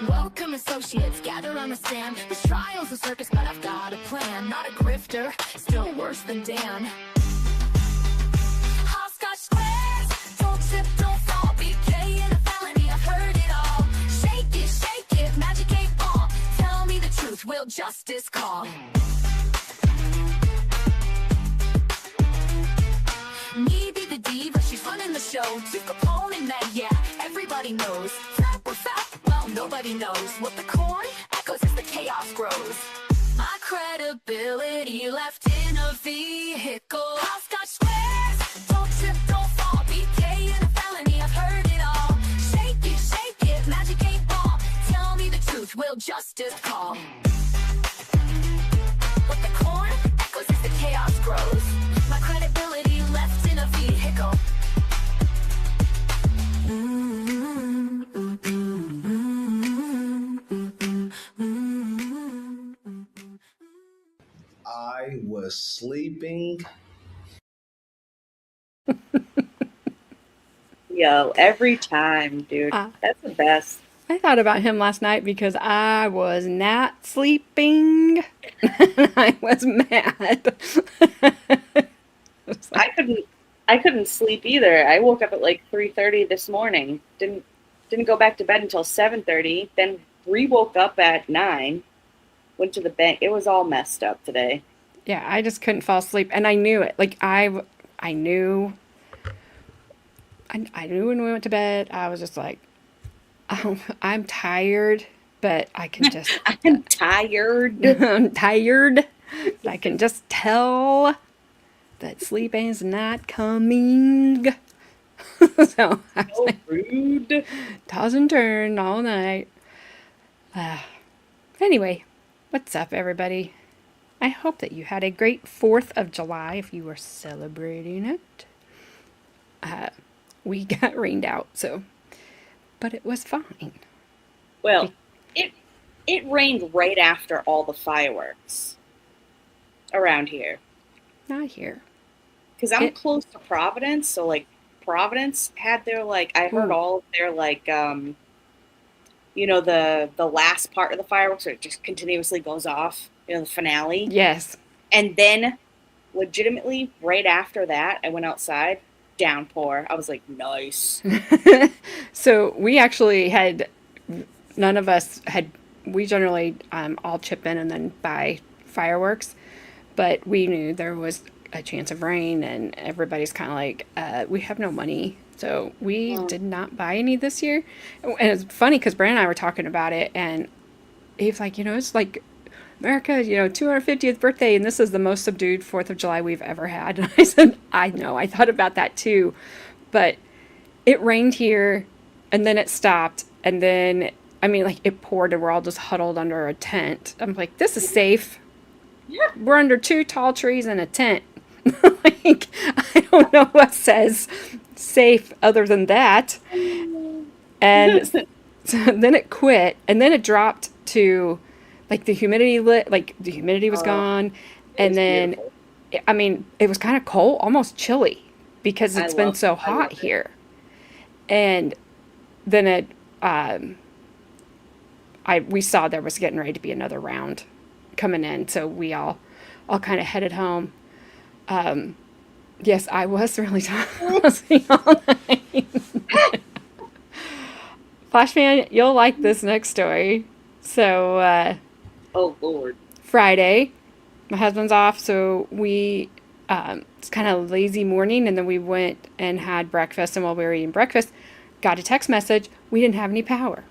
Welcome associates, gather on the stand. This trial's a circus, but I've got a plan. Not a grifter, still worse than Dan. Hopscotch squares, don't trip, don't fall. BK in a felony, I've heard it all. Shake it, magic 8 ball. Tell me the truth, will justice call? Me be the diva, she's running the show. Two Capone and Meg, yeah, everybody knows. Fat or fat, well, nobody knows. What the corn echoes as the chaos grows. My credibility left in a vehicle. Hopscotch squares, don't trip, don't fall. BK in a felony, I've heard it all. Shake it, magic 8 ball. Tell me the truth, will justice call? What the corn echoes as the chaos grows. My credibility left in a vehicle. I was sleeping. Yo, every time, dude. That's the best. I thought about him last night because I was not sleeping. I was mad. I couldn't sleep either. I woke up at like 3:30 this morning. Didn't go back to bed until 7:30. Then woke up at 9. Went to the bank. It was all messed up today. Yeah, I just couldn't fall asleep, and I knew it. Like I knew when we went to bed. I was just like, oh, I'm tired, but I can just. I'm tired. I'm tired. I can just tell that sleep is not coming. So I was like, rude. Toss and turn all night. Anyway, what's up, everybody? I hope that you had a great 4th of July if you were celebrating it. We got rained out, but it was fine. Well, it rained right after all the fireworks around here. Not here. Because I'm close to Providence, so like Providence had their I heard all of their the last part of the fireworks where it just continuously goes off, the finale. Yes. And then legitimately right after that, I went outside, downpour. I was like, nice. So we actually we generally all chip in and then buy fireworks, but we knew there was a chance of rain and everybody's kind of like, we have no money. So we did not buy any this year. And it's funny because Brandon and I were talking about it and he's like, it's like America, 250th birthday, and this is the most subdued 4th of July we've ever had. And I said, I know, I thought about that too. But it rained here, and then it stopped, and then, it poured, and we're all just huddled under a tent. I'm like, this is safe. Yeah. We're under 2 tall trees and a tent. I don't know what says safe other than that. And so then it quit, and then it dropped to... the humidity was gone. And then, beautiful. It was kind of cold, almost chilly because it's been so hot here. And then we saw there was getting ready to be another round coming in. So we all kind of headed home. Yes, I was really tired all night. Flashman, you'll like this next story. So, oh, Lord. Friday, my husband's off, so we, it's kind of a lazy morning, and then we went and had breakfast, and while we were eating breakfast, got a text message, we didn't have any power.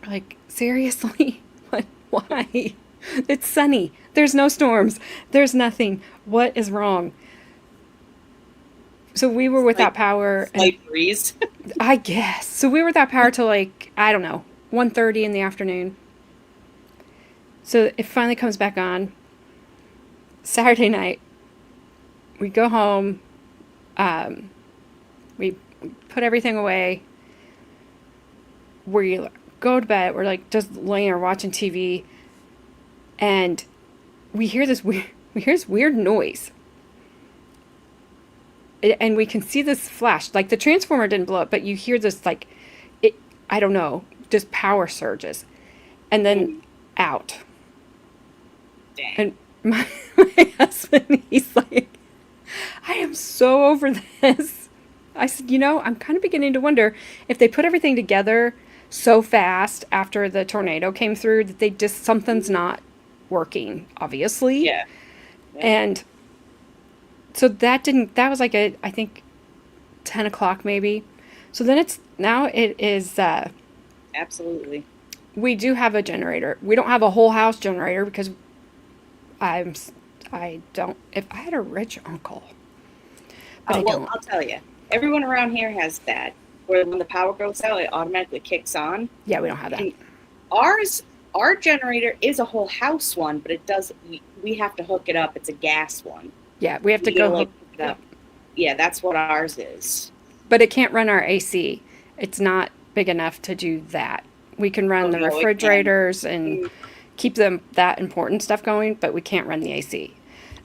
Like, seriously? Why? It's sunny. There's no storms. There's nothing. What is wrong? So we were without power. Slight breeze. I guess. So we were without power till 1:30 in the afternoon. So it finally comes back on. Saturday night, we go home. We put everything away. We go to bed. We're just laying there watching TV. And we hear this weird noise. And we can see this flash. The transformer didn't blow up, but you hear this I don't know, just power surges, and then out. Dang. And my husband, he's like, I am so over this. I said, I'm kind of beginning to wonder if they put everything together so fast after the tornado came through that they just, something's not working, obviously. Yeah. And so that was like I think 10 o'clock maybe. So then it is, Absolutely. we do have a generator. We don't have a whole house generator because if I had a rich uncle, but I don't. I'll tell you. Everyone around here has that, where when the power goes out, it automatically kicks on. Yeah, we don't have that. And our generator is a whole house one, but it does. We have to hook it up. It's a gas one. Yeah, we have to You go gotta, hook hook it up. Yeah, that's what ours is. But it can't run our AC. It's not big enough to do that. We can run the no, it can. refrigerators and keep that important stuff going, but we can't run the AC.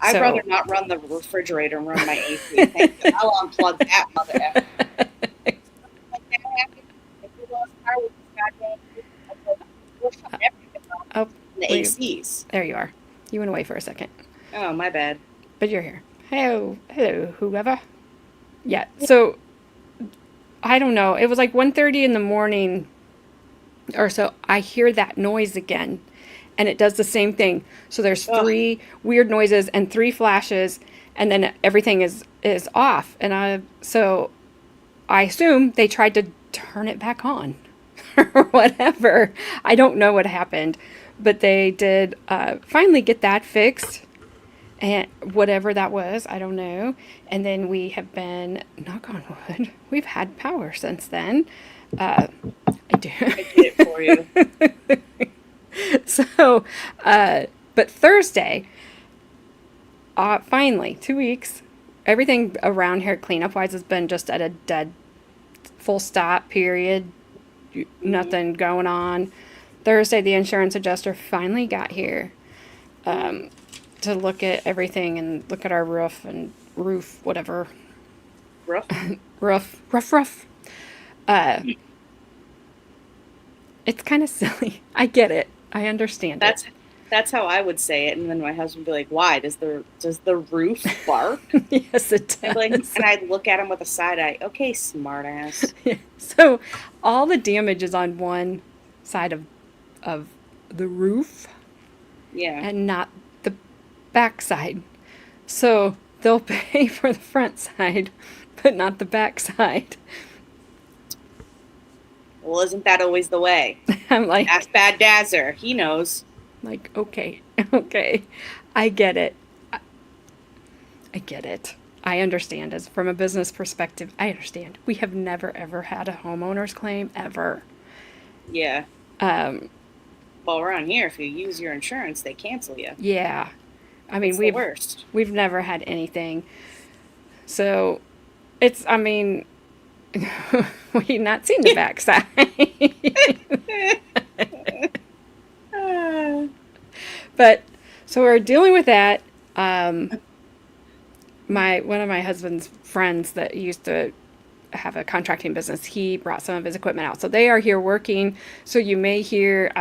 I'd rather not run the refrigerator and run my AC. Thank you. I'll unplug that mother effer. Like that happened, if we lost power with this goddamn, we'll shut everything off. Oh, The wait. ACs. There you are. You went away for a second, Oh, my bad. but you're here. Hello, whoever. Yeah. So I don't know. It was like 1:30 in the morning or so. I hear that noise again, and it does the same thing. So there's 3 weird noises and 3 flashes, and then everything is off. And so I assume they tried to turn it back on or whatever. I don't know what happened, but they did finally get that fixed. And whatever that was, I don't know. And then we have been, knock on wood, we've had power since then. I do. I did it for you. So, but Thursday, finally, 2 weeks, everything around here cleanup-wise has been just at a dead, full stop, period. Nothing going on. Thursday, the insurance adjuster finally got here to look at everything and look at our roof, whatever. Rough? Rough. It's kind of silly. I get it. I understand it. That's how I would say it, and then my husband would be like, "Why does the roof bark?" Yes, it does. And I'd look at him with a side eye. Okay, smart ass. So all the damage is on one side of the roof Yeah. and not the back side. So they'll pay for the front side, but not the back side. Well, isn't that always the way? I'm like, Ask Bad Dazzer. He knows. okay, I get it. I get it. I understand. As from a business perspective, I understand. We have never ever had a homeowner's claim ever. Yeah. Well, around here, if you use your insurance, they cancel you. Yeah. I mean, It's the worst. We've never had anything. So it's, I mean, we've not seen the backside. But so we're dealing with that. One of my husband's friends that used to have a contracting business, he brought some of his equipment out. So they are here working. So you may hear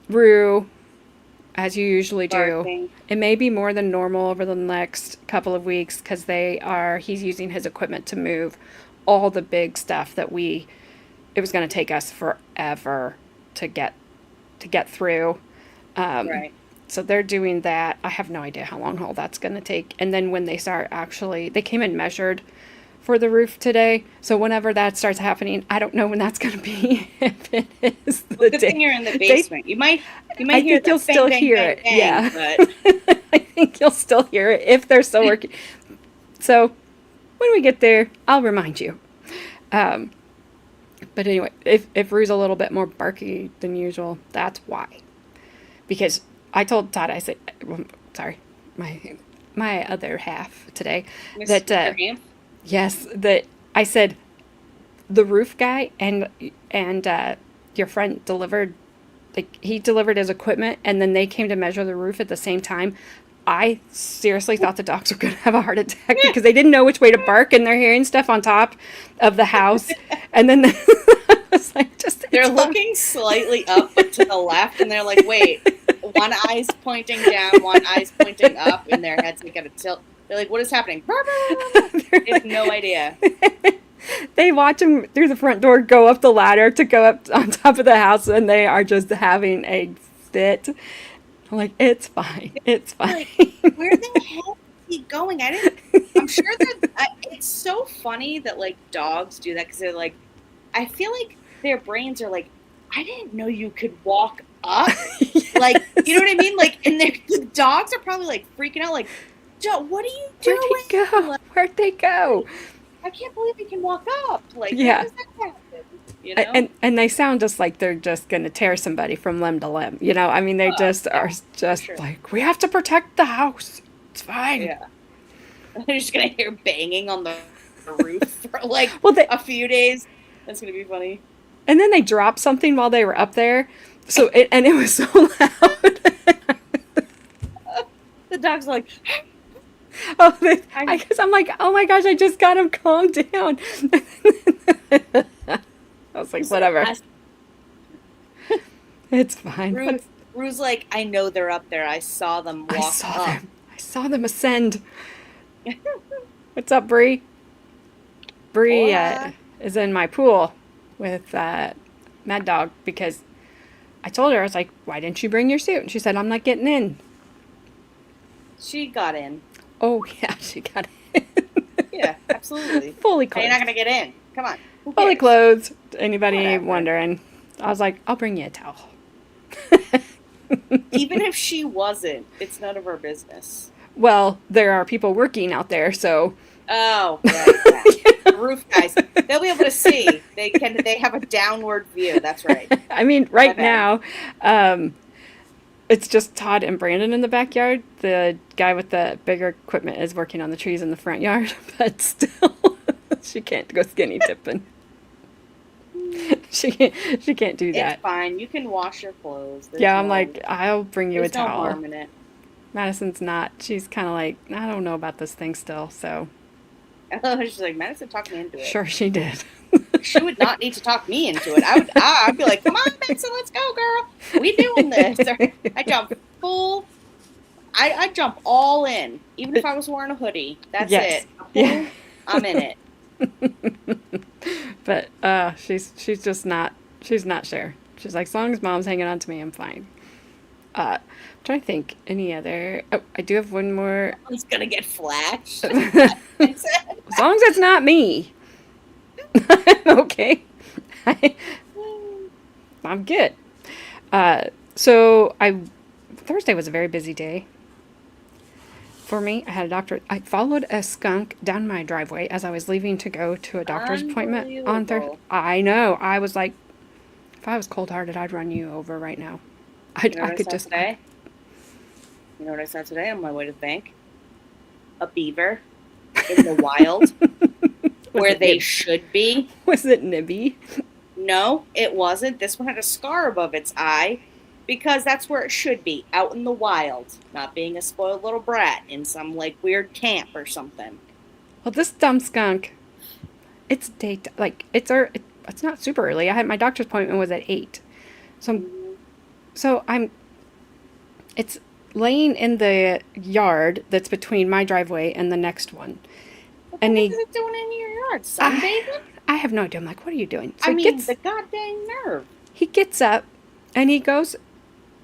Rue, as you usually do. Barking. It may be more than normal over the next couple of weeks because he's using his equipment to move all the big stuff that it was going to take us forever to get through. Right. So they're doing that. I have no idea how long all that's going to take. And then when they they came and measured for the roof today. So whenever that starts happening, I don't know when that's going to be. If it is the Good day. thing you're in the basement. You might I hear think you'll the bang, still bang, hear bang, it. bang, Yeah. But I think you'll still hear it if they're still working. So when we get there, I'll remind you. But anyway, if Rue's a little bit more barky than usual, that's why. Because I told Todd, I said, sorry, my other half today, Mr. that Graham, yes, that I said the roof guy and your friend delivered, like he delivered his equipment and then they came to measure the roof at the same time. I seriously thought the dogs were going to have a heart attack because they didn't know which way to bark and they're hearing stuff on top of the house. And then I was was like, just They're it's fine. looking slightly up but to the left, and they're like, wait, one eye's pointing down, one eye's pointing up, and their heads like at a tilt. They're like, what is happening? They have no idea. They watch him through the front door go up the ladder to go up on top of the house, and they are just having a fit. I'm like, it's fine. It's fine. Like, where the hell is he going? I'm sure that it's so funny that like dogs do that because they're like, I feel like their brains are like, I didn't know you could walk up. Yes. Like, you know what I mean? Like, and the dogs are probably like freaking out, like, Joe, what are you doing? Where'd he go? Like, Where'd they go? I can't believe he can walk up. Like, Yeah. how does that happen? You know? And they sound just like they're just going to tear somebody from limb to limb. You know, I mean, they just are just sure. like, we have to protect the house. It's fine. Yeah. They're just going to hear banging on the roof for like a few days. That's going to be funny. And then they dropped something while they were up there. So it was so loud. The dog's like, Oh, I guess I'm like, oh my gosh, I just got him calmed down. I was like, whatever. It's fine. Rue's like, I know they're up there. I saw them walk up. I saw them ascend. What's up, Bree? Bree is in my pool with Mad Dog because I told her, I was like, why didn't you bring your suit? And she said, I'm not getting in. She got in. Oh, yeah, she got in. Yeah, absolutely. Fully clothed. You're not going to get in. Come on. Fully clothed. Anybody wondering? I was like, I'll bring you a towel. Even if she wasn't, it's none of our business. Well, there are people working out there, so. Oh, right. Yeah. Roof guys. They'll be able to see. They have a downward view. That's right. I mean, right now, it's just Todd and Brandon in the backyard. The guy with the bigger equipment is working on the trees in the front yard, but still, she can't go skinny dipping. She can't do that. It's fine. You can wash your clothes. I'm like, I'll bring you a There's no towel. harm in it. Madison's not. She's kind of like, I don't know about this thing still, so. She's like, Madison talked me into it. Sure, she did. She would not need to talk me into it. I'd be like, come on, Madison, let's go, girl. We doing this. I jump I jump all in, even if I was wearing a hoodie. That's it. Yeah. I'm in it. But she's just not. She's not sure. She's like, as long as mom's hanging on to me, I'm fine. I'm trying to think any other. Oh, I do have one more. It's gonna get flashed. As long as it's not me. Okay. I'm good. So Thursday was a very busy day for me. I had a doctor. I followed a skunk down my driveway as I was leaving to go to a doctor's appointment on Thursday. I know. I was like, if I was cold-hearted, I'd run you over right now. I could just. Today? You know what I saw today on my way to the bank? A beaver in the wild, where they should be. Was it Nibby? No, it wasn't. This one had a scar above its eye, because that's where it should be, out in the wild, not being a spoiled little brat in some like weird camp or something. Well, this dumb skunk, it's daytime. Like it's not super early. I had my doctor's appointment was at 8, so it's laying in the yard that's between my driveway and the next one. What is it doing in your yard? Sunbathing? I have no idea. I'm like, what are you doing? So the goddamn nerve. He gets up and he goes,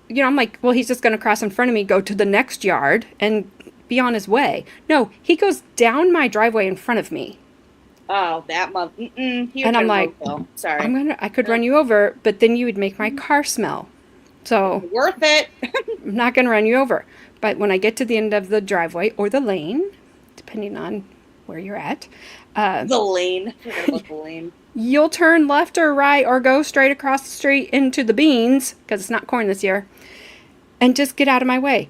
I'm like, well, he's just going to cross in front of me, go to the next yard and be on his way. No, he goes down my driveway in front of me. Oh, that month. And I'm like, sorry. I could run you over, but then you would make my car smell. So worth it. I'm not going to run you over. But when I get to the end of the driveway or the lane, depending on where you're at, the lane. Forget about the lane. You'll turn left or right or go straight across the street into the beans, because it's not corn this year, and just get out of my way.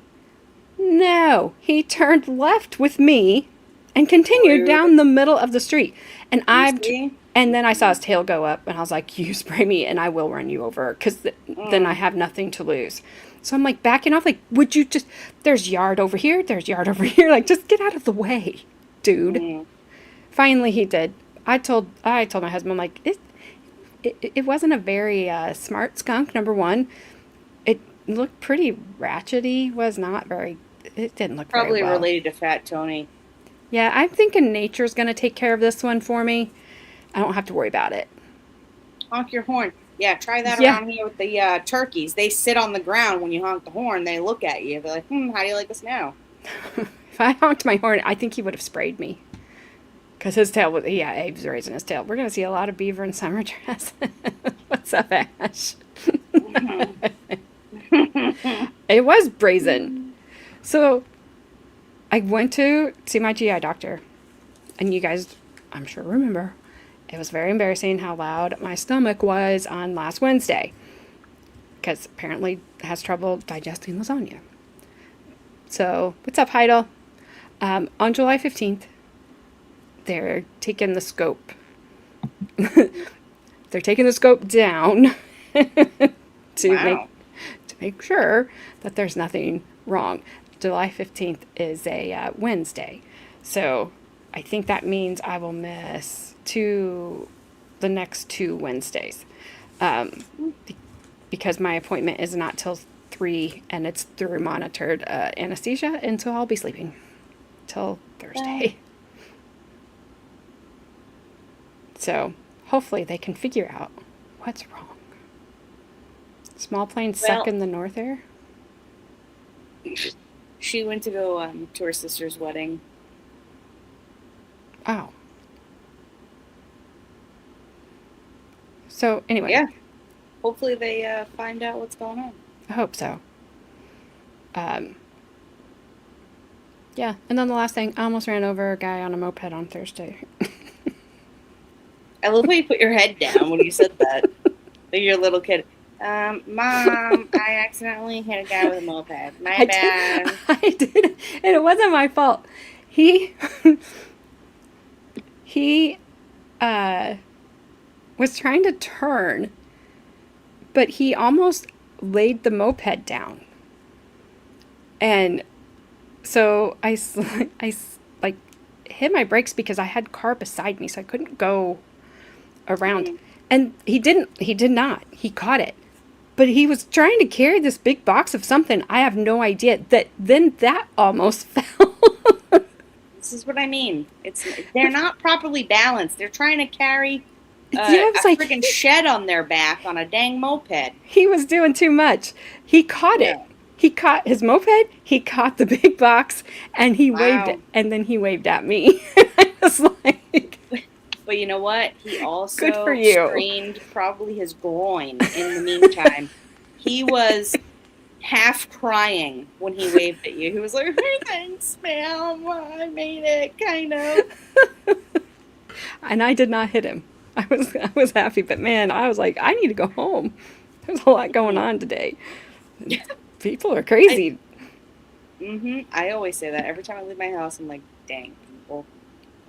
No, he turned left with me and continued down the middle of the street. And then I saw his tail go up, and I was like, you spray me and I will run you over, because then I have nothing to lose. So I'm like backing off, like, would you just, there's yard over here, like, just get out of the way, dude. Finally he did. I told my husband, I'm like, it wasn't a very smart skunk, number one. It looked pretty ratchety, was not very, it didn't look Probably very well. related to Fat Tony. Yeah, I'm thinking nature's going to take care of this one for me. I don't have to worry about it. Honk your horn. Yeah, try that Yeah. around here with the turkeys. They sit on the ground when you honk the horn. They look at you. They're like, how do you like this now? If I honked my horn, I think he would have sprayed me. Because his tail was, yeah, Abe's raising his tail. We're going to see a lot of beaver in summer dress. What's up, Ash? It was brazen. So I went to see my GI doctor. And you guys, I'm sure, remember, it was very embarrassing how loud my stomach was on last Wednesday. Because apparently it has trouble digesting lasagna. So, what's up, Heidel? On July 15th, they're taking the scope. They're taking the scope down to make sure that there's nothing wrong. July 15th is a Wednesday. So I think that means I will miss the next 2 Wednesdays. Because my appointment is not till 3 and it's through monitored anesthesia, and so I'll be sleeping till Thursday. So hopefully they can figure out what's wrong. Small planes suck in the north air? She went to go to her sister's wedding. Oh. So anyway. Yeah. Hopefully they find out what's going on. I hope so. Yeah, and then the last thing, I almost ran over a guy on a moped on Thursday. I love how you put your head down when you said that. Like you're a little kid. Mom, I accidentally hit a guy with a moped. My bad. I did, and it wasn't my fault. He was trying to turn, but he almost laid the moped down. And so I like hit my brakes because I had car beside me, so I couldn't go around. And he did not. He caught it. But he was trying to carry this big box of something. I have no idea. That almost fell. This is what I mean. They're not properly balanced. They're trying to carry a freaking shed on their back on a dang moped. He was doing too much. He caught it. He caught his moped, he caught the big box, and he waved it. And then he waved at me. I was like... But you know what? He also Good for you. strained probably his groin in the meantime. He was half crying when he waved at you. He was like, hey, thanks, ma'am. I made it, kind of. And I did not hit him. I was happy, but man, I was like, I need to go home. There's a lot going on today. People are crazy. I always say that. Every time I leave my house, I'm like, dang, people.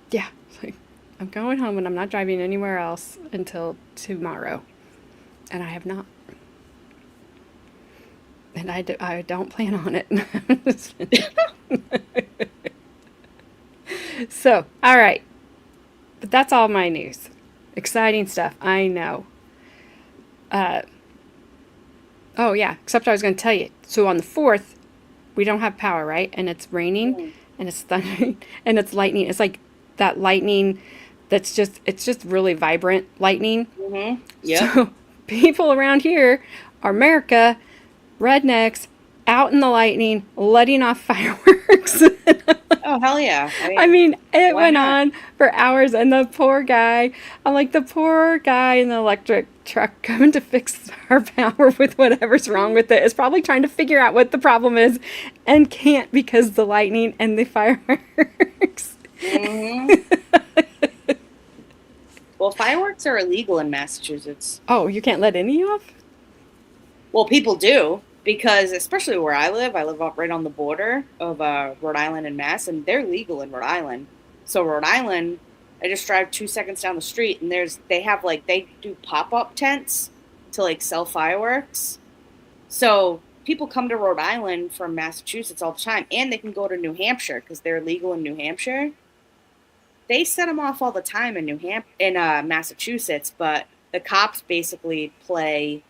Yeah. Like, I'm going home and I'm not driving anywhere else until tomorrow. And I have not. And I don't plan on it. So, all right. But that's all my news. Exciting stuff. I know. Oh, yeah. Except I was going to tell you. So on the 4th, we don't have power, right? And it's raining and it's thundering and it's lightning. It's like that lightning it's just really vibrant lightning. Yeah. So people around here are America, rednecks, out in the lightning, letting off fireworks. Oh, hell yeah. I mean, it went on for hours, and the poor guy in the electric truck coming to fix our power with whatever's wrong with it is probably trying to figure out what the problem is and can't because the lightning and the fireworks. Well, fireworks are illegal in Massachusetts. Oh, you can't let any off? Well, people do, because especially where I live up right on the border of Rhode Island and Mass, and they're legal in Rhode Island. So Rhode Island, I just drive 2 seconds down the street, and they do pop-up tents to like sell fireworks. So people come to Rhode Island from Massachusetts all the time, and they can go to New Hampshire because they're legal in New Hampshire. They set them off all the time in Massachusetts, but the cops basically play,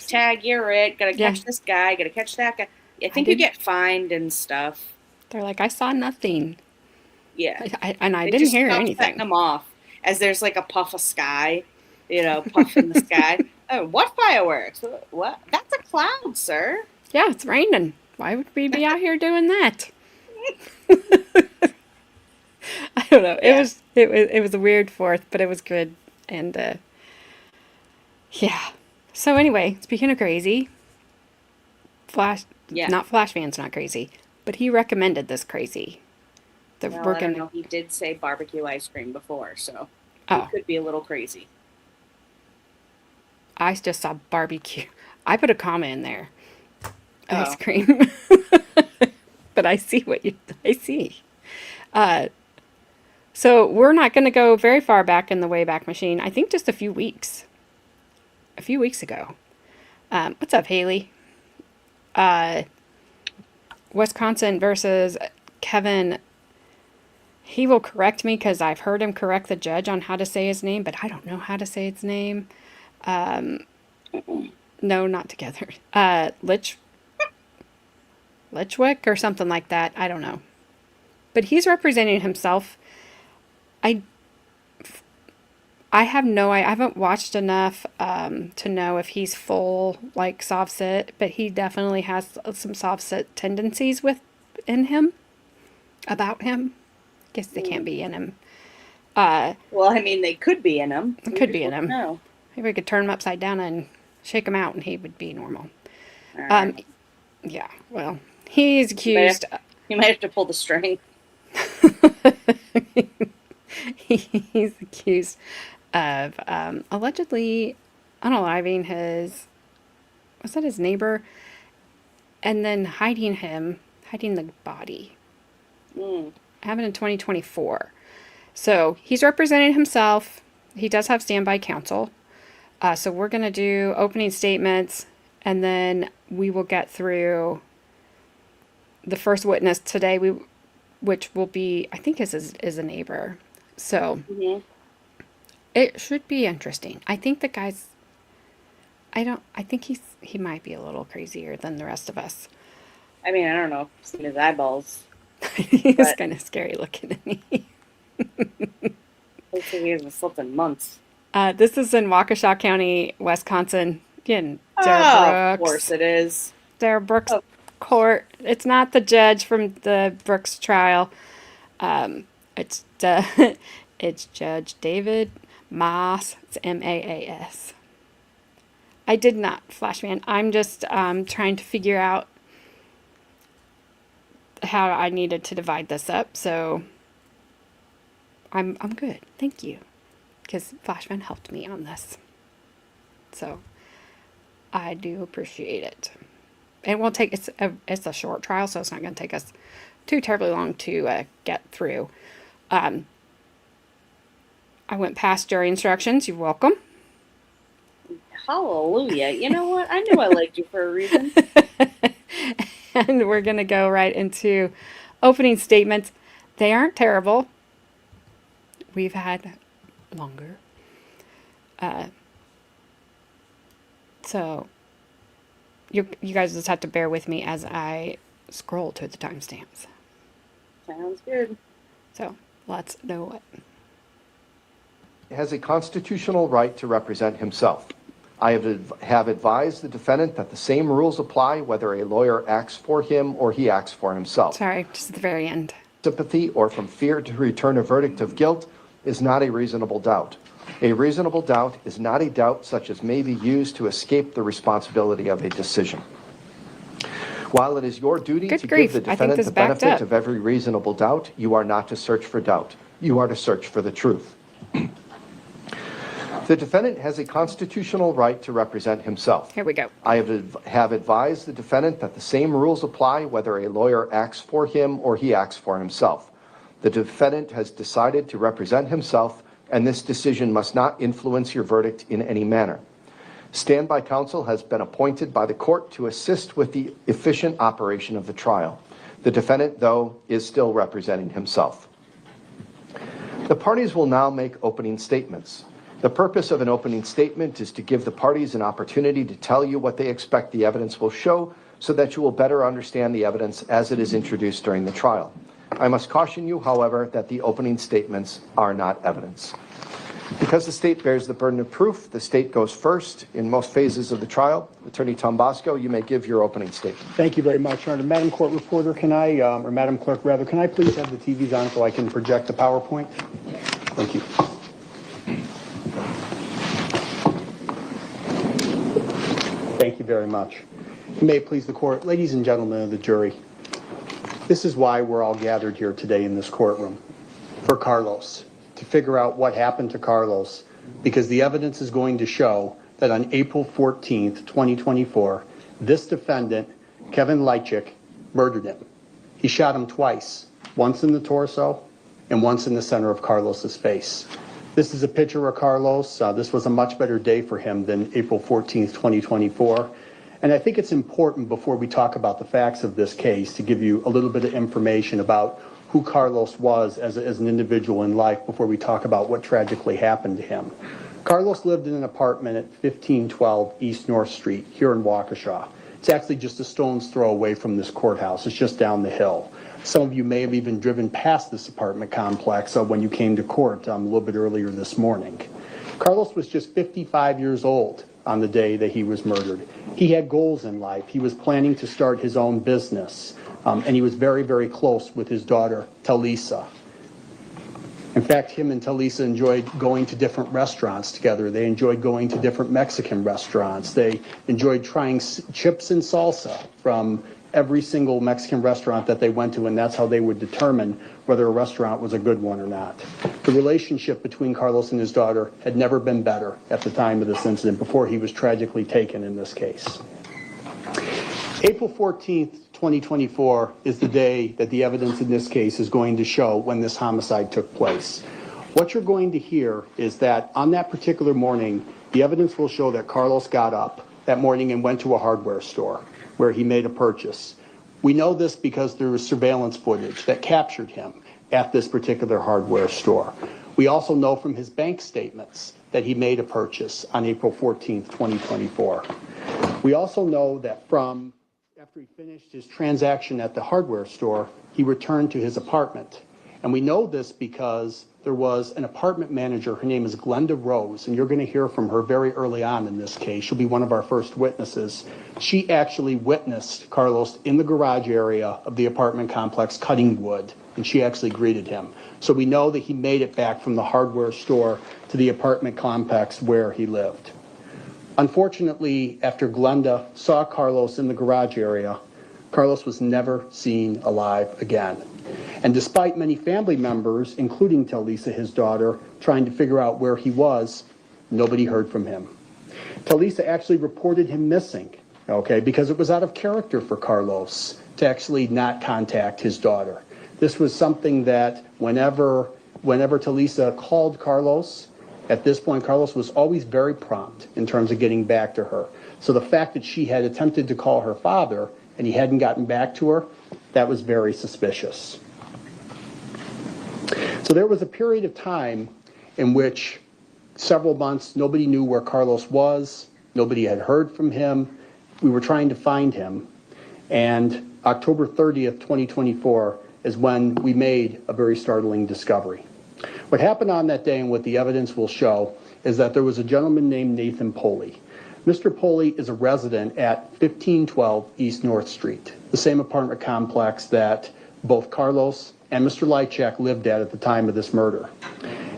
tag, you're it, gotta catch this guy, gotta catch that guy. I think you get fined and stuff. They're like, I saw nothing. Yeah. And I They didn't just hear stop anything. setting them off as there's like a puff of sky, puff in the sky. Oh, what fireworks? What? That's a cloud, sir. Yeah, it's raining. Why would we be out here doing that? I don't know. Yeah. It was a weird 4th, but it was good. And yeah. So anyway, speaking of crazy, not Flash Van's not crazy, but he recommended this crazy. Well, I don't know. He did say barbecue ice cream before, so it could be a little crazy. I just saw barbecue. I put a comma in there. Ice cream. But I see what I see. So we're not going to go very far back in the Wayback Machine. I think just a few weeks. A few weeks ago. What's up, Haley? Wisconsin versus Kevin. He will correct me because I've heard him correct the judge on how to say his name, but I don't know how to say his name. No, not together. Lychwick or something like that. I don't know. But he's representing himself. I haven't watched enough to know if he's full like soft sit, but he definitely has some soft sit tendencies in him, about him. Guess they can't be in him. Well, I mean, they could be in him. It could be in him. No. Maybe we could turn him upside down and shake him out, and he would be normal. Yeah. Well, he's accused. You might have to pull the string. He's accused of allegedly unaliving his neighbor, and then hiding the body. Happened in 2024. So he's representing himself. He does have standby counsel. So we're going to do opening statements, and then we will get through the first witness today, which will be, I think, is a neighbor. So it should be interesting. I think the guy's, I think he might be a little crazier than the rest of us. I mean, I don't know. I've seen his eyeballs. He's kind of scary looking at me. Looks like he hasn't slept in months. This is in Waukesha County, Wisconsin. In Of course it is. Darrell Brooks Court. It's not the judge from the Brooks trial. It's Judge David Maas. It's Maas. I did not, Flashman. I'm just trying to figure out how I needed to divide this up. So I'm good. Thank you. Because Flashman helped me on this. So I do appreciate it. It won't take, it's a short trial, so it's not going to take us too terribly long to get through. I went past jury instructions. You're welcome. Hallelujah. You know what? I knew I liked you for a reason. And we're going to go right into opening statements. They aren't terrible. We've had longer. So you guys just have to bear with me as I scroll to the timestamps. Sounds good. So let's know it. Has a constitutional right to represent himself. I have advised the defendant that the same rules apply whether a lawyer acts for him or he acts for himself. Sorry, just at the very end. Sympathy or from fear to return a verdict of guilt is not a reasonable doubt. A reasonable doubt is not a doubt such as may be used to escape the responsibility of a decision. While it is your duty to give the defendant the benefit of every reasonable doubt, you are not to search for doubt. You are to search for the truth. The defendant has a constitutional right to represent himself. Here we go. I have advised the defendant that the same rules apply whether a lawyer acts for him or he acts for himself. The defendant has decided to represent himself, and this decision must not influence your verdict in any manner. Standby counsel has been appointed by the court to assist with the efficient operation of the trial. The defendant, though, is still representing himself. The parties will now make opening statements. The purpose of an opening statement is to give the parties an opportunity to tell you what they expect the evidence will show so that you will better understand the evidence as it is introduced during the trial. I must caution you, however, that the opening statements are not evidence. Because the state bears the burden of proof, the state goes first in most phases of the trial. Attorney Tom Bosco, you may give your opening statement. Thank you very much, Your Honor. Madam Court Reporter, can I, or Madam Clerk rather, can I please have the TVs on so I can project the PowerPoint? Thank you. Thank you very much. May it please the court, ladies and gentlemen of the jury, this is why we're all gathered here today in this courtroom, for Carlos, to figure out what happened to Carlos, because the evidence is going to show that on April 14th, 2024, this defendant, Kevin Lychwick, murdered him. He shot him twice, once in the torso and once in the center of Carlos's face. This is a picture of Carlos. This was a much better day for him than April 14th, 2024. And I think it's important before we talk about the facts of this case to give you a little bit of information about who Carlos was as an individual in life before we talk about what tragically happened to him. Carlos lived in an apartment at 1512 East North Street here in Waukesha. It's actually just a stone's throw away from this courthouse. It's just down the hill. Some of you may have even driven past this apartment complex when you came to court a little bit earlier this morning. Carlos was just 55 years old on the day that he was murdered. He had goals in life. He was planning to start his own business. And he was very, very close with his daughter, Talisa. In fact, him and Talisa enjoyed going to different restaurants together. They enjoyed going to different Mexican restaurants. They enjoyed trying chips and salsa from every single Mexican restaurant that they went to, and that's how they would determine whether a restaurant was a good one or not. The relationship between Carlos and his daughter had never been better at the time of this incident, before he was tragically taken in this case. April 14th, 2024 is the day that the evidence in this case is going to show when this homicide took place. What you're going to hear is that on that particular morning, the evidence will show that Carlos got up that morning and went to a hardware store where he made a purchase. We know this because there was surveillance footage that captured him at this particular hardware store. We also know from his bank statements that he made a purchase on April 14th, 2024. We also know that after he finished his transaction at the hardware store, he returned to his apartment. And we know this because there was an apartment manager. Her name is Glenda Rose, and you're going to hear from her very early on in this case. She'll be one of our first witnesses. She actually witnessed Carlos in the garage area of the apartment complex cutting wood, and she actually greeted him. So we know that he made it back from the hardware store to the apartment complex where he lived. Unfortunately, after Glenda saw Carlos in the garage area, Carlos was never seen alive again. And despite many family members, including Talisa, his daughter, trying to figure out where he was, nobody heard from him. Talisa actually reported him missing, because it was out of character for Carlos to actually not contact his daughter. This was something that whenever Talisa called Carlos, at this point, Carlos was always very prompt in terms of getting back to her. So the fact that she had attempted to call her father and he hadn't gotten back to her, that was very suspicious. So there was a period of time in which several months, nobody knew where Carlos was. Nobody had heard from him. We were trying to find him. And October 30th, 2024 is when we made a very startling discovery. What happened on that day and what the evidence will show is that there was a gentleman named Nathan Poley. Mr. Poley is a resident at 1512 East North Street, the same apartment complex that both Carlos and Mr. Lychwick lived at the time of this murder.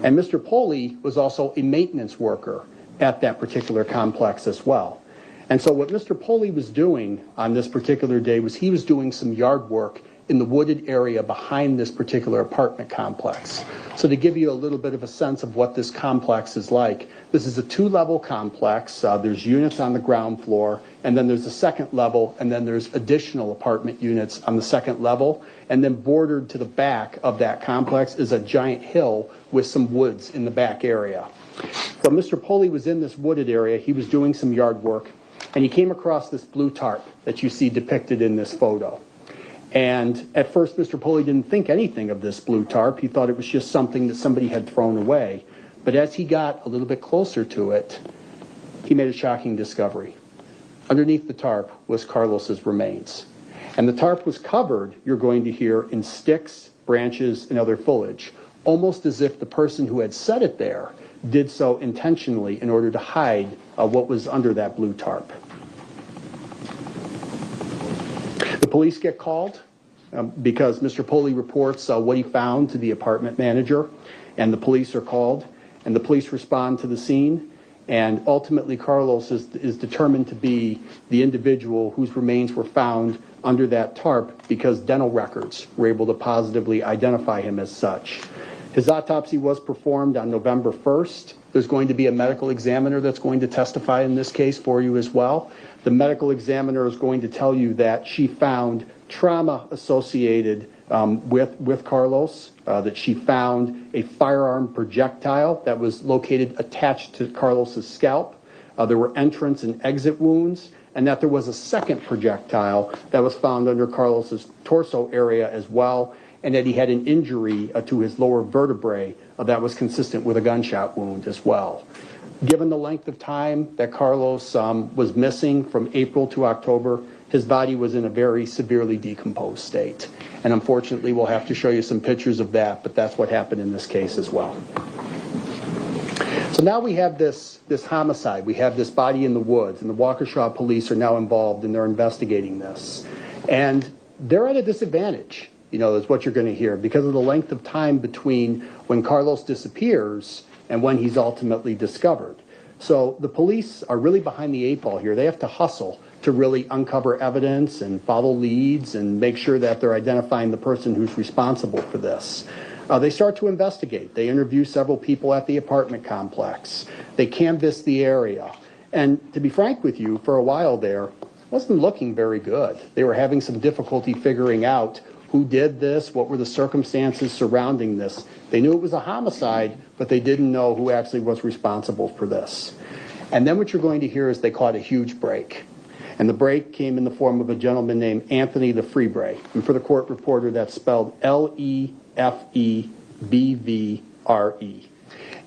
And Mr. Poley was also a maintenance worker at that particular complex as well. And so what Mr. Poley was doing on this particular day was he was doing some yard work in the wooded area behind this particular apartment complex. So to give you a little bit of a sense of what this complex is like, this is a two-level complex. There's units on the ground floor, and then there's a second level, and then there's additional apartment units on the second level, and then bordered to the back of that complex is a giant hill with some woods in the back area. So Mr. Poley was in this wooded area. He was doing some yard work, and he came across this blue tarp that you see depicted in this photo. And at first, Mr. Poley didn't think anything of this blue tarp. He thought it was just something that somebody had thrown away. But as he got a little bit closer to it, he made a shocking discovery. Underneath the tarp was Carlos's remains. And the tarp was covered, you're going to hear, in sticks, branches, and other foliage, almost as if the person who had set it there did so intentionally in order to hide what was under that blue tarp. The police get called because Mr. Poley reports what he found to the apartment manager, and the police are called, and the police respond to the scene, and ultimately Carlos is determined to be the individual whose remains were found under that tarp because dental records were able to positively identify him as such. His autopsy was performed on November 1st. There's going to be a medical examiner that's going to testify in this case for you as well. The medical examiner is going to tell you that she found trauma associated with Carlos, that she found a firearm projectile that was located attached to Carlos's scalp. There were entrance and exit wounds, and that there was a second projectile that was found under Carlos's torso area as well, and that he had an injury to his lower vertebrae that was consistent with a gunshot wound as well. Given the length of time that Carlos was missing from April to October, his body was in a very severely decomposed state. And unfortunately, we'll have to show you some pictures of that, but that's what happened in this case as well. So now we have this homicide. We have this body in the woods, and the Waukesha police are now involved, and they're investigating this. And they're at a disadvantage, is what you're going to hear, because of the length of time between when Carlos disappears and when he's ultimately discovered. So the police are really behind the eight ball here. They have to hustle to really uncover evidence and follow leads and make sure that they're identifying the person who's responsible for this. They start to investigate. They interview several people at the apartment complex. They canvass the area. And to be frank with you, for a while there, it wasn't looking very good. They were having some difficulty figuring out who did this, what were the circumstances surrounding this. They knew it was a homicide, but they didn't know who actually was responsible for this. And then what you're going to hear is they caught a huge break. And the break came in the form of a gentleman named Anthony the Freebray. And for the court reporter, that's spelled Lefebvre.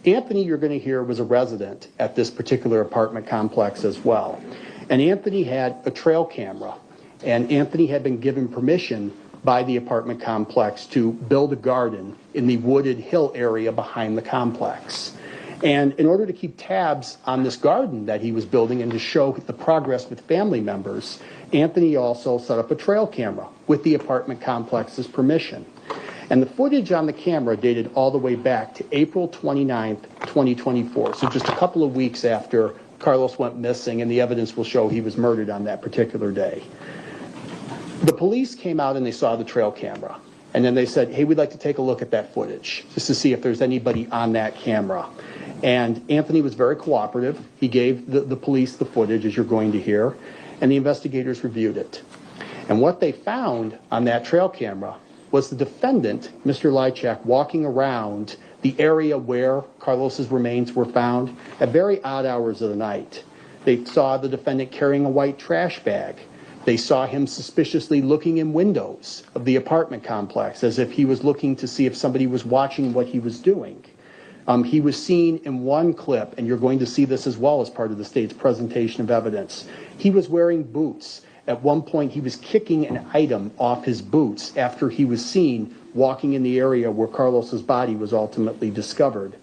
Anthony, you're going to hear, was a resident at this particular apartment complex as well. And Anthony had a trail camera. And Anthony had been given permission by the apartment complex to build a garden in the wooded hill area behind the complex. And in order to keep tabs on this garden that he was building and to show the progress with family members, Anthony also set up a trail camera with the apartment complex's permission. And the footage on the camera dated all the way back to April 29th, 2024. So just a couple of weeks after Carlos went missing, and the evidence will show he was murdered on that particular day. The police came out and they saw the trail camera. And then they said, hey, we'd like to take a look at that footage just to see if there's anybody on that camera. And Anthony was very cooperative. He gave the police the footage, as you're going to hear, and the investigators reviewed it. And what they found on that trail camera was the defendant, Mr. Lychwick, walking around the area where Carlos's remains were found at very odd hours of the night. They saw the defendant carrying a white trash bag. They saw him suspiciously looking in windows of the apartment complex as if he was looking to see if somebody was watching what he was doing. He was seen in one clip, and you're going to see this as well as part of the state's presentation of evidence. He was wearing boots. At one point, he was kicking an item off his boots after he was seen walking in the area where Carlos's body was ultimately discovered.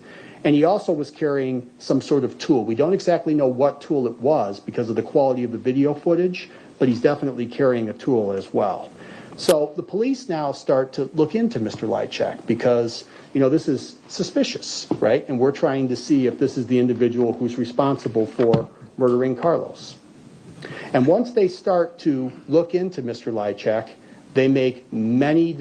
And he also was carrying some sort of tool. We don't exactly know what tool it was because of the quality of the video footage, but he's definitely carrying a tool as well. So the police now start to look into Mr. Lychwick because, this is suspicious, right? And we're trying to see if this is the individual who's responsible for murdering Carlos. And once they start to look into Mr. Lychwick, they make many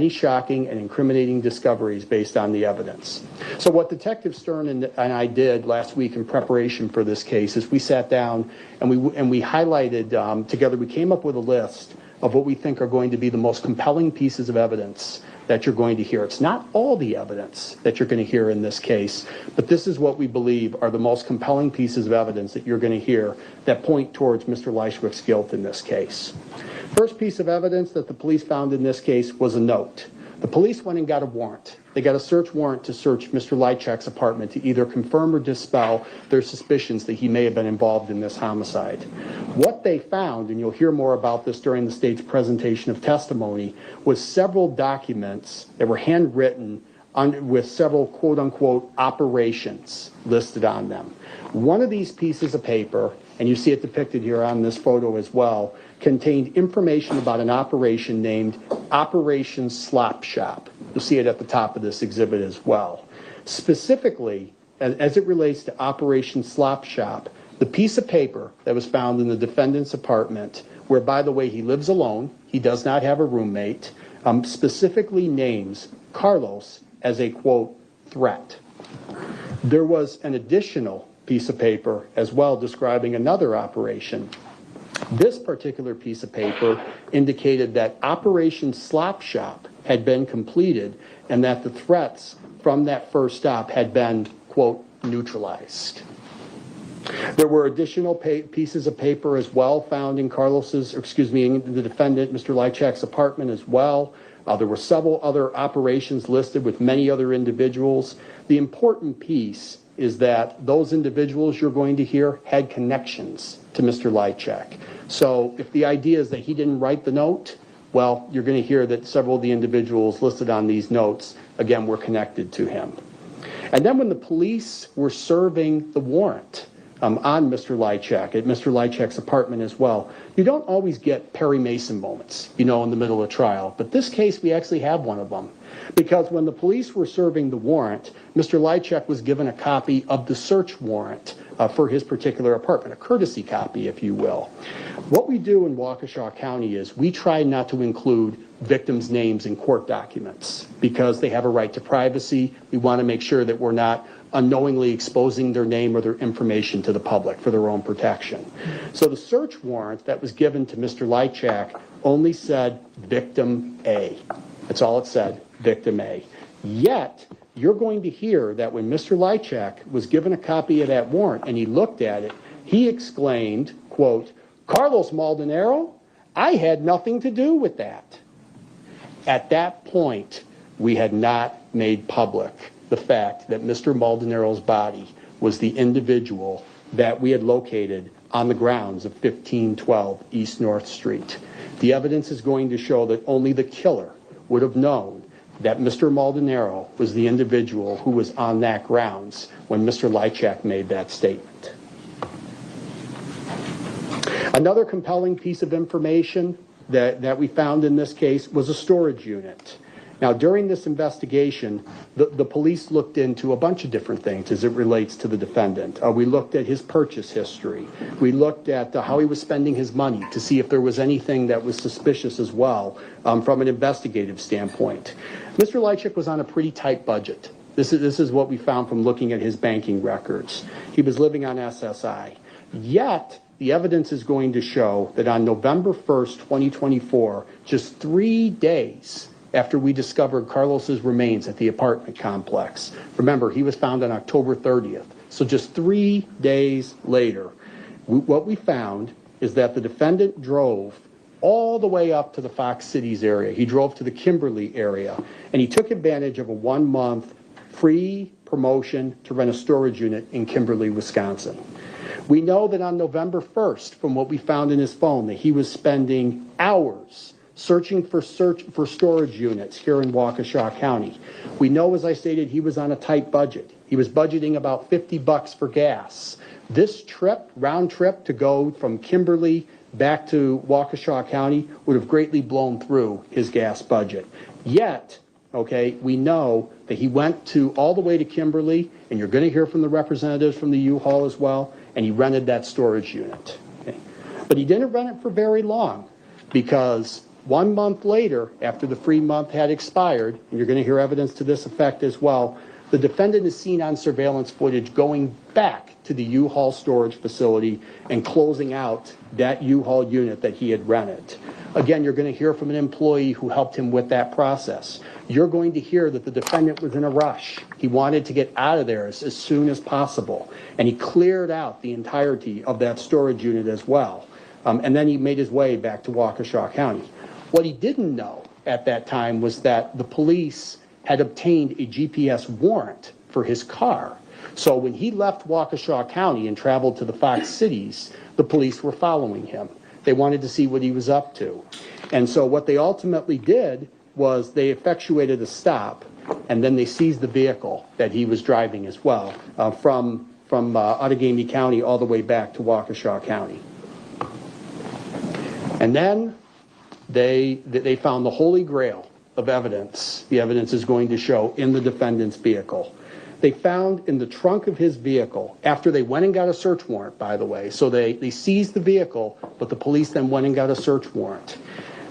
shocking and incriminating discoveries based on the evidence. So what Detective Stern and I did last week in preparation for this case is we sat down and we highlighted together, we came up with a list of what we think are going to be the most compelling pieces of evidence that you're going to hear. It's not all the evidence that you're going to hear in this case, but this is what we believe are the most compelling pieces of evidence that you're going to hear that point towards Mr. Lychwick's guilt in this case. First piece of evidence that the police found in this case was a note. The police went and got a warrant. They got a search warrant to search Mr. Lychwick's apartment to either confirm or dispel their suspicions that he may have been involved in this homicide. What they found, and you'll hear more about this during the state's presentation of testimony, was several documents that were handwritten with several quote-unquote operations listed on them. One of these pieces of paper, and you see it depicted here on this photo as well, contained information about an operation named Operation Slop Shop. You'll see it at the top of this exhibit as well. Specifically, as it relates to Operation Slop Shop, the piece of paper that was found in the defendant's apartment, where, by the way, he lives alone, he does not have a roommate, specifically names Carlos as a, quote, threat. There was an additional piece of paper as well describing another operation. This particular piece of paper indicated that Operation Slop Shop had been completed and that the threats from that first stop had been, quote, neutralized. There were additional pieces of paper as well found in in the defendant, Mr. Lychwick's apartment as well. There were several other operations listed with many other individuals. The important piece is that those individuals you're going to hear had connections to Mr. Lychwick. So if the idea is that he didn't write the note, well, you're going to hear that several of the individuals listed on these notes, again, were connected to him. And then when the police were serving the warrant on Mr. Lychwick, at Mr. Lychwick's apartment as well, you don't always get Perry Mason moments, in the middle of trial. But this case, we actually have one of them. Because when the police were serving the warrant, Mr. Lychwick was given a copy of the search warrant for his particular apartment, a courtesy copy, if you will. What we do in Waukesha County is we try not to include victims' names in court documents because they have a right to privacy. We want to make sure that we're not unknowingly exposing their name or their information to the public for their own protection. So the search warrant that was given to Mr. Lychwick only said victim A. That's all it said, victim A. Yet, you're going to hear that when Mr. Lychwick was given a copy of that warrant and he looked at it, he exclaimed, quote, "Carlos Maldonado, I had nothing to do with that." At that point, we had not made public the fact that Mr. Maldonado's body was the individual that we had located on the grounds of 1512 East North Street. The evidence is going to show that only the killer would have known that Mr. Maldonado was the individual who was on that grounds when Mr. Lychwick made that statement. Another compelling piece of information that we found in this case was a storage unit. Now, during this investigation, the police looked into a bunch of different things as it relates to the defendant. We looked at his purchase history. We looked at how he was spending his money to see if there was anything that was suspicious as well from an investigative standpoint. Mr. Lychwick was on a pretty tight budget. This is what we found from looking at his banking records. He was living on SSI. Yet, the evidence is going to show that on November 1st, 2024, just 3 days after we discovered Carlos's remains at the apartment complex. Remember, he was found on October 30th. So just 3 days later, what we found is that the defendant drove all the way up to the Fox Cities area. He drove to the Kimberly area, and he took advantage of a 1-month free promotion to rent a storage unit in Kimberly, Wisconsin. We know that on November 1st, from what we found in his phone, that he was spending hours searching for storage units here in Waukesha County. We know, as I stated, he was on a tight budget. He was budgeting about $50 for gas. This trip, round trip to go from Kimberly back to Waukesha County would have greatly blown through his gas budget. Yet, we know that he went all the way to Kimberly, and you're going to hear from the representatives from the U-Haul as well, and he rented that storage unit. Okay? But he didn't rent it for very long because 1 month later, after the free month had expired, and you're going to hear evidence to this effect as well, the defendant is seen on surveillance footage going back to the U-Haul storage facility and closing out that U-Haul unit that he had rented. Again, you're going to hear from an employee who helped him with that process. You're going to hear that the defendant was in a rush. He wanted to get out of there as soon as possible, and he cleared out the entirety of that storage unit as well. And then he made his way back to Waukesha County. What he didn't know at that time was that the police had obtained a GPS warrant for his car. So when he left Waukesha County and traveled to the Fox Cities, the police were following him. They wanted to see what he was up to. And so what they ultimately did was they effectuated a stop, and then they seized the vehicle that he was driving as well, from Outagamie County all the way back to Waukesha County. And then they found the holy grail of evidence. The evidence is going to show in the defendant's vehicle. They found in the trunk of his vehicle, after they went and got a search warrant, by the way, so they seized the vehicle, but the police then went and got a search warrant.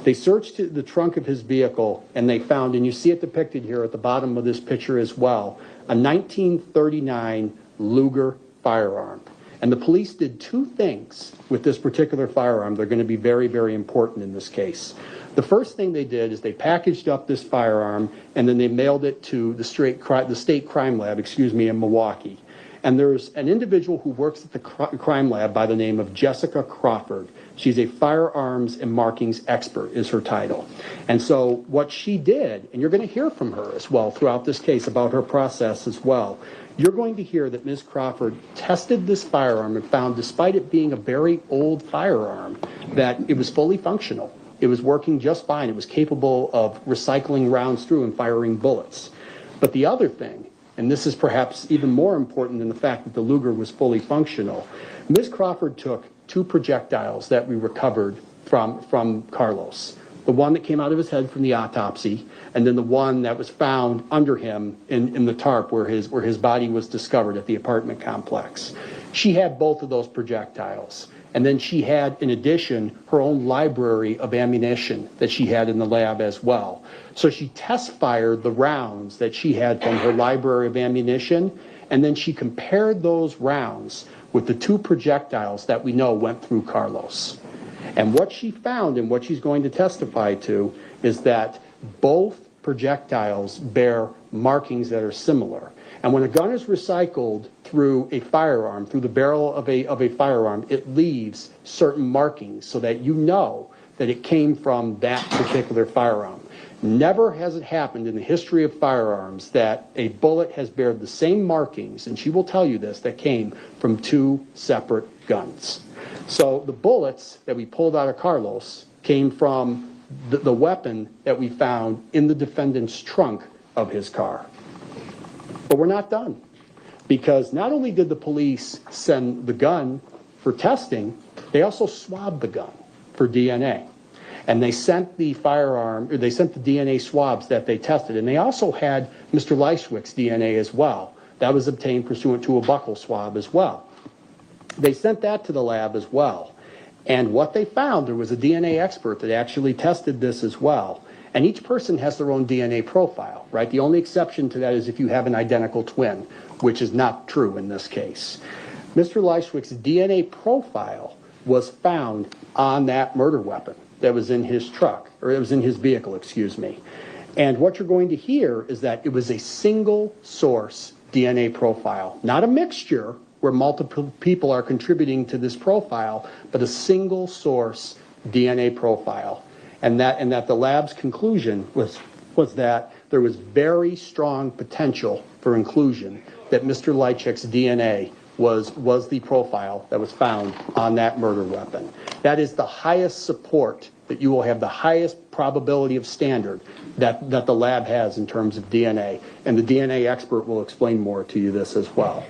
They searched the trunk of his vehicle, and they found, and you see it depicted here at the bottom of this picture as well, a 1939 Luger firearm. And the police did two things with this particular firearm. They're going to be very, very important in this case. The first thing they did is they packaged up this firearm, and then they mailed it to the state crime lab, in Milwaukee. And there's an individual who works at the crime lab by the name of Jessica Crawford. She's a firearms and markings expert is her title. And so what she did, and you're going to hear from her as well throughout this case about her process as well, you're going to hear that Ms. Crawford tested this firearm and found, despite it being a very old firearm, that it was fully functional. It was working just fine. It was capable of recycling rounds through and firing bullets. But the other thing, and this is perhaps even more important than the fact that the Luger was fully functional, Ms. Crawford took two projectiles that we recovered from Carlos. The one that came out of his head from the autopsy, and then the one that was found under him in the tarp where his body was discovered at the apartment complex. She had both of those projectiles. And then she had, in addition, her own library of ammunition that she had in the lab as well. So she test fired the rounds that she had from her library of ammunition, and then she compared those rounds with the two projectiles that we know went through Carlos. And what she found and what she's going to testify to is that both projectiles bear markings that are similar. And when a gun is recycled through a firearm, through the barrel of a firearm, it leaves certain markings so that you know that it came from that particular firearm. Never has it happened in the history of firearms that a bullet has bared the same markings, and she will tell you this, that came from two separate guns. So the bullets that we pulled out of Carlos came from the weapon that we found in the defendant's trunk of his car. But we're not done, because not only did the police send the gun for testing, they also swabbed the gun for DNA. And they sent the DNA swabs that they tested, and they also had Mr. Lychwick's DNA as well. That was obtained pursuant to a buccal swab as well. They sent that to the lab as well. And what they found, there was a DNA expert that actually tested this as well. And each person has their own DNA profile, right? The only exception to that is if you have an identical twin, which is not true in this case. Mr. Lychwick's DNA profile was found on that murder weapon that was in his truck, or it was in his vehicle, And what you're going to hear is that it was a single source DNA profile, not a mixture where multiple people are contributing to this profile, but a single source DNA profile. And that the lab's conclusion was that there was very strong potential for inclusion, that Mr. Lychwick's DNA was the profile that was found on that murder weapon. That is the highest support that you will have, the highest probability of standard that the lab has in terms of DNA. And the DNA expert will explain more to you this as well.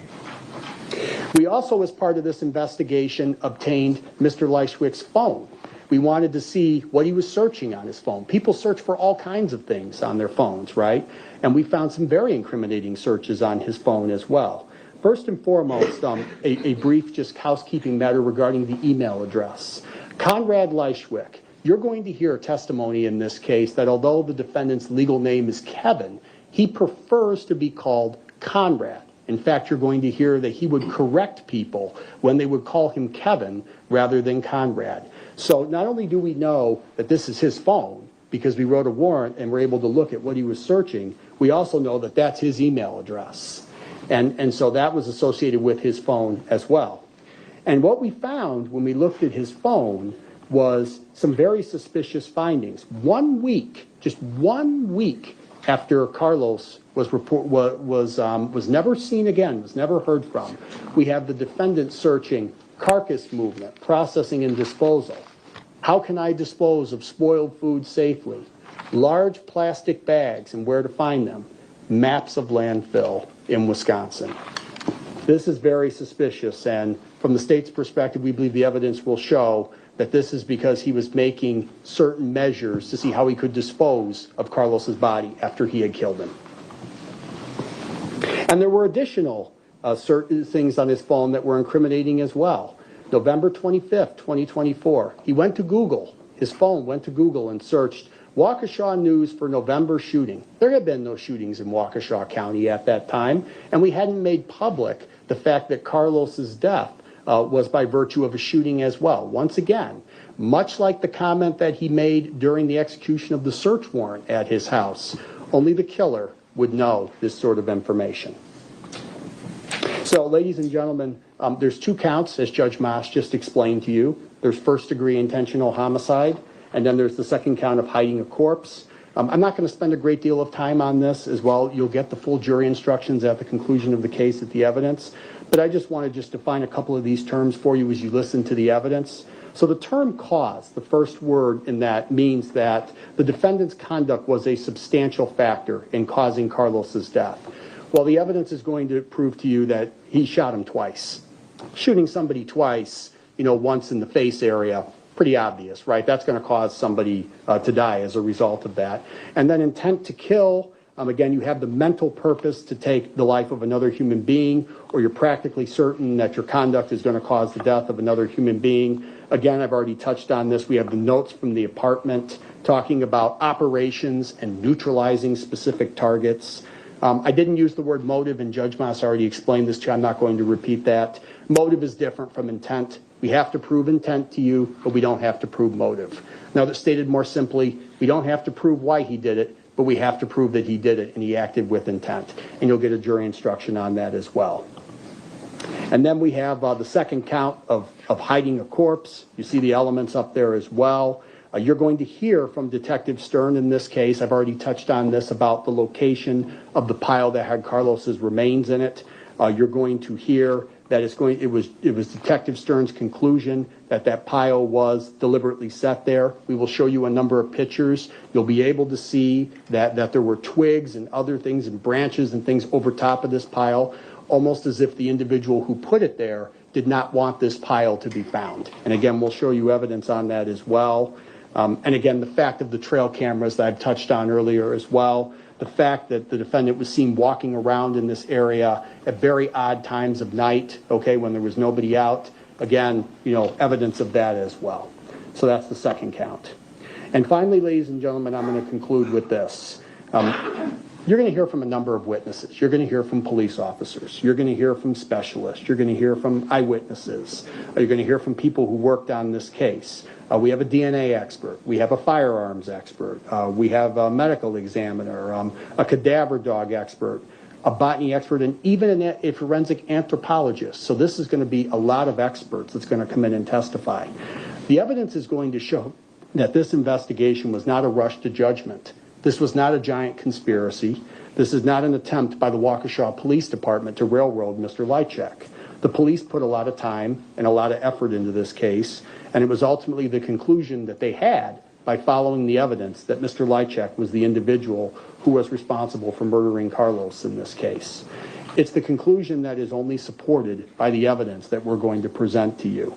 We also, as part of this investigation, obtained Mr. Lychwick's phone. We wanted to see what he was searching on his phone. People search for all kinds of things on their phones, right? And we found some very incriminating searches on his phone as well. First and foremost, a brief just housekeeping matter regarding the email address. Conrad Lychwick, you're going to hear a testimony in this case that although the defendant's legal name is Kevin, he prefers to be called Conrad. In fact, you're going to hear that he would correct people when they would call him Kevin rather than Conrad. So not only do we know that this is his phone, because we wrote a warrant and were able to look at what he was searching, we also know that that's his email address. And so that was associated with his phone as well. And what we found when we looked at his phone was some very suspicious findings. 1 week just 1 week after Carlos was never seen again, was never heard from. We have the defendant searching carcass movement, processing and disposal. How can I dispose of spoiled food safely? Large plastic bags and where to find them. Maps of landfill in Wisconsin. This is very suspicious, and from the state's perspective, we believe the evidence will show that this is because he was making certain measures to see how he could dispose of Carlos's body after he had killed him. And there were additional certain things on his phone that were incriminating as well. November 25th, 2024, he went to Google, his phone went to Google and searched Waukesha news for November shooting. There had been no shootings in Waukesha County at that time, and we hadn't made public the fact that Carlos's death was by virtue of a shooting as well. Once again, much like the comment that he made during the execution of the search warrant at his house, only the killer would know this sort of information. So, ladies and gentlemen, there's 2 counts, as Judge Moss just explained to you. There's first-degree intentional homicide, and then there's the second count of hiding a corpse. I'm not going to spend a great deal of time on this as well. You'll get the full jury instructions at the conclusion of the case at the evidence. But I just want to just define a couple of these terms for you as you listen to the evidence. So the term cause, the first word in that, means that the defendant's conduct was a substantial factor in causing Carlos's death. Well, the evidence is going to prove to you that he shot him twice. Shooting somebody twice, once in the face area, pretty obvious, right? That's going to cause somebody to die as a result of that. And then intent to kill, again, you have the mental purpose to take the life of another human being, or you're practically certain that your conduct is going to cause the death of another human being. Again, I've already touched on this. We have the notes from the apartment talking about operations and neutralizing specific targets. I didn't use the word motive, and Judge Moss already explained this to you. I'm not going to repeat that. Motive is different from intent. We have to prove intent to you, but we don't have to prove motive. Now, that's stated more simply, we don't have to prove why he did it, but we have to prove that he did it and he acted with intent. And you'll get a jury instruction on that as well. And then we have the second count of hiding a corpse. You see the elements up there as well. You're going to hear from Detective Stern in this case. I've already touched on this about the location of the pile that had Carlos's remains in it. You're going to hear that it was Detective Stern's conclusion that that pile was deliberately set there. We will show you a number of pictures. You'll be able to see that there were twigs and other things and branches and things over top of this pile, almost as if the individual who put it there did not want this pile to be found. And again, we'll show you evidence on that as well. And again, the fact of the trail cameras that I've touched on earlier as well, the fact that the defendant was seen walking around in this area at very odd times of night, okay, when there was nobody out. Again, evidence of that as well. So that's the second count. And finally, ladies and gentlemen, I'm going to conclude with this. You're going to hear from a number of witnesses. You're going to hear from police officers. You're going to hear from specialists. You're going to hear from eyewitnesses. You're going to hear from people who worked on this case. We have a DNA expert. We have a firearms expert. We have a medical examiner, a cadaver dog expert, a botany expert, and even a forensic anthropologist. So this is going to be a lot of experts that's going to come in and testify. The evidence is going to show that this investigation was not a rush to judgment. This was not a giant conspiracy. This is not an attempt by the Waukesha Police Department to railroad Mr. Lychwick. The police put a lot of time and a lot of effort into this case, and it was ultimately the conclusion that they had by following the evidence that Mr. Lychwick was the individual who was responsible for murdering Carlos in this case. It's the conclusion that is only supported by the evidence that we're going to present to you.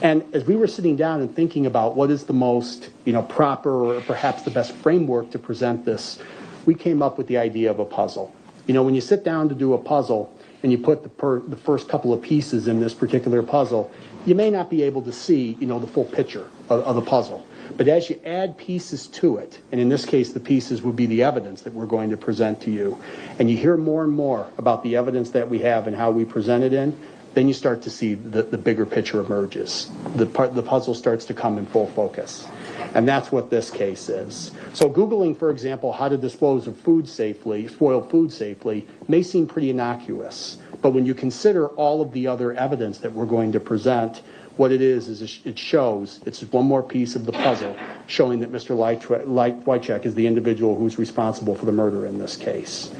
And as we were sitting down and thinking about what is the most, proper or perhaps the best framework to present this, we came up with the idea of a puzzle. When you sit down to do a puzzle and you put the first couple of pieces in this particular puzzle, you may not be able to see, the full picture of the puzzle. But as you add pieces to it, and in this case, the pieces would be the evidence that we're going to present to you, and you hear more and more about the evidence that we have and how we present it in, then you start to see the bigger picture emerges. The puzzle starts to come in full focus. And that's what this case is. So Googling, for example, how to dispose of spoiled food safely, may seem pretty innocuous. But when you consider all of the other evidence that we're going to present, What it is it shows, it's one more piece of the puzzle showing that Mr. Lychwick is the individual who's responsible for the murder in this case.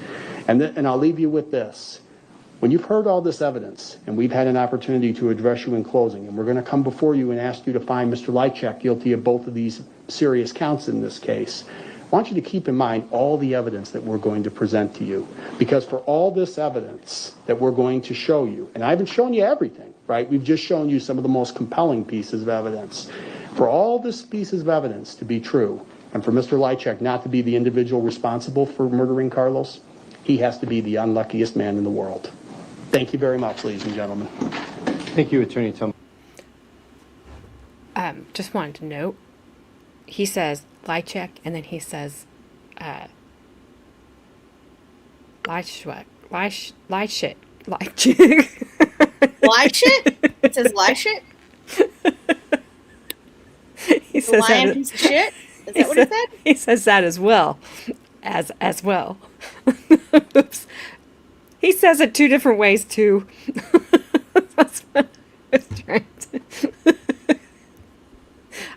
And I'll leave you with this. When you've heard all this evidence, and we've had an opportunity to address you in closing, and we're going to come before you and ask you to find Mr. Lychwick guilty of both of these serious counts in this case, I want you to keep in mind all the evidence that we're going to present to you. Because for all this evidence that we're going to show you, and I haven't shown you everything, right? We've just shown you some of the most compelling pieces of evidence. For all this pieces of evidence to be true, and for Mr. Lychwick not to be the individual responsible for murdering Carlos, he has to be the unluckiest man in the world. Thank you very much, ladies and gentlemen. Thank you, Attorney Tom. Just wanted to note, he says Lychwick, and then he says Lychwick. Lychwick. Lychwick? It says Lychwick? He says lion that, piece of shit? Is that what he said? He says that as well. As well. Oops. He says it two different ways too. That's what I was trying to. I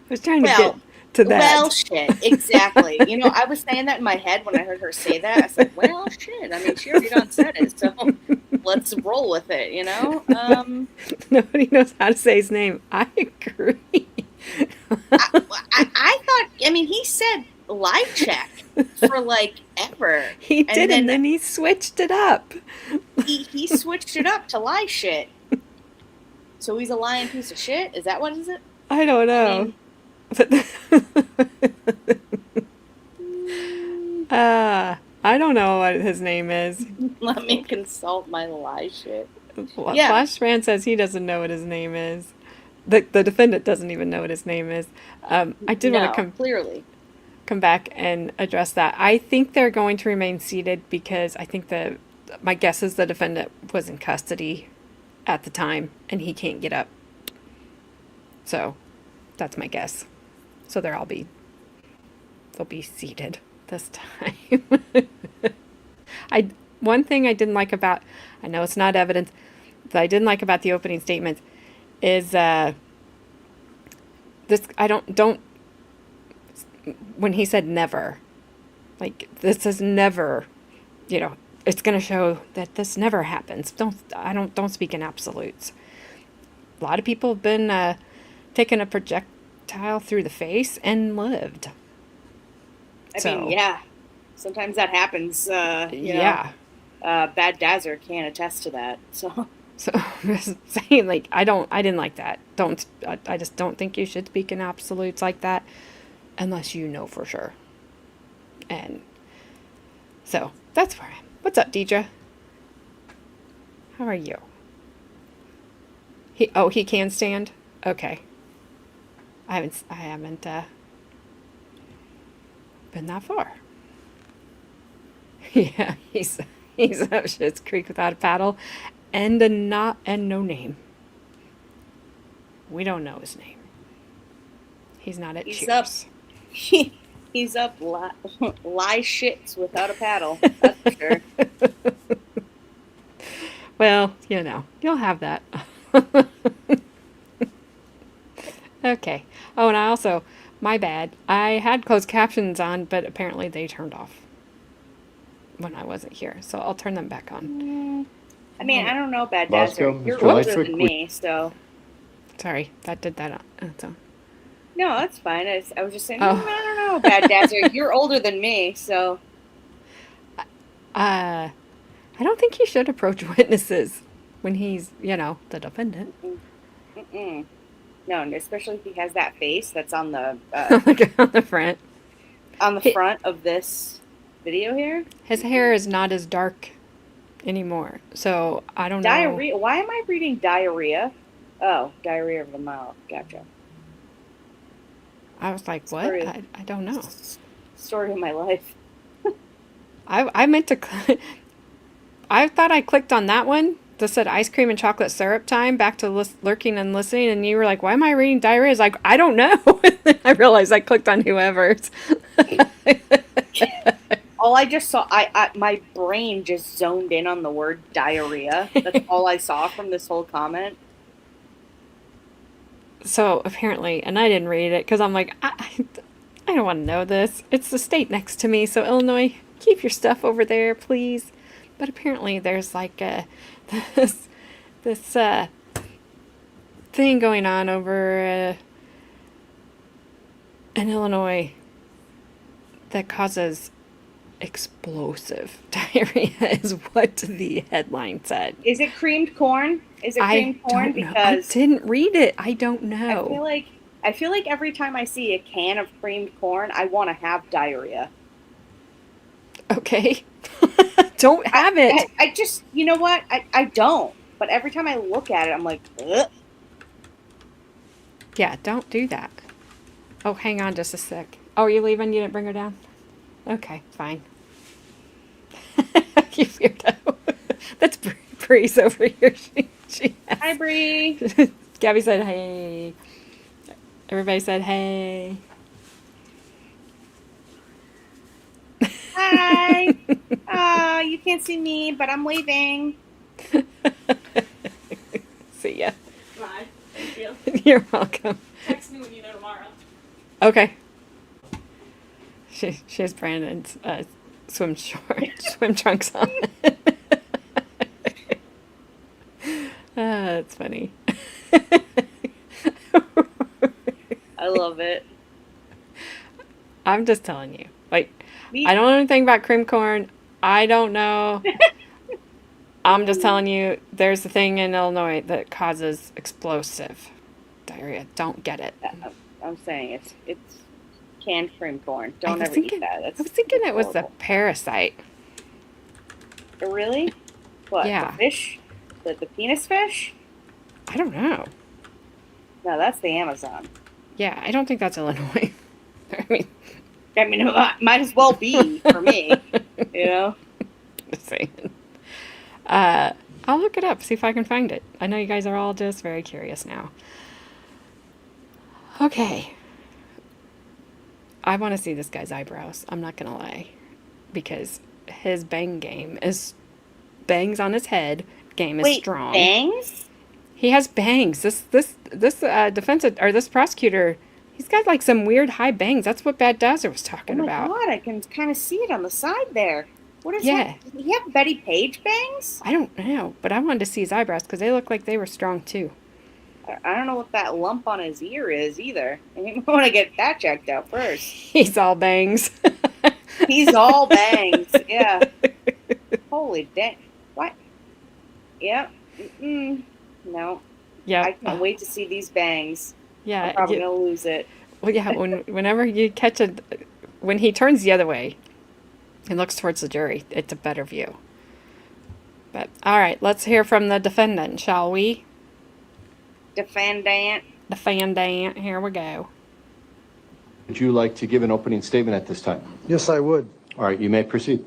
was trying to get to that. Well, shit, exactly. You know, I was saying that in my head when I heard her say that. I said, well, shit. I mean, she already done said it, so let's roll with it, you know? Nobody knows how to say his name. I agree. I thought, I mean, he said Lychwick for like ever. He did, and then he switched it up. He switched it up to lie shit. So he's a lying piece of shit? Is that what is it? I don't know. I don't know what his name is. Let me consult my lie shit. Yeah. Flashman says he doesn't know what his name is. The defendant doesn't even know what his name is. I did want to come back and address that. I think they're going to remain seated because I think my guess is the defendant was in custody at the time and he can't get up. So that's my guess. So they'll be seated this time. One thing I didn't like about, I know it's not evidence, that I didn't like about the opening statements is this. I don't. When he said never, like this is never, it's going to show that this never happens. Don't speak in absolutes. A lot of people have been taken a projectile through the face and lived. I mean, yeah. Sometimes that happens. Yeah. Bad Dazzer can attest to that. So I'm just saying, like, I didn't like that. I just don't think you should speak in absolutes like that unless you know for sure. And so that's where I am. What's up, Deidre? How are you? He can stand? Okay. I haven't been that far. Yeah, he's up Schitt's Creek without a paddle and no name. We don't know his name. He's not at Cheers. He's up lie shits without a paddle. That's for sure. Well, you'll have that. Okay. Oh, and I also, my bad, I had closed captions on, but apparently they turned off when I wasn't here. So I'll turn them back on. I mean, I don't know, Bad Bosco, Dazzer. You're Mr. older Lychwick, than me, so. Sorry, that did that. So. No, that's fine. I was just saying, I don't know, Bad Dazzer. You're older than me, so. I don't think he should approach witnesses when he's, the defendant. Mm-mm. No, especially if he has that face that's on the on the front. On the front of this video here. His hair is not as dark anymore, so I don't know. Diarrhea. Why am I reading diarrhea? Oh, diarrhea of the mouth. Gotcha. I was like, what? I don't know. Story of my life. I meant to. I thought I clicked on that one that said ice cream and chocolate syrup time, back to lurking and listening, and you were like, why am I reading diarrhea? I was like, I don't know. I realized I clicked on whoever's. All I just saw, my brain just zoned in on the word diarrhea. That's all I saw from this whole comment. So apparently, and I didn't read it because I'm like, I don't want to know this. It's the state next to me, so Illinois, keep your stuff over there, please. But apparently, there's like this this thing going on over in Illinois that causes explosive diarrhea, is what the headline said. Is it creamed corn? Is it I creamed corn? don't know. I Because didn't read it. I don't know. I feel like every time I see a can of creamed corn, I want to have diarrhea. Okay. Don't have it. I just, you know what? I don't. But every time I look at it, I'm like, ugh. Yeah, don't do that. Oh, hang on just a sec. Oh, are you leaving? You didn't bring her down? Okay, fine. You weirdo. That's Bree's over here. Hi, Bree. Gabby said, hey. Everybody said, hey. Hi. You can't see me, but I'm waving. See ya. Bye. Thank you. You're welcome. Text me when you know tomorrow. Okay. She has Brandon's swim trunks on. That's funny. I love it. I'm just telling you. Like, I don't know anything about cream corn. I don't know. I'm just telling you, there's a thing in Illinois that causes explosive diarrhea. Don't get it. I'm saying it's canned cream corn. Don't I was ever thinking, eat that. I was thinking that's it was the horrible. parasite. Really? What? Yeah. The fish? The penis fish? I don't know. No, that's the Amazon. Yeah, I don't think that's Illinois. I mean, it might as well be for me. You know? just saying. I'll look it up, see if I can find it. I know you guys are all just very curious now. Okay. I want to see this guy's eyebrows. I'm not going to lie. Because his bang game is... Bangs on his head. Game is strong. Bangs? He has bangs. This defensive... Or this prosecutor... He's got like some weird high bangs. That's what Bad Dazzler was talking about. Oh my god, I can kind of see it on the side there. What is Yeah. that? Does he have Betty Page bangs? I don't know, but I wanted to see his eyebrows because they look like they were strong too. I don't know what that lump on his ear is either. I want to get that checked out first. He's all bangs. He's all bangs. Yeah. Holy dang. What? Yep. No. Yeah. I can't wait to see these bangs. Yeah. I'm probably going to lose it. Well, yeah. Whenever you catch when he turns the other way and looks towards the jury, it's a better view. But all right, let's hear from the defendant, shall we? Defendant. Defendant. Here we go. Would you like to give an opening statement at this time? Yes, I would. All right, you may proceed.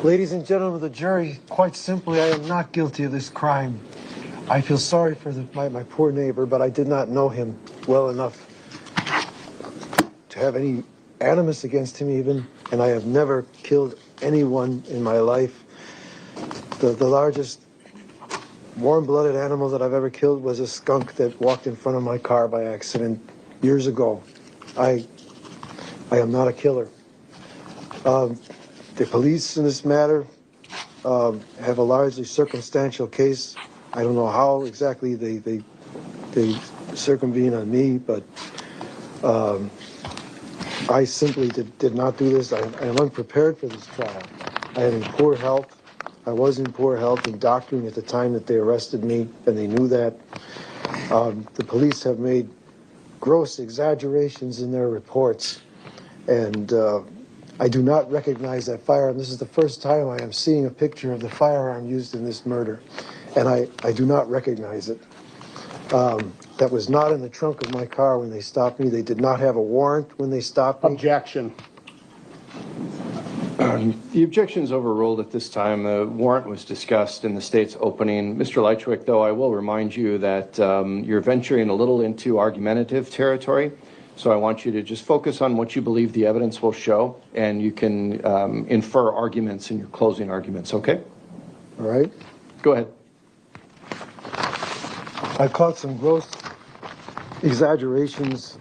Ladies and gentlemen of the jury, quite simply, I am not guilty of this crime. I feel sorry for my poor neighbor, but I did not know him well enough to have any animus against him even, and I have never killed anyone in my life. The largest warm-blooded animal that I've ever killed was a skunk that walked in front of my car by accident years ago. I am not a killer. The police in this matter have a largely circumstantial case. I don't know how exactly they circumvene on me, but I simply did not do this. I am unprepared for this trial. I am in poor health. I was in poor health and doctoring at the time that they arrested me, and they knew that. The police have made gross exaggerations in their reports, and I do not recognize that firearm. This is the first time I am seeing a picture of the firearm used in this murder, and I do not recognize it. That was not in the trunk of my car when they stopped me. They did not have a warrant when they stopped me. Objection. The objection is overruled at this time. The warrant was discussed in the state's opening. Mr. Lychwick, though, I will remind you that you're venturing a little into argumentative territory. So I want you to just focus on what you believe the evidence will show, and you can infer arguments in your closing arguments, okay? All right? Go ahead. I caught some gross exaggerations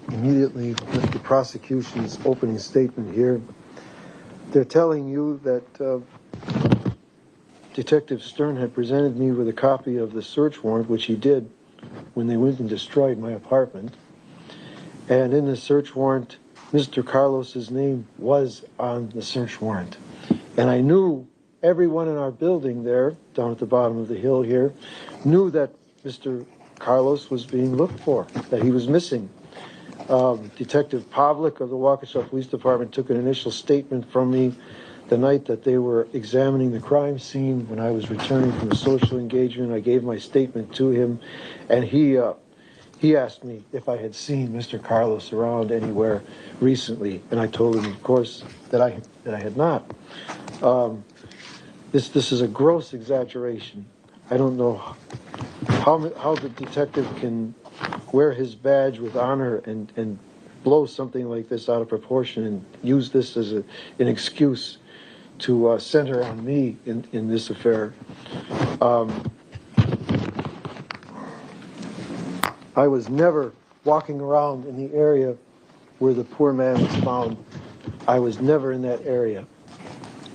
immediately with the prosecution's opening statement here. They're telling you that Detective Stern had presented me with a copy of the search warrant, which he did when they went and destroyed my apartment. And in the search warrant, Mr. Carlos's name was on the search warrant. And I knew everyone in our building there, down at the bottom of the hill here, knew that Mr. Carlos was being looked for, that he was missing. Detective Pavlik of the Waukesha Police Department took an initial statement from me the night that they were examining the crime scene when I was returning from a social engagement. I gave my statement to him, and he asked me if I had seen Mr. Carlos around anywhere recently, and I told him, of course, that I had not. This is a gross exaggeration. I don't know how the detective can wear his badge with honor and blow something like this out of proportion and use this as an excuse to center on me in this affair. I was never walking around in the area where the poor man was found. I was never in that area.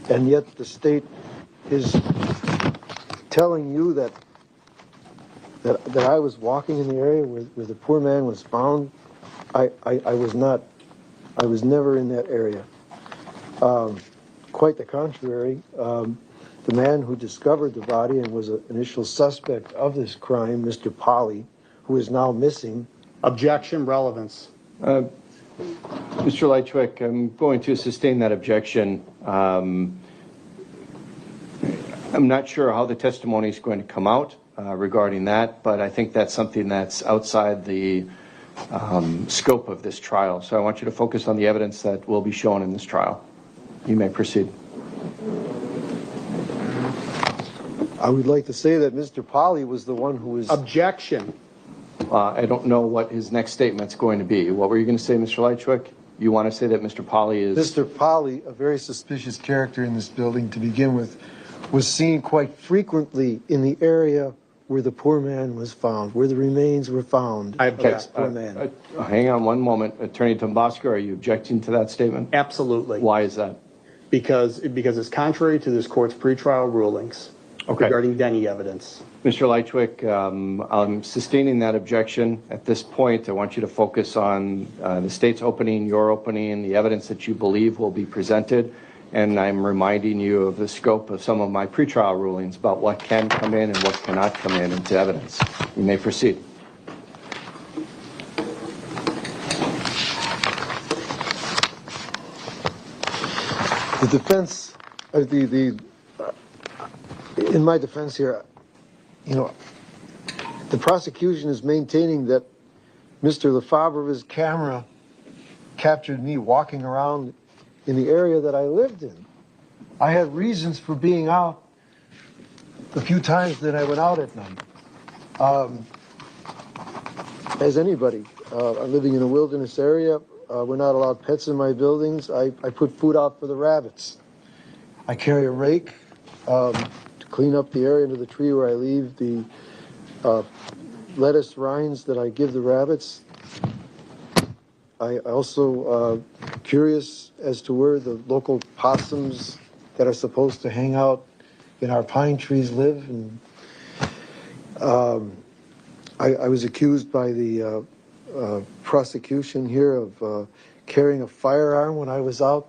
And yet the state is telling you that I was walking in the area where the poor man was found. I was not. I was never in that area. Quite the contrary. The man who discovered the body and was an initial suspect of this crime, Mr. Polly, who is now missing. Objection, relevance. Mr. Lychwick, I'm going to sustain that objection. I'm not sure how the testimony is going to come out regarding that, but I think that's something that's outside the scope of this trial. So I want you to focus on the evidence that will be shown in this trial. You may proceed. I would like to say that Mr. Polly was the one who was... Objection. I don't know what his next statement's going to be. What were you going to say, Mr. Lychwick? You want to say that Mr. Polly is... Mr. Polly, a very suspicious character in this building to begin with, was seen quite frequently in the area where the poor man was found, where the remains were found of this poor man. Hang on one moment. Attorney Tombaska, are you objecting to that statement? Absolutely. Why is that? Because it's contrary to this court's pretrial rulings regarding Denny evidence. Mr. Lychwick, I'm sustaining that objection. At this point, I want you to focus on the state's opening, your opening, the evidence that you believe will be presented, and I'm reminding you of the scope of some of my pretrial rulings about what can come in and what cannot come in into evidence. You may proceed. The defense, in my defense here, you know, the prosecution is maintaining that Mr. Lefebvre's camera captured me walking around in the area that I lived in. I had reasons for being out the few times that I went out at night. As anybody, I'm living in a wilderness area. We're not allowed pets in my buildings. I put food out for the rabbits. I carry a rake to clean up the area under the tree where I leave the lettuce rinds that I give the rabbits. I also curious as to where the local possums that are supposed to hang out in our pine trees live. And I was accused by the prosecution here of carrying a firearm when I was out,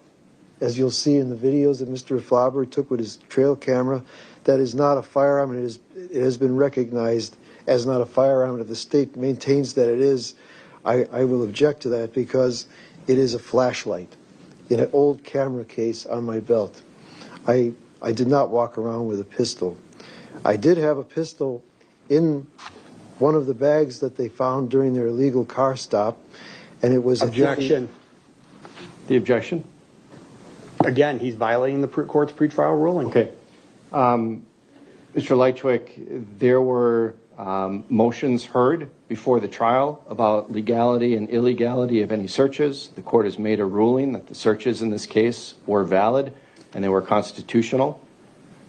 as you'll see in the videos that Mr. Lefebvre took with his trail camera. That is not a firearm, and it has been recognized as not a firearm. And if the state maintains that it is, I will object to that, because it is a flashlight in an old camera case on my belt. I did not walk around with a pistol. I did have a pistol in one of the bags that they found during their illegal car stop, and it was... Objection. The objection? Again, he's violating the court's pretrial ruling. Okay. Mr. Lychwick, there were motions heard before the trial about legality and illegality of any searches. The court has made a ruling that the searches in this case were valid and they were constitutional.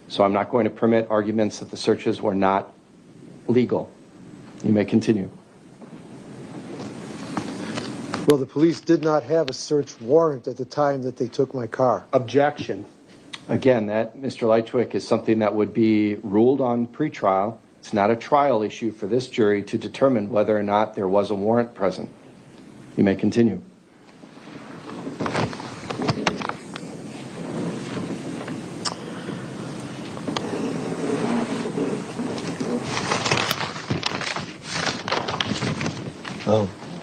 So I'm not going to permit arguments that the searches were not legal. You may continue. Well, the police did not have a search warrant at the time that they took my car. Objection. Again, that, Mr. Lychwick, is something that would be ruled on pretrial. It's not a trial issue for this jury to determine whether or not there was a warrant present. You may continue.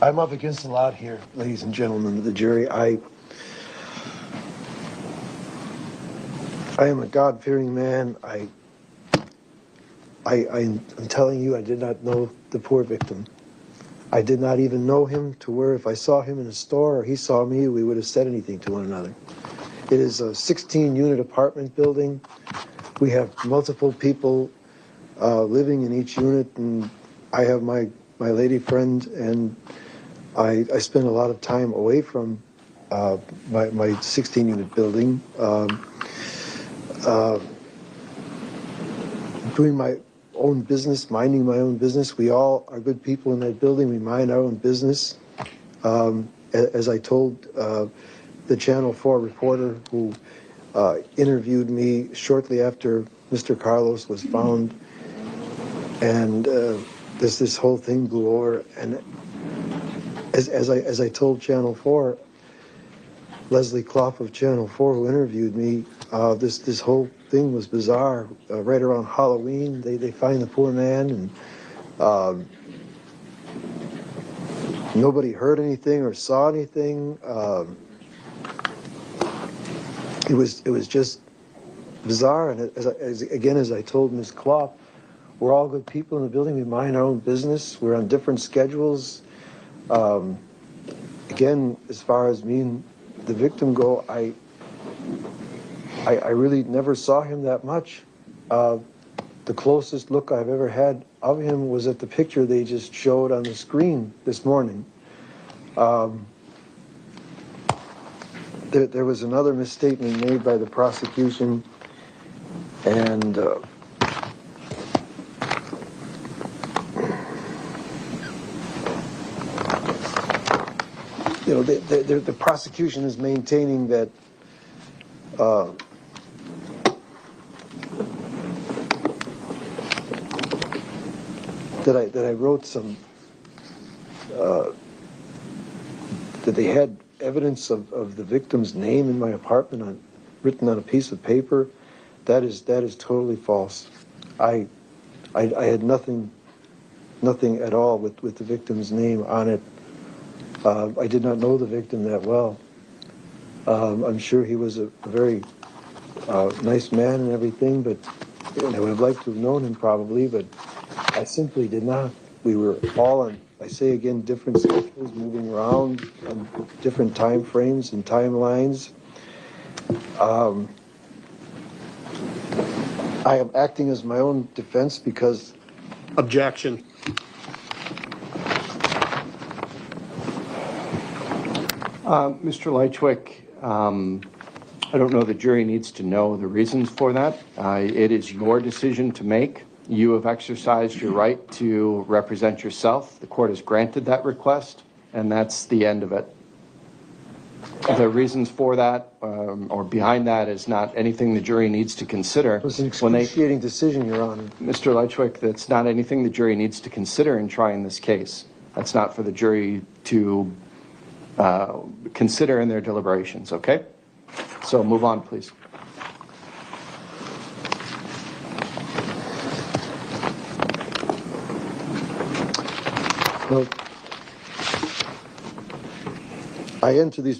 I'm up against a lot here, ladies and gentlemen of the jury. I am a God-fearing man. I'm telling you, I did not know the poor victim. I did not even know him to where if I saw him in a store or he saw me, we would have said anything to one another. It is a 16-unit apartment building. We have multiple people living in each unit, and I have my lady friend, and I spend a lot of time away from my 16-unit building, doing my own business, minding my own business. We all are good people in that building. We mind our own business. As I told the Channel 4 reporter who interviewed me shortly after Mr. Carlos was found, and this whole thing blew over. And as I told Channel 4, Leslie Clough of Channel 4, who interviewed me, this whole thing was bizarre. Right around Halloween, they find the poor man, and nobody heard anything or saw anything. It was just bizarre. And as I told Ms. Clough, we're all good people in the building. We mind our own business. We're on different schedules. Again, as far as me and the victim go, I really never saw him that much. The closest look I've ever had of him was at the picture they just showed on the screen this morning. There was another misstatement made by the prosecution, and the prosecution is maintaining that that I wrote some that they had evidence of the victim's name in my apartment written on a piece of paper. That is totally false. I had nothing at all with the victim's name on it. I did not know the victim that well. I'm sure he was a very nice man and everything, but I would have liked to have known him probably, but I simply did not. We were all on, I say again, different schedules, moving around on different time frames and timelines. I am acting as my own defense because... Objection. Mr. Lychwick, I don't know the jury needs to know the reasons for that. It is your decision to make. You have exercised your right to represent yourself. The court has granted that request, and that's the end of it. The reasons for that or behind that is not anything the jury needs to consider. It was an excruciating decision, Your Honor. Mr. Lychwick, that's not anything the jury needs to consider in trying this case. That's not for the jury to consider in their deliberations, okay? So move on, please. Well, I enter these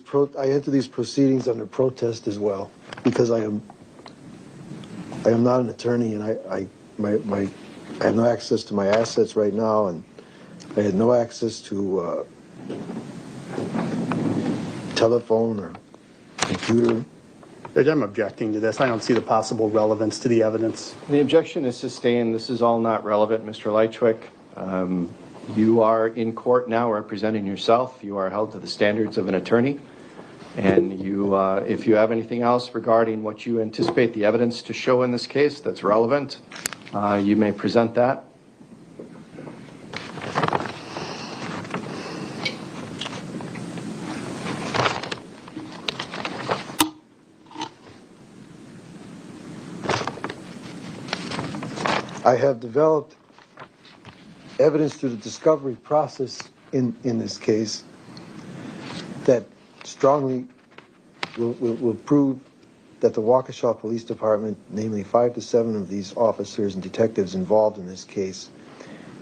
proceedings under protest as well, because I am not an attorney, and I have no access to my assets right now, and I had no access to telephone or computer. I'm objecting to this. I don't see the possible relevance to the evidence. The objection is sustained. This is all not relevant, Mr. Lychwick. You are in court now representing yourself. You are held to the standards of an attorney. And you, if you have anything else regarding what you anticipate the evidence to show in this case that's relevant, you may present that. I have developed evidence through the discovery process in this case that strongly will prove that the Waukesha Police Department, namely 5 to 7 of these officers and detectives involved in this case,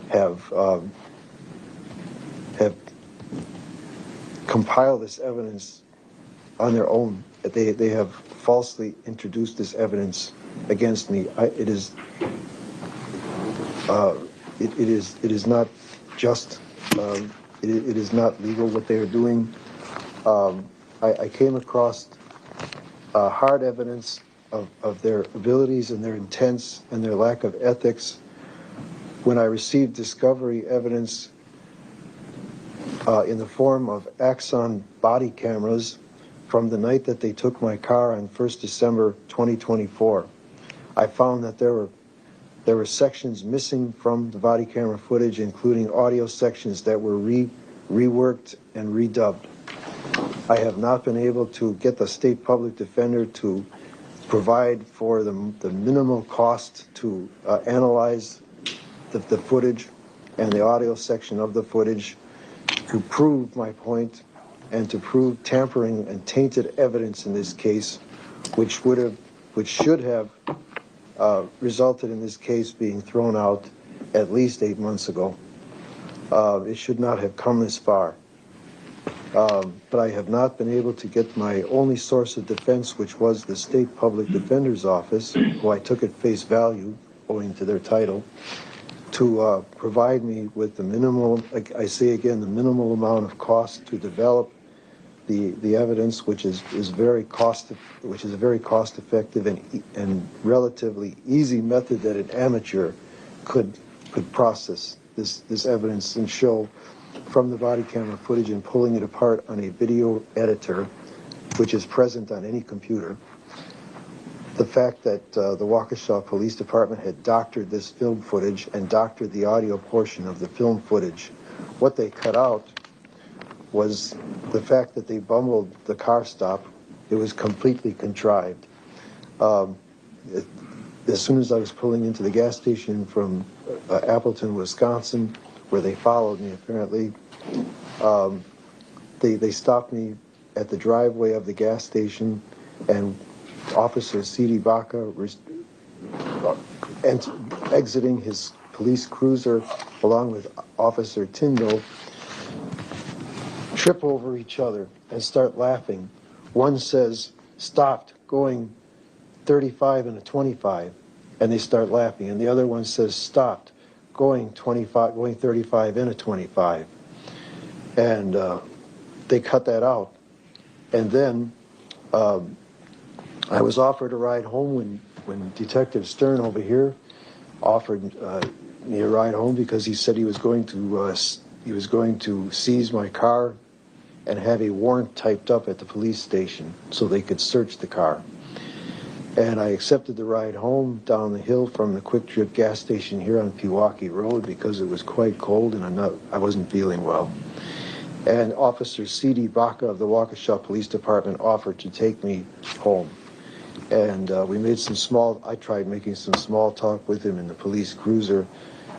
have compiled this evidence on their own. They have falsely introduced this evidence against me. It is not just. It is not legal what they are doing. I came across hard evidence of their abilities and their intents and their lack of ethics when I received discovery evidence in the form of Axon body cameras from the night that they took my car on 1st December 2024. I found that there were sections missing from the body camera footage, including audio sections that were reworked and redubbed. I have not been able to get the state public defender to provide for the minimal cost to analyze the footage and the audio section of the footage to prove my point and to prove tampering and tainted evidence in this case, which should have resulted in this case being thrown out at least 8 months ago. It should not have come this far. But I have not been able to get my only source of defense, which was the State Public Defender's Office, who I took at face value, owing to their title, to provide me with the minimal, I say again, the minimal amount of cost to develop the evidence, which is a very cost-effective and relatively easy method that an amateur could process this evidence and show from the body camera footage and pulling it apart on a video editor, which is present on any computer. The fact that the Waukesha Police Department had doctored this film footage and doctored the audio portion of the film footage. What they cut out was the fact that they bumbled the car stop. It was completely contrived. As soon as I was pulling into the gas station from Appleton, Wisconsin, where they followed me apparently, they stopped me at the driveway of the gas station, and Officer C.D. Baca exiting his police cruiser along with Officer Tyndall trip over each other and start laughing. One says, "Stopped going 35 and a 25," and they start laughing. And the other one says, "Stopped going 35 and a 25." And they cut that out. And then I was offered a ride home when Detective Stern over here offered me a ride home because he said he was going to seize my car and have a warrant typed up at the police station so they could search the car. And I accepted the ride home down the hill from the Quick Trip gas station here on Pewaukee Road because it was quite cold and I wasn't feeling well. And Officer C.D. Baca of the Waukesha Police Department offered to take me home. And I tried making some small talk with him in the police cruiser.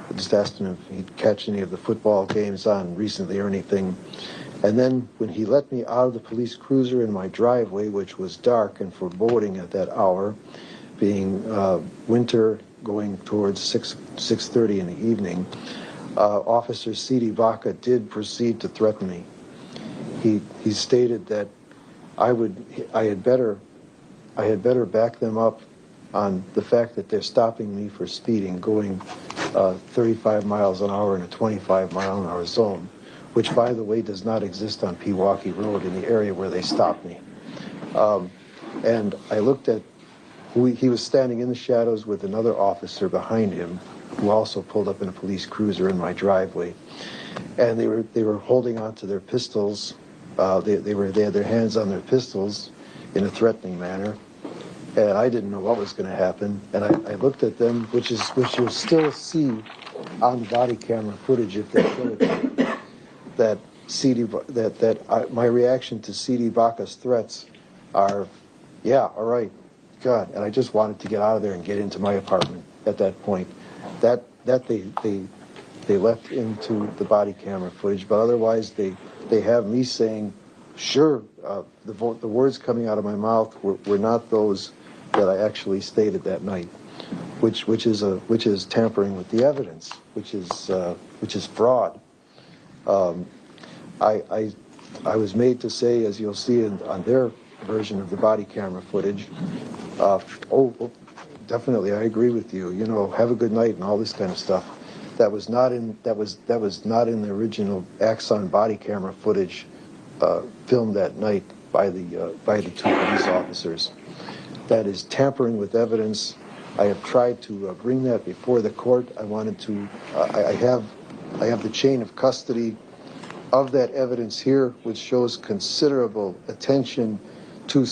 I just asked him if he'd catch any of the football games on recently or anything. And then when he let me out of the police cruiser in my driveway, which was dark and foreboding at that hour, being winter going towards 6:30 in the evening, Officer C.D. Baca did proceed to threaten me. He stated that I had better back them up on the fact that they're stopping me for speeding, going 35 miles an hour in a 25 mile an hour zone, which, by the way, does not exist on Pewaukee Road in the area where they stopped me. And I looked at he was standing in the shadows with another officer behind him who also pulled up in a police cruiser in my driveway. And they were holding on to their pistols. They had their hands on their pistols in a threatening manner. And I didn't know what was going to happen. And I looked at them, which you'll still see on the body camera footage if they show it. My reaction to C.D. Baca's threats are, yeah, all right, God. And I just wanted to get out of there and get into my apartment at that point. That they left into the body camera footage, but otherwise they have me saying, sure, the words coming out of my mouth were not those that I actually stated that night, which is tampering with the evidence, which is fraud. I was made to say, as you'll see on their version of the body camera footage, definitely, I agree with you. You know, have a good night and all this kind of stuff. That was not in the original Axon body camera footage filmed that night by the two police officers. That is tampering with evidence. I have tried to bring that before the court. I wanted to. I have the chain of custody of that evidence here, which shows considerable attention to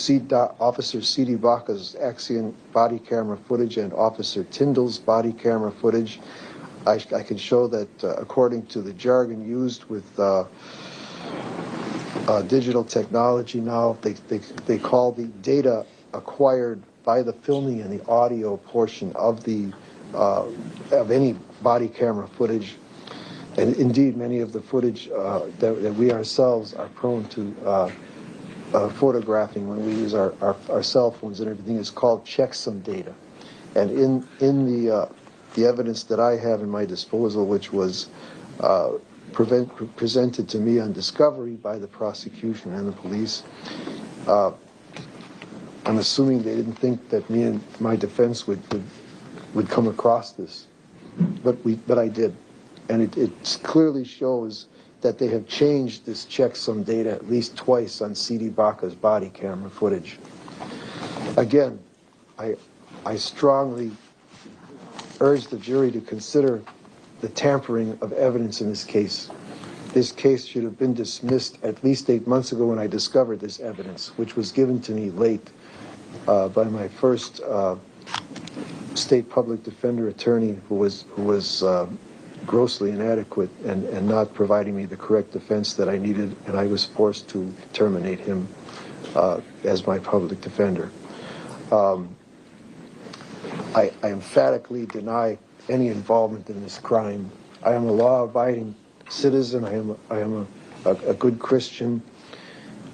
Officer C.D. Baca's Axion body camera footage and Officer Tyndall's body camera footage. I can show that according to the jargon used with digital technology now, they call the data acquired by the filming and the audio portion of any body camera footage. And indeed, many of the footage that we ourselves are prone to photographing when we use our cell phones and everything is called checksum data. And in the evidence that I have in my disposal, which was presented to me on discovery by the prosecution and the police, I'm assuming they didn't think that me and my defense would come across this, but I did. And it clearly shows that they have changed this checksum data at least twice on C.D. Baca's body camera footage. Again, I strongly urge the jury to consider the tampering of evidence in this case. This case should have been dismissed at least 8 months ago when I discovered this evidence, which was given to me late by my first state public defender attorney, who was grossly inadequate and not providing me the correct defense that I needed, and I was forced to terminate him as my public defender. I emphatically deny any involvement in this crime. I am a law-abiding citizen. I am a good Christian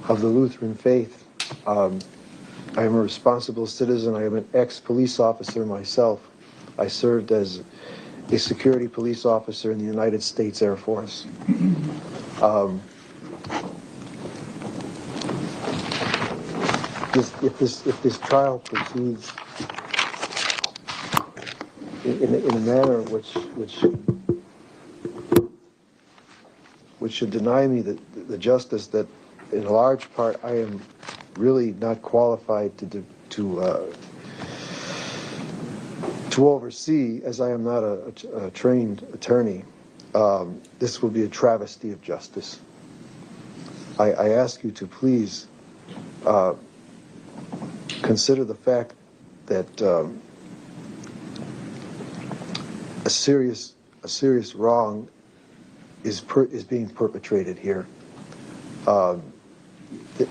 of the Lutheran faith. I am a responsible citizen. I am an ex-police officer myself. I served as a security police officer in the United States Air Force. If this trial proceeds in a manner which should deny me the justice that, in large part, I am really not qualified to oversee, as I am not a trained attorney. This will be a travesty of justice. I ask you to please consider the fact that a serious wrong is being perpetrated here.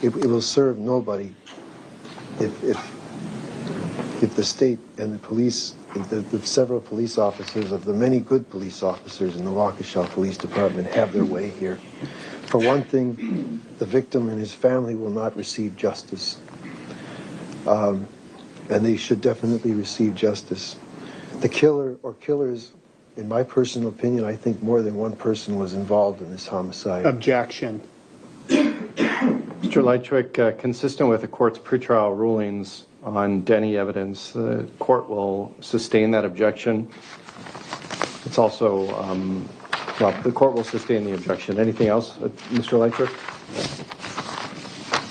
It will serve nobody if the state and the police, the several police officers of the many good police officers in the Waukesha Police Department have their way here. For one thing, the victim and his family will not receive justice. And they should definitely receive justice. The killer or killers, in my personal opinion, I think more than one person was involved in this homicide. Objection. Mr. Lychwick, consistent with the court's pretrial rulings on Denny evidence, the court will sustain that objection. It's also, the court will sustain the objection. Anything else, Mr. Lychwick?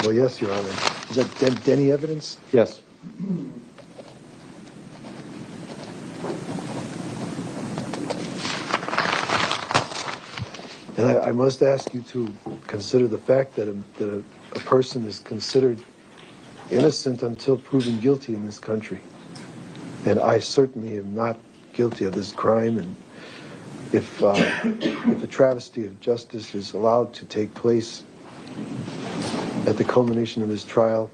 Well, yes, Your Honor. Is that Denny evidence? Yes. And I must ask you to consider the fact that a person is considered innocent until proven guilty in this country. And I certainly am not guilty of this crime. And if the travesty of justice is allowed to take place at the culmination of this trial,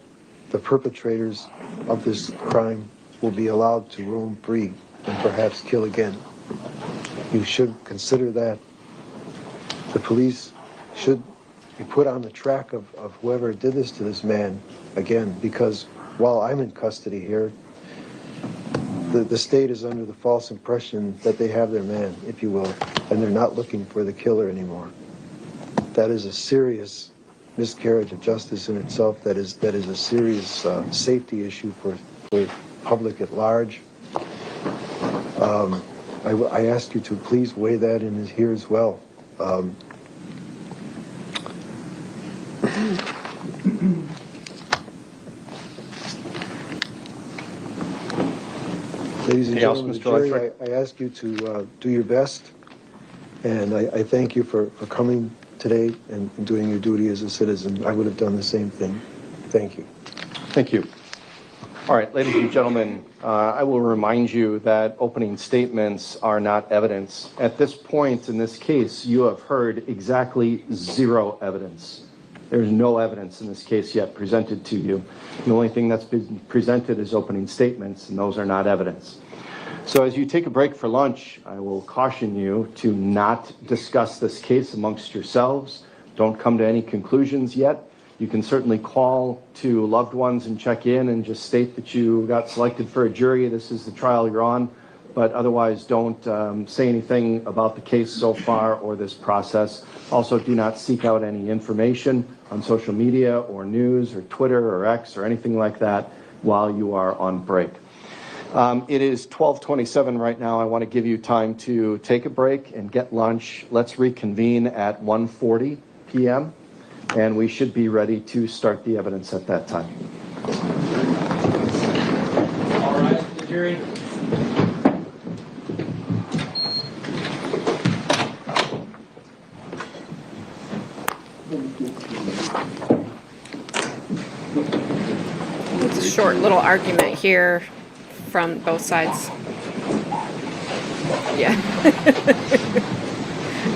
the perpetrators of this crime will be allowed to roam free. and perhaps kill again. You should consider that. The police should be put on the track of whoever did this to this man again, because while I'm in custody here, the state is under the false impression that they have their man, if you will, and they're not looking for the killer anymore. That is a serious miscarriage of justice in itself. That is a serious safety issue for public at large. I ask you to please weigh that in here as well. Ladies and gentlemen of the jury, I ask you to do your best, and I thank you for coming today and doing your duty as a citizen. I would have done the same thing. Thank you. Thank you. All right, ladies and gentlemen, I will remind you that opening statements are not evidence. At this point in this case, you have heard exactly zero evidence. There's no evidence in this case yet presented to you. The only thing that's been presented is opening statements, and those are not evidence. So as you take a break for lunch, I will caution you to not discuss this case amongst yourselves. Don't come to any conclusions yet. You can certainly call to loved ones and check in and just state that you got selected for a jury. This is the trial you're on. But otherwise, don't say anything about the case so far or this process. Also, do not seek out any information on social media or news or Twitter or X or anything like that while you are on break. It is 12:27 right now. I want to give you time to take a break and get lunch. Let's reconvene at 1:40 p.m. and we should be ready to start the evidence at that time. All right, the jury. It's a short little argument here from both sides. Yeah.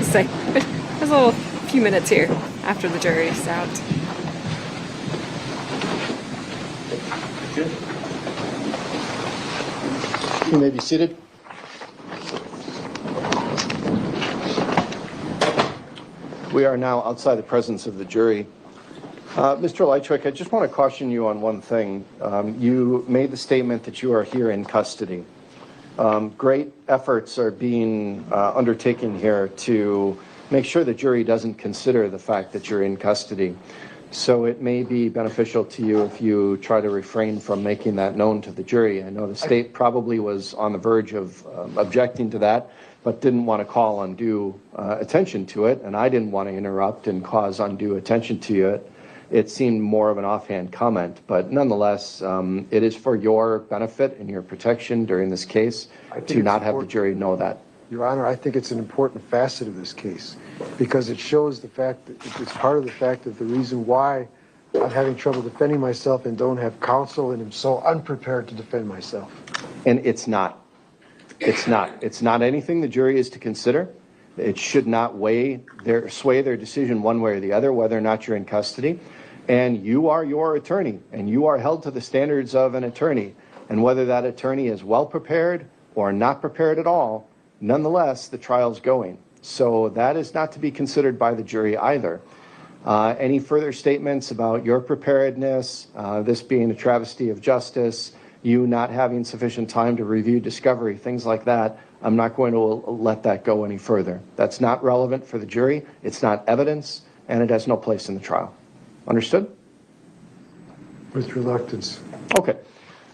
So, there's a little few minutes here after the jury's out. You may be seated. We are now outside the presence of the jury. Mr. Lychwick, I just want to caution you on one thing. You made the statement that you are here in custody. Great efforts are being undertaken here to make sure the jury doesn't consider the fact that you're in custody. So it may be beneficial to you if you try to refrain from making that known to the jury. I know the state probably was on the verge of objecting to that, but didn't want to call undue attention to it, and I didn't want to interrupt and cause undue attention to it. It seemed more of an offhand comment, but nonetheless, it is for your benefit and your protection during this case to not have the jury know that. Your Honor, I think it's an important facet of this case because it shows the fact that it's part of the fact that the reason why I'm having trouble defending myself and don't have counsel and am so unprepared to defend myself. And it's not. It's not. It's not anything the jury is to consider. It should not sway their decision one way or the other, whether or not you're in custody. And you are your attorney, and you are held to the standards of an attorney. And whether that attorney is well prepared or not prepared at all, nonetheless, the trial's going. So that is not to be considered by the jury either. Any further statements about your preparedness, this being a travesty of justice, you not having sufficient time to review discovery, things like that, I'm not going to let that go any further. That's not relevant for the jury. It's not evidence, and it has no place in the trial. Understood? With reluctance. Okay.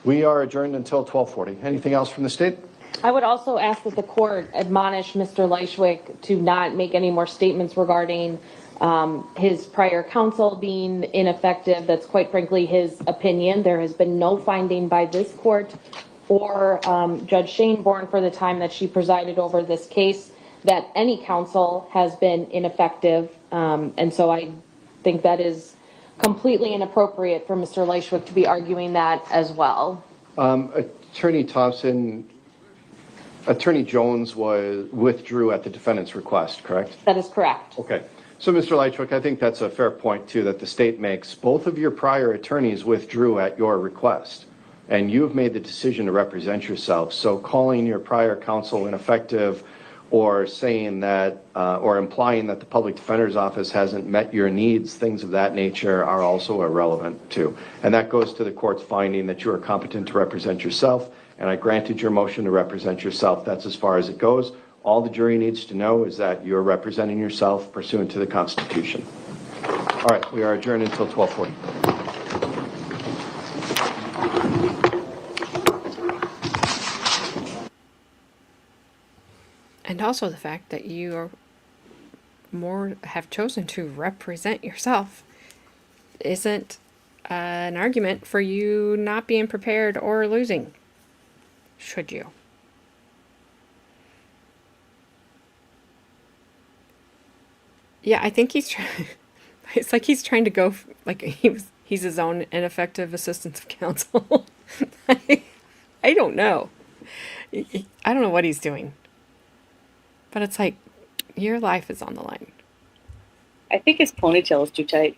We are adjourned until 12:40. Anything else from the state? I would also ask that the court admonish Mr. Lychwick to not make any more statements regarding his prior counsel being ineffective. That's quite frankly his opinion. There has been no finding by this court or Judge Shane Bourne for the time that she presided over this case that any counsel has been ineffective. And so I think that is completely inappropriate for Mr. Lychwick to be arguing that as well. Attorney Thompson, Attorney Jones withdrew at the defendant's request, correct? That is correct. Okay. So, Mr. Lychwick, I think that's a fair point, too, that the state makes. Both of your prior attorneys withdrew at your request. and you've made the decision to represent yourself. So calling your prior counsel ineffective or saying that, or implying that the public defender's office hasn't met your needs, things of that nature are also irrelevant too. And that goes to the court's finding that you are competent to represent yourself, and I granted your motion to represent yourself. That's as far as it goes. All the jury needs to know is that you're representing yourself pursuant to the Constitution. All right, we are adjourned until 12:40. And also the fact that you are have chosen to represent yourself isn't an argument for you not being prepared or losing, should you. Yeah, I think he's trying. It's like he's trying to go like he's his own ineffective assistance of counsel. I don't know. I don't know what he's doing. But it's like, your life is on the line. I think his ponytail is too tight.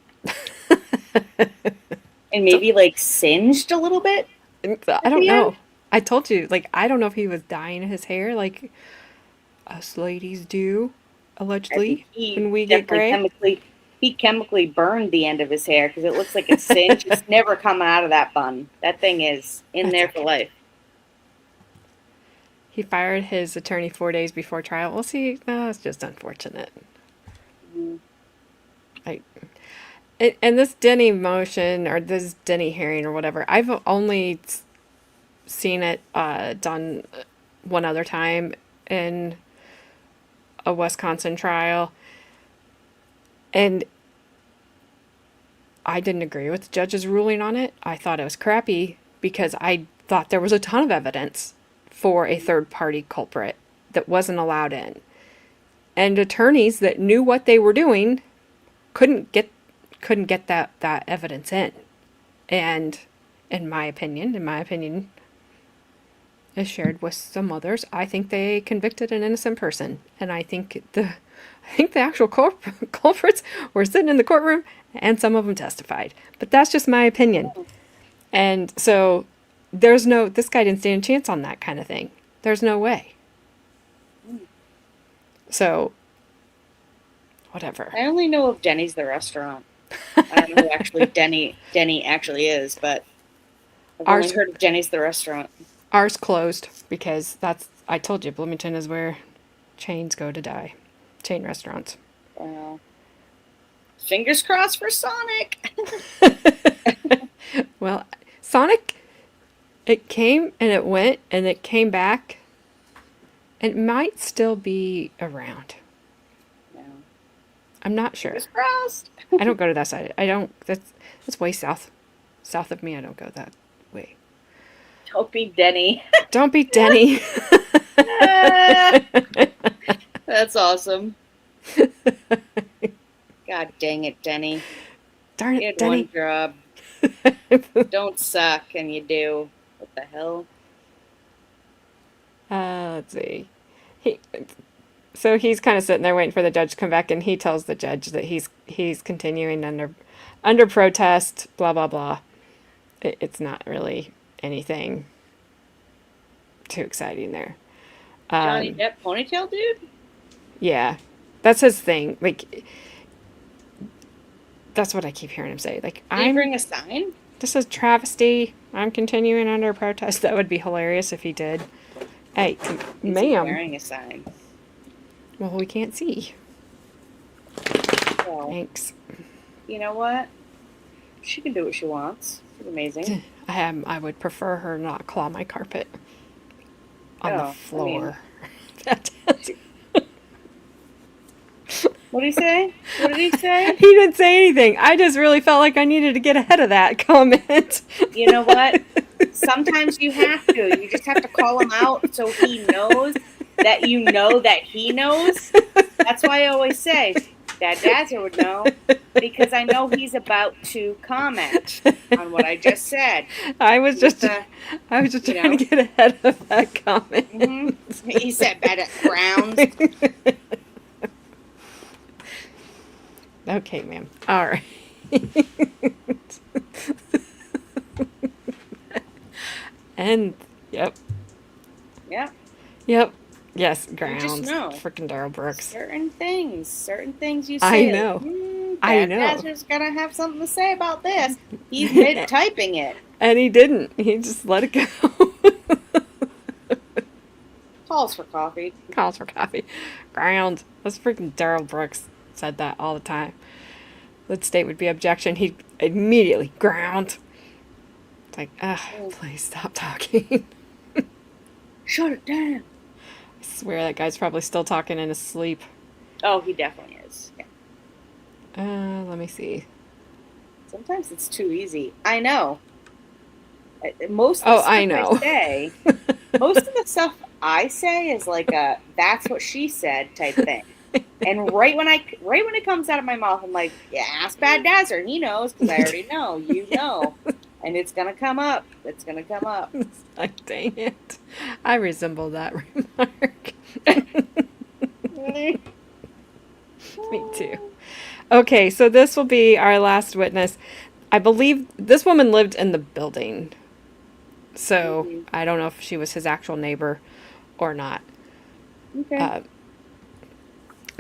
And maybe like singed a little bit. I don't know. I told you, like, I don't know if he was dyeing his hair like us ladies do, allegedly, when we get gray. He chemically burned the end of his hair because it looks like it's singed. It's never coming out of that bun. That thing is in there for life. He fired his attorney 4 days before trial. We'll see. No, it's just unfortunate. Mm. And this Denny motion or this Denny hearing or whatever, I've only seen it done one other time in a Wisconsin trial. And I didn't agree with the judge's ruling on it. I thought it was crappy because I thought there was a ton of evidence for a third-party culprit that wasn't allowed in. And attorneys that knew what they were doing couldn't get that evidence in. And in my opinion, as shared with some others, I think they convicted an innocent person. And I think the actual culprits were sitting in the courtroom and some of them testified. But that's just my opinion. And so this guy didn't stand a chance on that kind of thing. There's no way. So, whatever. I only know of Denny's the restaurant. I don't know who actually Denny actually is, but I've only heard of Denny's the restaurant. Ours closed because I told you, Bloomington is where chains go to die. Chain restaurants. Well, fingers crossed for Sonic. Well, Sonic, it came and it went and it came back. It might still be around. No. I'm not sure. Fingers crossed. I don't go to that side. I don't. That's way south of me. I don't go that way. Don't be Denny. Don't be Denny. That's awesome. God dang it, Denny. Darn it, you had Denny. one job. Don't suck, and you do. What the hell? Let's see. So he's kind of sitting there waiting for the judge to come back, and he tells the judge that he's continuing under protest. Blah blah blah. It's not really anything too exciting there. Johnny Depp ponytail dude? Yeah, that's his thing. Like, that's what I keep hearing him say. Like, Did he bring a sign? This is travesty. I'm continuing under protest. That would be hilarious if he did. Hey, ma'am. Wearing a sign. Well, we can't see. Well, thanks. You know what? She can do what she wants. She's amazing. I would prefer her not claw my carpet on the floor. What did he say? What did he say? He didn't say anything. I just really felt like I needed to get ahead of that comment. You know what? Sometimes you have to. You just have to call him out so he knows that you know that he knows. That's why I always say, Dad Dazzer would know, because I know he's about to comment on what I just said. I was just trying to get ahead of that comment. Mm-hmm. He said that at Browns. Okay, ma'am. All right. And, yep. Yeah. Yep. Yes, You grounds. just know. Freaking Daryl Brooks. Certain things you I say. know. Like, I that know. Badger's gonna have something to say about this. He's mid-typing it. And he didn't. He just let it go. Calls for coffee. Calls for coffee. Ground. That's freaking Daryl Brooks said that all the time. The state would be objection. He'd immediately ground. It's like, please stop talking. Shut it down. I swear that guy's probably still talking in his sleep. Oh, he definitely is. Yeah. Let me see. Sometimes it's too easy. I know. Most of the stuff I know. I say, most of the stuff I say is like a "that's what she said" type thing. And right when it comes out of my mouth, I'm like, "Yeah, ask Bad Dazzler. He knows because I already know. You know." And it's gonna come up. It's gonna come up. It's like, dang it. I resemble that remark. Really? Me too. Okay, so this will be our last witness. I believe this woman lived in the building. So I don't know if she was his actual neighbor or not. Okay.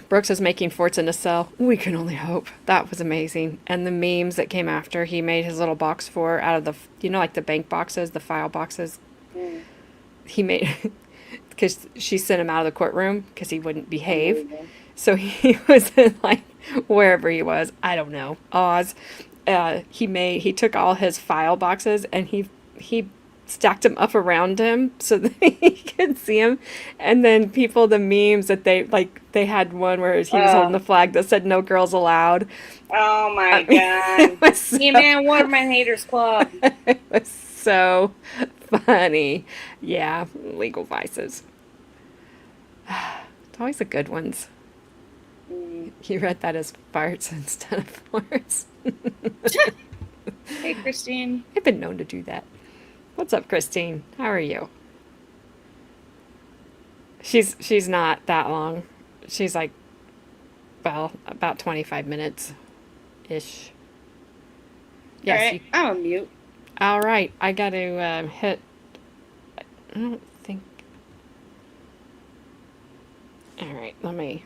Brooks is making forts in a cell. We can only hope. That was amazing. And the memes that came after, he made his little box for out of the, like the bank boxes, the file boxes. Mm. He made, because she sent him out of the courtroom because he wouldn't behave. So he was in like wherever he was, I don't know, Oz. He took all his file boxes and he stacked them up around him so that he could see him. And then the memes that they had one where he was holding the flag that said "No girls allowed." Oh my God! Hey man, Waterman Haters Club. It was so funny. Yeah, legal vices. It's always the good ones. You read that as farts instead of forts. Hey, Christine. I've been known to do that. What's up, Christine? How are you? She's not that long. She's like, well, about 25 minutes ish. Yes. All right, I'm mute. All right, I got to hit. I don't think. All right, let me.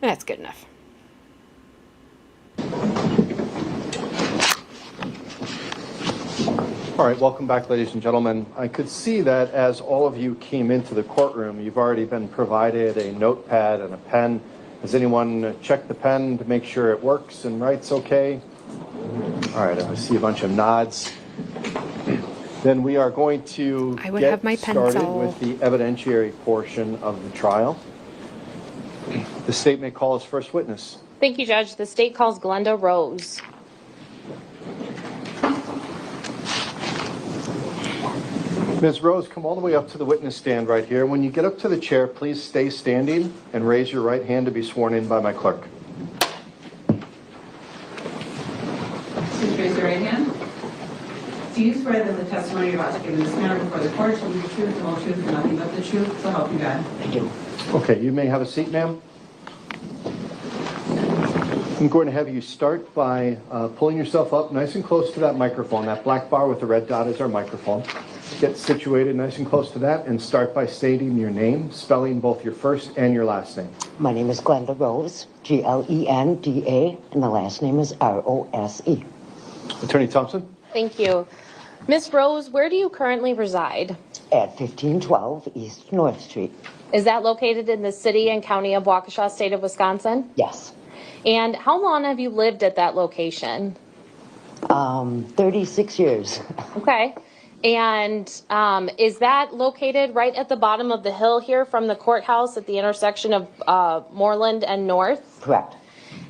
That's good enough. All right, welcome back, ladies and gentlemen. I could see that as all of you came into the courtroom, you've already been provided a notepad and a pen. Has anyone checked the pen to make sure it works and writes okay? All right, I see a bunch of nods. Then we are going to get started with the evidentiary portion of the trial. The state may call its first witness. Thank you, Judge. The state calls Glenda Rose. Ms. Rose, come all the way up to the witness stand right here. When you get up to the chair, please stay standing and raise your right hand to be sworn in by my clerk. Please raise your right hand. Do you swear that the testimony you're about to give in this matter before the court shall be the truth, the whole truth, and nothing but the truth, so help you God? I do. Okay, you may have a seat, ma'am. I'm going to have you start by pulling yourself up nice and close to that microphone. That black bar with the red dot is our microphone. Get situated nice and close to that and start by stating your name, spelling both your first and your last name. My name is Glenda Rose, Glenda, and the last name is Rose. Attorney Thompson? Thank you. Miss Rose, where do you currently reside? At 1512 East North Street. Is that located in the city and county of Waukesha, state of Wisconsin? Yes. And how long have you lived at that location? 36 years. Okay. And is that located right at the bottom of the hill here from the courthouse at the intersection of Moreland and North? Correct.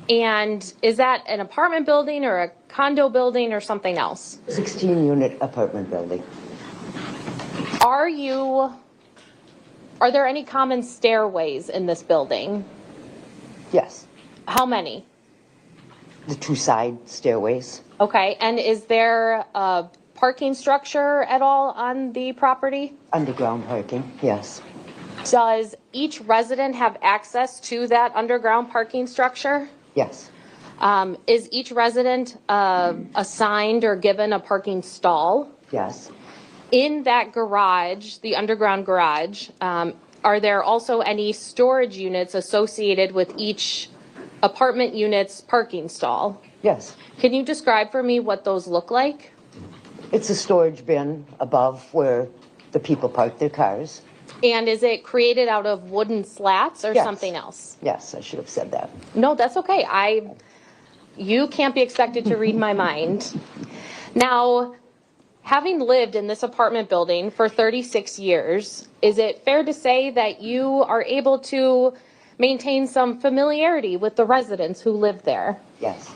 And is that an apartment building or a condo building or something else? 16-unit apartment building. Are there any common stairways in this building? Yes. How many? The two side stairways. Okay. And is there a parking structure at all on the property? Underground parking, yes. Does each resident have access to that underground parking structure? Yes. Is each resident assigned or given a parking stall? Yes. In that garage, the underground garage, are there also any storage units associated with each apartment unit's parking stall? Yes. Can you describe for me what those look like? It's a storage bin above where the people park their cars. And is it created out of wooden slats or Yes. something else? Yes, I should have said that. No, that's okay. You can't be expected to read my mind. Now, having lived in this apartment building for 36 years, is it fair to say that you are able to maintain some familiarity with the residents who live there? Yes.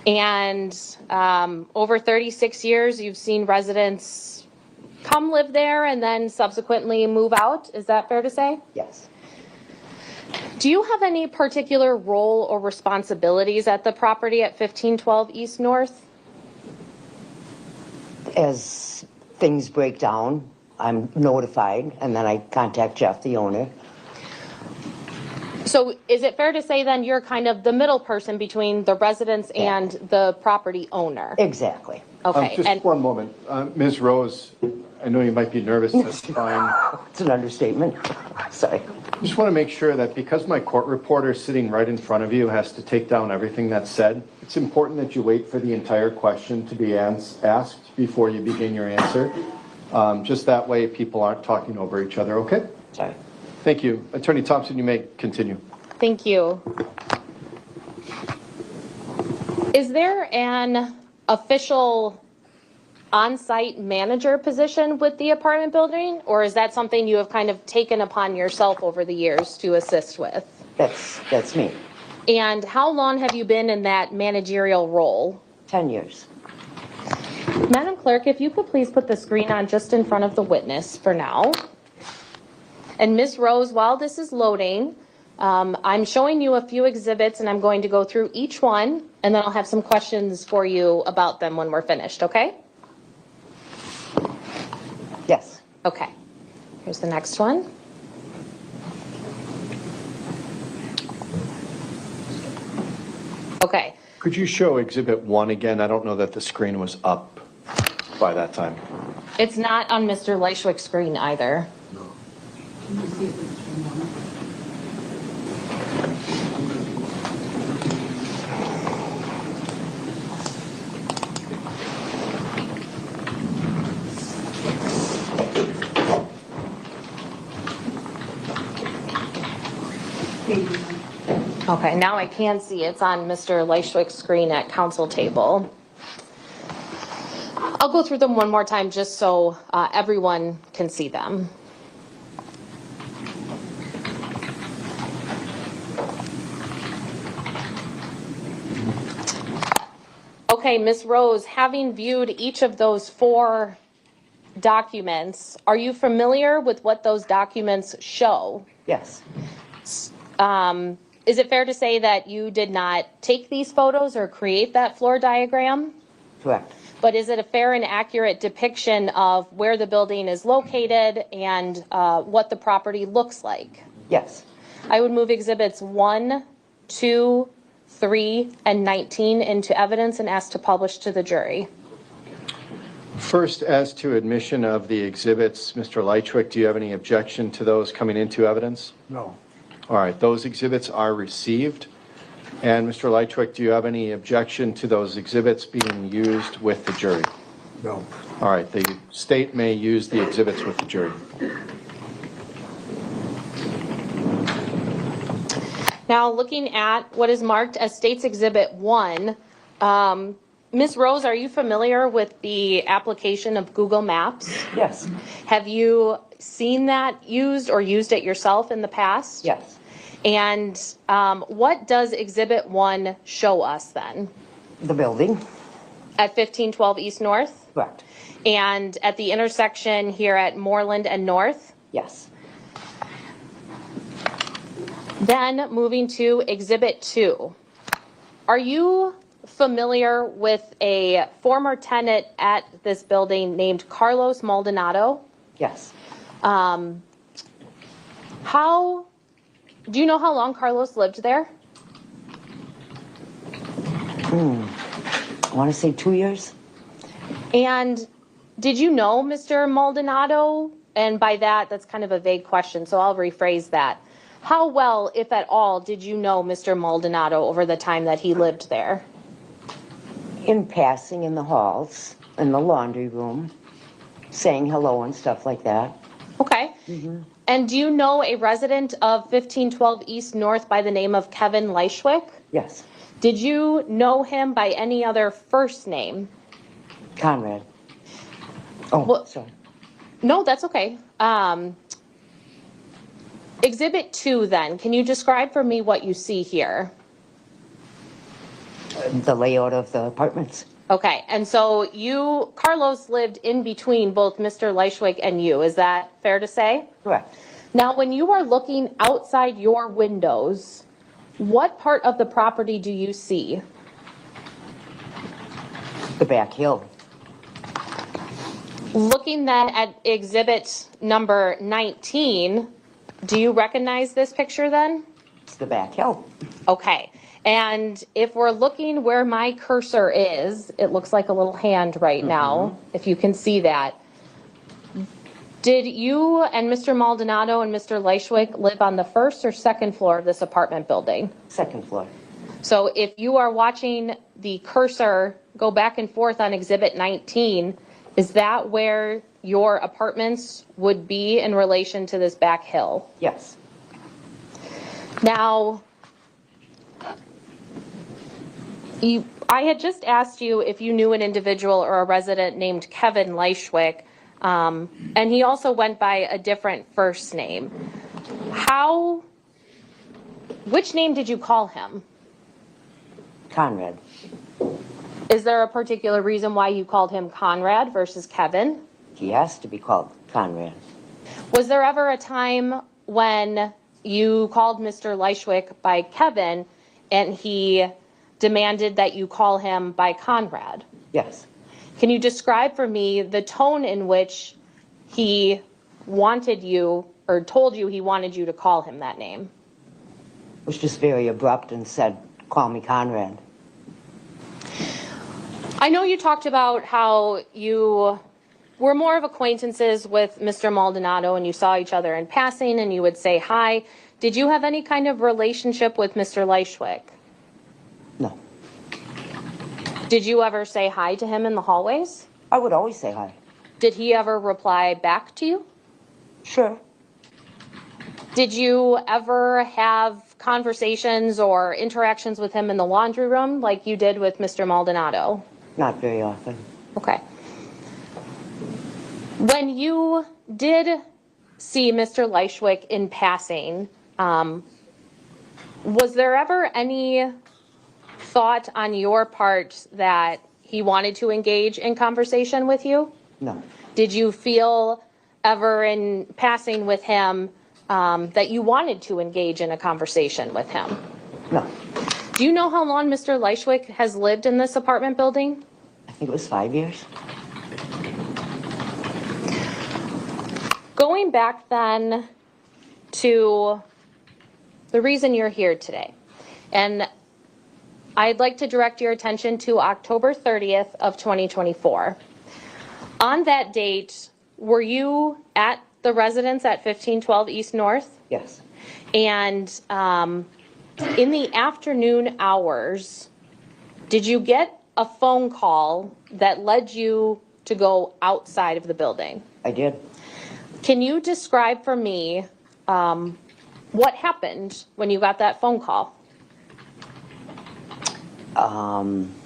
And over 36 years, you've seen residents come live there and then subsequently move out. Is that fair to say? Yes. Do you have any particular role or responsibilities at the property at 1512 East North? As things break down, I'm notified, and then I contact Jeff, the owner. So is it fair to say then you're kind of the middle person between the residents and the property owner? Exactly. Okay. Just one moment. Ms. Rose, I know you might be nervous testifying. It's an understatement. Sorry. Just want to make sure that because my court reporter sitting right in front of you has to take down everything that's said, it's important that you wait for the entire question to be asked before you begin your answer. Just that way people aren't talking over each other, okay? Sorry. Thank you. Attorney Thompson, you may continue. Thank you. Is there an official on-site manager position with the apartment building, or is that something you have kind of taken upon yourself over the years to assist with? That's me. And how long have you been in that managerial role? 10 years. Madam Clerk, if you could please put the screen on just in front of the witness for now. And Ms. Rose, while this is loading, I'm showing you a few exhibits and I'm going to go through each one and then I'll have some questions for you about them when we're finished, okay? Yes. Okay. Here's the next one. Okay. Could you show Exhibit 1 again? I don't know that the screen was up by that time. It's not on Mr. Lychwick's screen either. Okay, now I can see it's on Mr. Lychwick's screen at council table. I'll go through them one more time just so everyone can see them. Okay, Ms. Rose, having viewed each of those 4 documents, are you familiar with what those documents show? Yes. Is it fair to say that you did not take these photos or create that floor diagram? Correct. But is it a fair and accurate depiction of where the building is located and what the property looks like? Yes. I would move exhibits 1, 2, 3, and 19 into evidence and ask to publish to the jury. First, as to admission of the exhibits, Mr. Lychwick, do you have any objection to those coming into evidence? No. All right, those exhibits are received. And Mr. Lychwick, do you have any objection to those exhibits being used with the jury? No. All right, the state may use the exhibits with the jury. Now, looking at what is marked as State's Exhibit 1, Ms. Rose, are you familiar with the application of Google Maps? Yes. Have you seen that used or used it yourself in the past? Yes. And what does Exhibit 1 show us then? The building. At 1512 East North? Correct. And at the intersection here at Moreland and North? Yes. Then moving to Exhibit 2. Are you familiar with a former tenant at this building named Carlos Maldonado? Yes. Do you know how long Carlos lived there? I want to say 2 years. And did you know Mr. Maldonado? And by that, that's kind of a vague question, so I'll rephrase that. How well, if at all, did you know Mr. Maldonado over the time that he lived there? In passing in the halls, in the laundry room, saying hello and stuff like that. Okay. And do you know a resident of 1512 East North by the name of Kevin Lychwick? Yes. Did you know him by any other first name? Conrad. Oh, Well- sorry. No, that's okay. Exhibit 2 then, can you describe for me what you see here? The layout of the apartments. Okay, and so you, Carlos, lived in between both Mr. Lychwick and you, is that fair to say? Correct. Now, when you are looking outside your windows, what part of the property do you see? The back hill. Looking then at exhibit number 19, do you recognize this picture then? It's the back hill. Okay, and if we're looking where my cursor is, it looks like a little hand right now, if you can see that. Did you and Mr. Maldonado and Mr. Lychwick live on the first or second floor of this apartment building? Second floor. So if you are watching the cursor go back and forth on exhibit 19, is that where your apartments would be in relation to this back hill? Yes. Now, I had just asked you if you knew an individual or a resident named Kevin Lychwick, and he also went by a different first name. Which name did you call him? Conrad. Is there a particular reason why you called him Conrad versus Kevin? He has to be called Conrad. Was there ever a time when you called Mr. Lychwick by Kevin and he demanded that you call him by Conrad? Yes. Can you describe for me the tone in which he wanted you or told you he wanted you to call him that name? It was just very abrupt and said, call me Conrad. I know you talked about how you were more of acquaintances with Mr. Maldonado and you saw each other in passing and you would say hi. Did you have any kind of relationship with Mr. Lychwick? No. Did you ever say hi to him in the hallways? I would always say hi. Did he ever reply back to you? Sure. Did you ever have conversations or interactions with him in the laundry room like you did with Mr. Maldonado? Not very often. Okay. When you did see Mr. Lychwick in passing, was there ever any thought on your part that he wanted to engage in conversation with you? No. Did you feel ever in passing with him that you wanted to engage in a conversation with him? No. Do you know how long Mr. Lychwick has lived in this apartment building? I think it was 5 years. Going back then to the reason you're here today, and I'd like to direct your attention to October 30th of 2024. On that date, were you at the residence at 1512 East North? Yes. And in the afternoon hours, did you get a phone call that led you to go outside of the building? I did. Can you describe for me what happened when you got that phone call?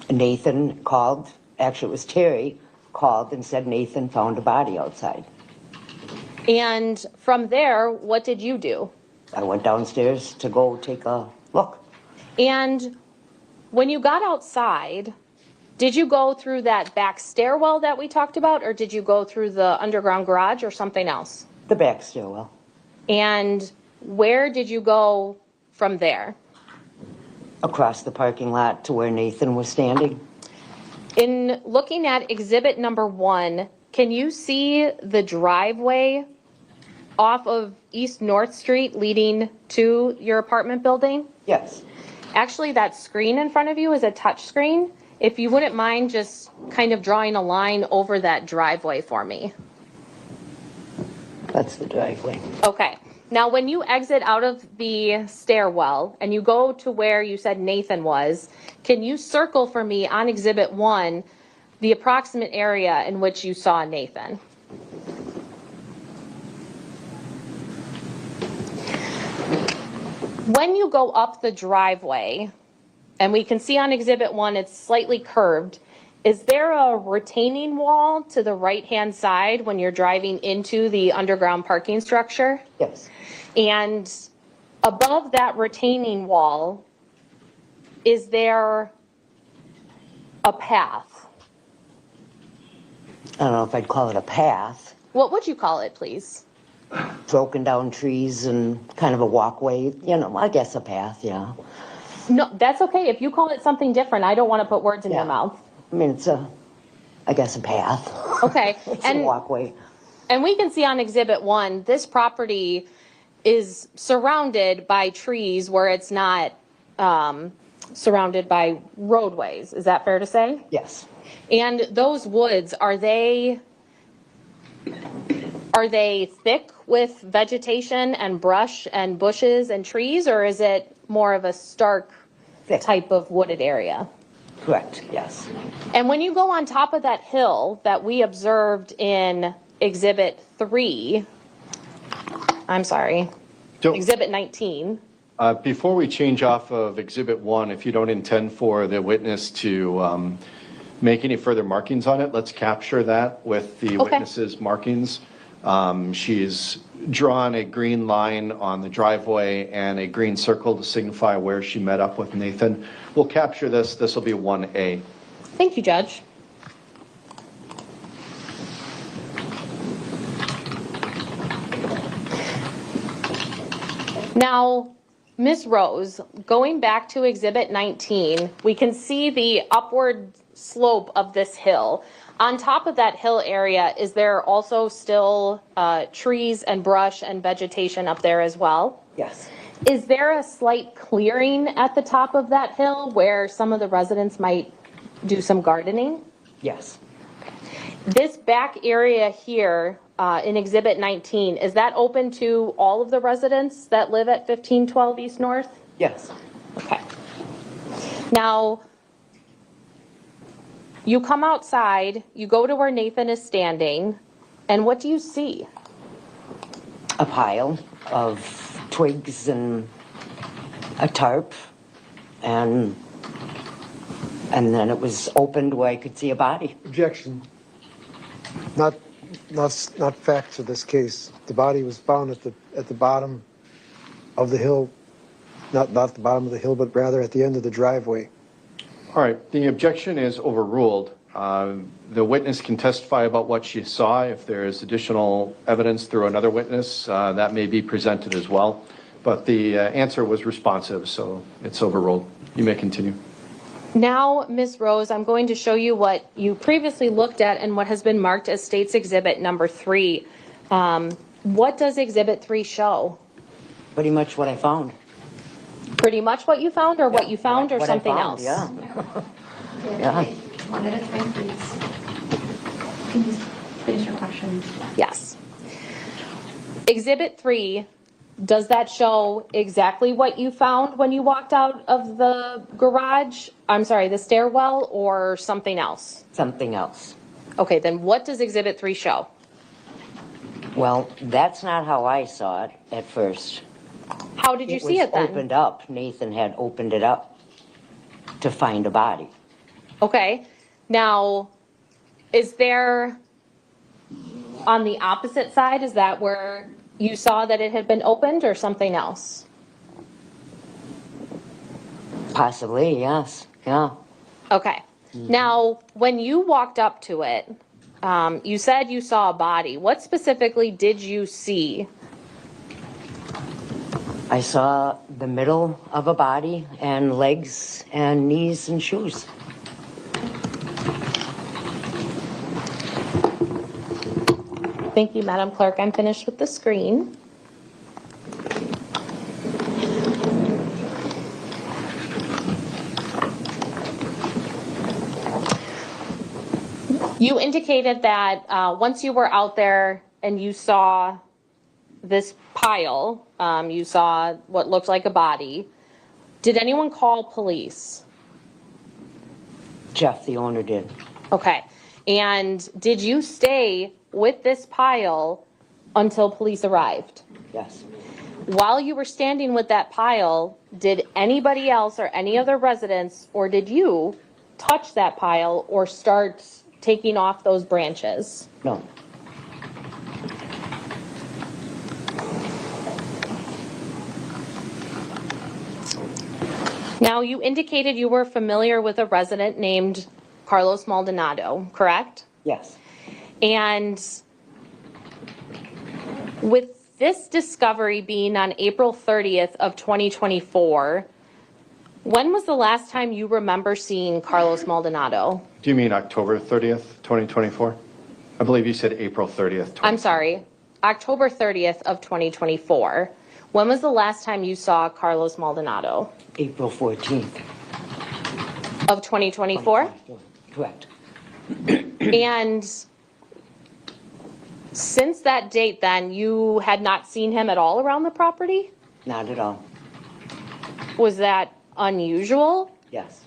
Nathan called, actually it was Terry, called and said Nathan found a body outside. And from there, what did you do? I went downstairs to go take a look. And when you got outside, did you go through that back stairwell that we talked about, or did you go through the underground garage or something else? The back stairwell. And where did you go from there? Across the parking lot to where Nathan was standing. In looking at exhibit number 1, can you see the driveway off of East North Street leading to your apartment building? Yes. Actually, that screen in front of you is a touch screen. If you wouldn't mind just kind of drawing a line over that driveway for me. That's the driveway. Okay. Now, when you exit out of the stairwell and you go to where you said Nathan was, can you circle for me on Exhibit 1 the approximate area in which you saw Nathan? When you go up the driveway, and we can see on Exhibit 1 it's slightly curved, is there a retaining wall to the right-hand side when you're driving into the underground parking structure? Yes. And above that retaining wall, is there a path? I don't know if I'd call it a path. What would you call it, please? Broken down trees and kind of a walkway, you know, I guess a path, yeah. No, that's okay. If you call it something different, I don't want to put words in your mouth. I mean, it's I guess a path. Okay. It's a walkway. And we can see on Exhibit 1, this property is surrounded by trees where it's not surrounded by roadways. Is that fair to say? Yes. And those woods, are they thick with vegetation and brush and bushes and trees, or is it more of a stark type of wooded area? Correct, yes. And when you go on top of that hill that we observed in Exhibit 3, I'm sorry, Exhibit 19. Before we change off of Exhibit 1, if you don't intend for the witness to make any further markings on it, let's capture that with the witness's markings. She's drawn a green line on the driveway and a green circle to signify where she met up with Nathan. We'll capture this. This will be 1A. Thank you, Judge. Now, Ms. Rose, going back to Exhibit 19, we can see the upward slope of this hill. On top of that hill area, is there also still trees and brush and vegetation up there as well? Yes. Is there a slight clearing at the top of that hill where some of the residents might do some gardening? Yes. This back area here in Exhibit 19, is that open to all of the residents that live at 1512 East North? Yes. Okay. Now, you come outside, you go to where Nathan is standing, and what do you see? A pile of twigs and a tarp, and then it was opened where I could see a body. Objection. Not facts of this case. The body was found at the bottom of the hill, not the bottom of the hill, but rather at the end of the driveway. All right, the objection is overruled. The witness can testify about what she saw. If there is additional evidence through another witness, that may be presented as well. But the answer was responsive, so it's overruled. You may continue. Now, Ms. Rose, I'm going to show you what you previously looked at and what has been marked as State's Exhibit number 3. What does Exhibit 3 show? Pretty much what I found. Pretty much what you found, or what you found, or what something I found, else? Yeah. Yeah. One at a time, please. Can you finish your question? Yes. Exhibit 3, does that show exactly what you found when you walked out of the garage? I'm sorry, the stairwell, or something else? Something else. Okay, then what does Exhibit 3 show? Well, that's not how I saw it at first. How did you see it then? It was opened up. Nathan had opened it up to find a body. Okay. Now, is there, on the opposite side, is that where you saw that it had been opened, or something else? Possibly, yes. Yeah. Okay. Now, when you walked up to it, you said you saw a body. What specifically did you see? I saw the middle of a body and legs and knees and shoes. Thank you, Madam Clerk. I'm finished with the screen. You indicated that once you were out there and you saw this pile, you saw what looked like a body. Did anyone call police? Jeff, the owner, did. Okay. And did you stay with this pile until police arrived? Yes. While you were standing with that pile, did anybody else or any other residents, or did you touch that pile or start taking off those branches? No. Now, you indicated you were familiar with a resident named Carlos Maldonado, correct? Yes. And with this discovery being on April 30th of 2024, when was the last time you remember seeing Carlos Maldonado? Do you mean October 30th, 2024? I believe you said April 30th. I'm sorry, October 30th of 2024. When was the last time you saw Carlos Maldonado? April 14th. Of 2024? Correct. And since that date then, you had not seen him at all around the property? Not at all. Was that unusual? Yes.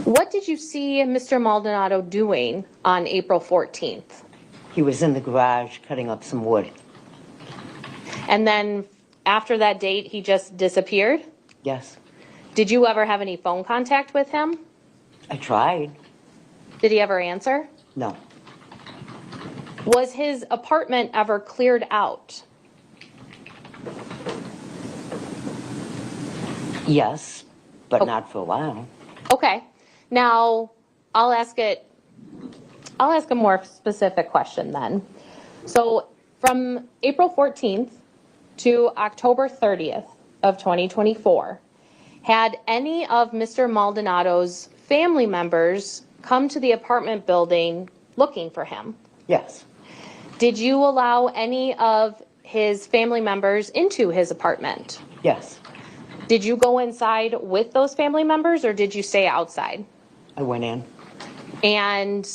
What did you see Mr. Maldonado doing on April 14th? He was in the garage cutting up some wood. And then after that date, he just disappeared? Yes. Did you ever have any phone contact with him? I tried. Did he ever answer? No. Was his apartment ever cleared out? Yes, but not for a while. Okay. Now, I'll ask a more specific question then. So from April 14th to October 30th of 2024, had any of Mr. Maldonado's family members come to the apartment building looking for him? Yes. Did you allow any of his family members into his apartment? Yes. Did you go inside with those family members or did you stay outside? I went in. And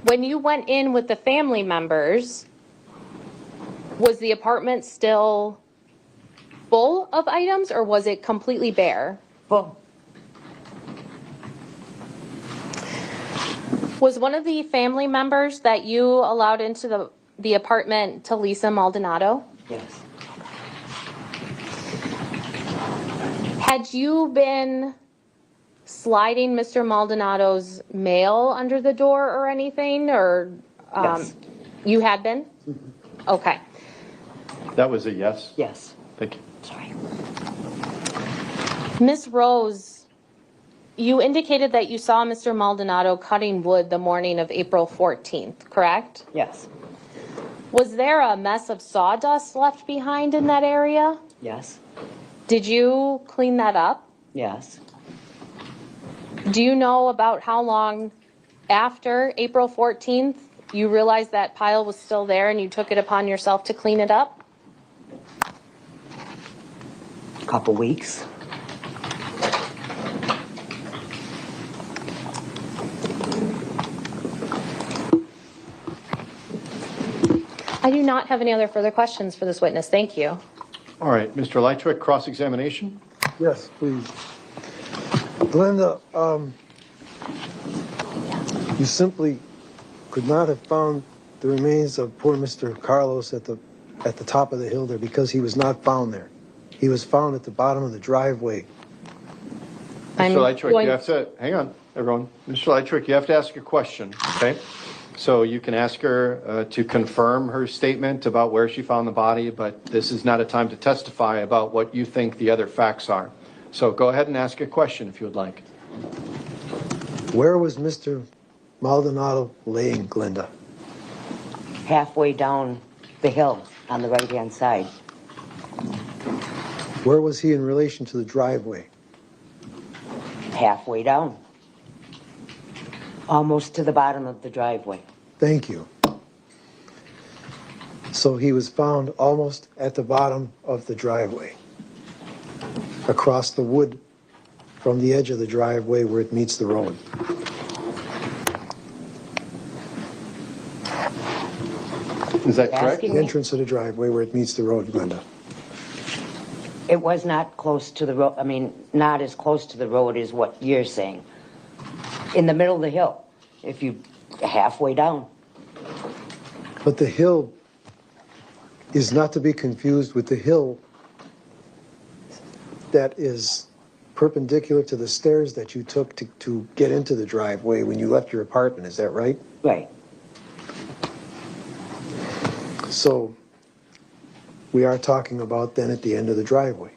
when you went in with the family members, was the apartment still full of items or was it completely bare? Full. Was one of the family members that you allowed into the apartment Talisa Maldonado? Yes. Had you been sliding Mr. Maldonado's mail under the door or anything, or Yes. you had been? Mm-hmm. Okay. That was a yes? Yes. Thank you. Sorry. Miss Rose, you indicated that you saw Mr. Maldonado cutting wood the morning of April 14th, correct? Yes. Was there a mess of sawdust left behind in that area? Yes. Did you clean that up? Yes. Do you know about how long after April 14th you realized that pile was still there and you took it upon yourself to clean it up? A couple weeks. I do not have any other further questions for this witness. Thank you. All right, Mr. Lychwick, cross-examination. Yes, please. Glenda, you simply could not have found the remains of poor Mr. Carlos at the top of the hill there because he was not found there. He was found at the bottom of the driveway. Mr. Lychwick, you have to, hang on, everyone. Mr. Lychwick, you have to ask a question, okay? So you can ask her to confirm her statement about where she found the body, but this is not a time to testify about what you think the other facts are. So go ahead and ask a question if you would like. Where was Mr. Maldonado laying, Glenda? Halfway down the hill on the right-hand side. Where was he in relation to the driveway? Halfway down. Almost to the bottom of the driveway. Thank you. So he was found almost at the bottom of the driveway, across the wood from the edge of the driveway where it meets the road. Is that correct? The entrance of the driveway where it meets the road, Glenda. It was not close to the road, I mean, not as close to the road as what you're saying. In the middle of the hill, if you halfway down. But the hill is not to be confused with the hill that is perpendicular to the stairs that you took to get into the driveway when you left your apartment. Is that right? Right. So we are talking about then at the end of the driveway,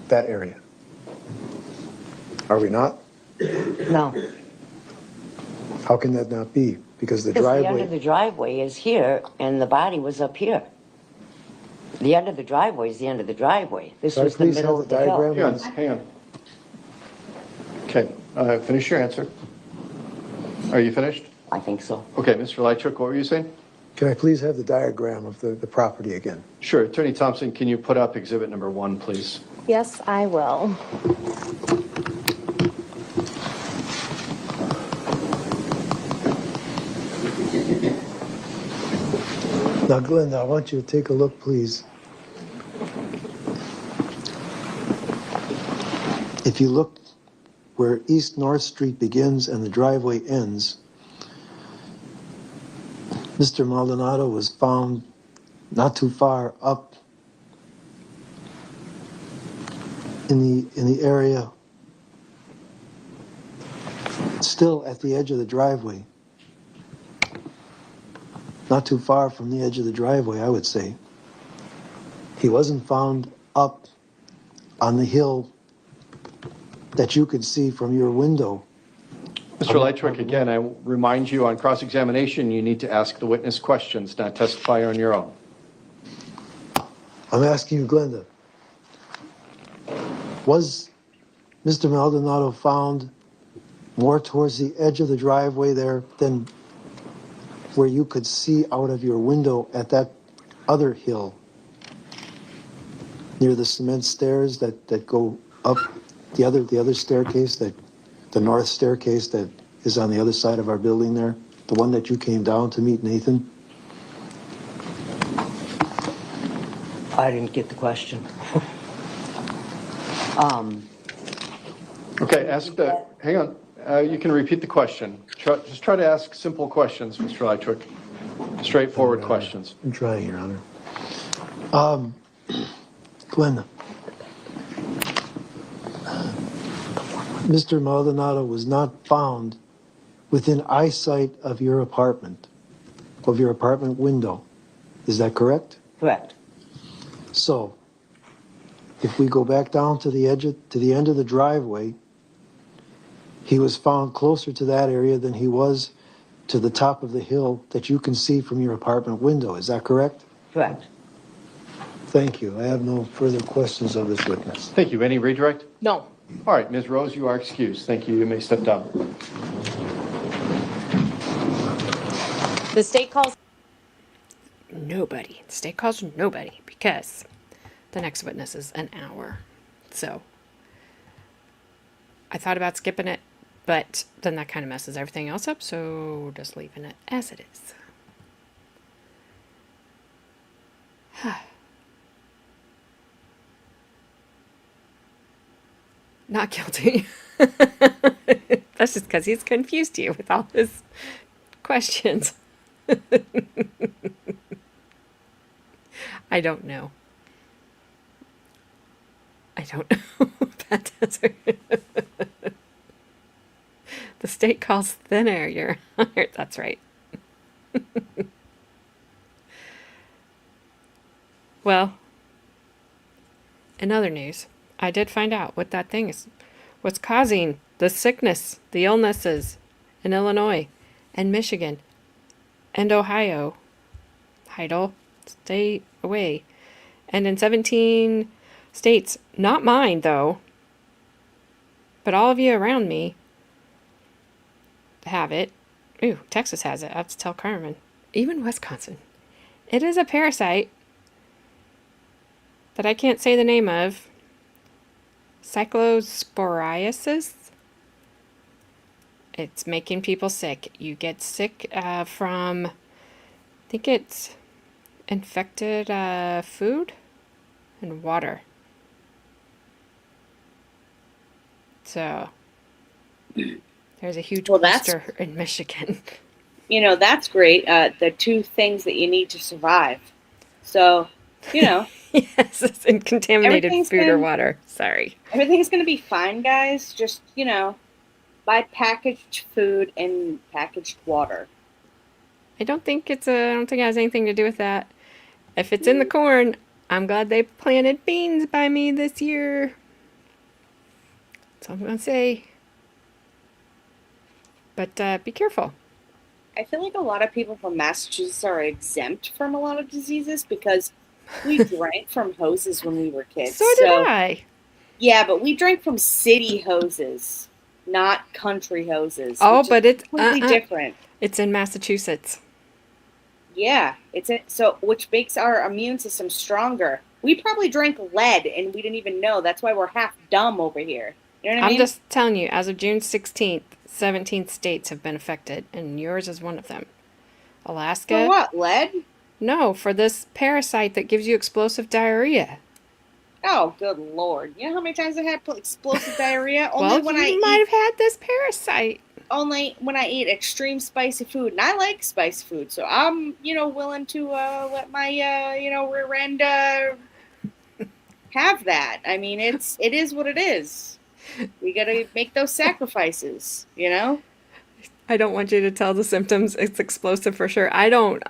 that area. Are we not? No. How can that not be? Because the Because the end driveway, of the driveway is here, and the body was up here. The end of the driveway is the end of the driveway. This Can I was the please middle have of the the hill. diagram? Hang on. Okay, finish your answer. Are you finished? I think so. Okay, Mr. Lychwick, what were you saying? can I please have the diagram of the property again? Sure. Attorney Thompson, can you put up exhibit number 1, please? Yes, I will. Now, Glenda, I want you to take a look, please. If you look where East North Street begins and the driveway ends, Mr. Maldonado was found not too far up in the area, still at the edge of the driveway. Not too far from the edge of the driveway, I would say. He wasn't found up on the hill that you could see from your window. Mr. Lychwick, again, I remind you on cross-examination, you need to ask the witness questions, not testify on your own. I'm asking you, Glenda, was Mr. Maldonado found more towards the edge of the driveway there than where you could see out of your window at that other hill near the cement stairs that go up the other staircase, the north staircase that is on the other side of our building there, the one that you came down to meet Nathan? I didn't get the question. Okay, hang on. You can repeat the question. Just try to ask simple questions, Mr. Lychwick. Straightforward questions. I'm trying, Your Honor. Glenda, Mr. Maldonado was not found within eyesight of your apartment window. Is that correct? Correct. So, if we go back down to the end of the driveway, he was found closer to that area than he was to the top of the hill that you can see from your apartment window. Is that correct? Correct. Thank you. I have no further questions of this witness. Thank you. Any redirect? No. All right, Ms. Rose, you are excused. Thank you. You may step down. The state calls Nobody. The state calls nobody because the next witness is an hour. So I thought about skipping it, but then that kind of messes everything else up, so just leaving it as it is. Not guilty. That's just because he's confused you with all his questions. I don't know. I don't know. That answer. The state calls thin air, Your Honor. That's right. Well, in other news, I did find out what that thing is. What's causing the sickness, the illnesses in Illinois and Michigan and Ohio. Heidel, stay away. And in 17 states, not mine though, but all of you around me have it. Ooh, Texas has it. I have to tell Carmen. Even Wisconsin. It is a parasite that I can't say the name of. cyclosporiasis. It's making people sick. You get sick from, I think it's infected food and water. So there's a huge poster in Michigan. You know, that's great. The 2 things that you need to survive. So, you know. Yes, it's in contaminated food or water. Sorry. Everything's going to be fine, guys. Just, you know, buy packaged food and packaged water. I don't think it has anything to do with that. If it's in the corn, I'm glad they planted beans by me this year. That's all I'm going to say. But be careful. I feel like a lot of people from Massachusetts are exempt from a lot of diseases because we drank from hoses when we were kids. So did I. Yeah, but we drank from city hoses, not country hoses. Oh, but it's completely different. It's in Massachusetts. Yeah, which makes our immune system stronger. We probably drank lead and we didn't even know. That's why we're half dumb over here. You know what I mean? I'm just telling you, as of June 16th, 17 states have been affected, and yours is one of them. Alaska. For what, lead? No, for this parasite that gives you explosive diarrhea. Oh, good Lord. You know how many times I've had explosive diarrhea? Only when you might have had this parasite. Only when I eat extreme spicy food. And I like spicy food, so I'm, willing to let my, rear end have that. I mean, it is what it is. We gotta make those sacrifices, you know? I don't want you to tell the symptoms. It's explosive for sure. I don't.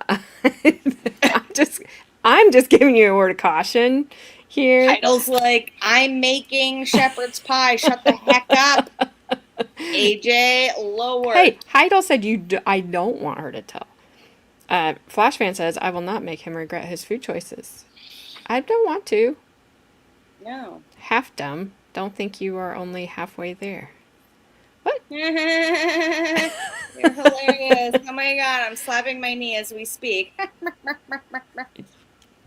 I'm just giving you a word of caution here. Heidel's like, I'm making shepherd's pie. Shut the heck up. AJ, lower. Hey, Heidel said I don't want her to tell. Flashfan says, I will not make him regret his food choices. I don't want to. No. Half dumb. Don't think you are only halfway there. What? You're hilarious. Oh my God, I'm slapping my knee as we speak.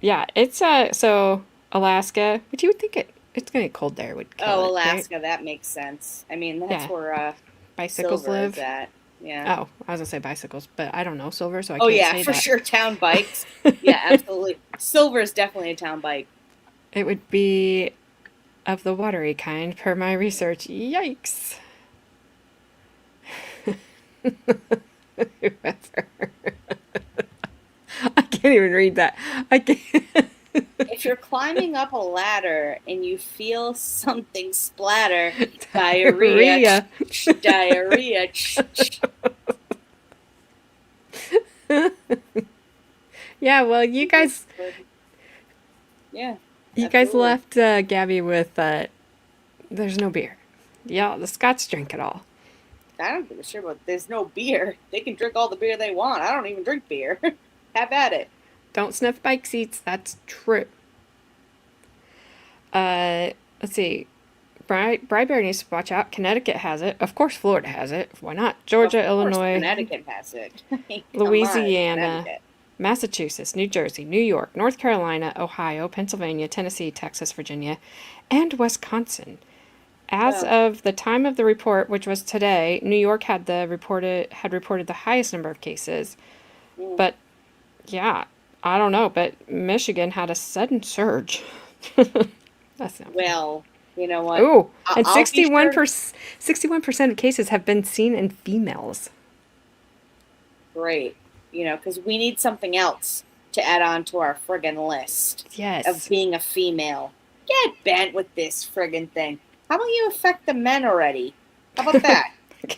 Yeah, it's so Alaska, but you would think it's gonna get cold there. Alaska, right? That makes sense. I mean, that's where bicycles Silver live. Is at. Yeah. Oh, I was gonna say bicycles, but I don't know Silver, so I can't say that. Oh yeah, for sure, town bikes. Yeah, absolutely. Silver is definitely a town bike. It would be of the watery kind, per my research. Yikes. I can't even read that. I can't. If you're climbing up a ladder and you feel something splatter, diarrhea. Diarrhea. Yeah, well, you guys. Yeah. You guys left Gabby with there's no beer. Yeah, the Scots drink it all. I don't give a shit about there's no beer. They can drink all the beer they want. I don't even drink beer. Have at it. Don't sniff bike seats. That's true. Let's see. Brybear needs to watch out. Connecticut has it. Of course, Florida has it. Why not? Georgia, Illinois. Connecticut has it. Louisiana. Massachusetts, New Jersey, New York, North Carolina, Ohio, Pennsylvania, Tennessee, Texas, Virginia, and Wisconsin. As of the time of the report, which was today, New York had reported the highest number of cases. But yeah, I don't know. But Michigan had a sudden surge. That's not well. You know what? Ooh, and 61% of cases have been seen in females. Great. Because we need something else to add on to our friggin' list. Yes. Of being a female. Get bent with this friggin' thing. How about you affect the men already? How about that?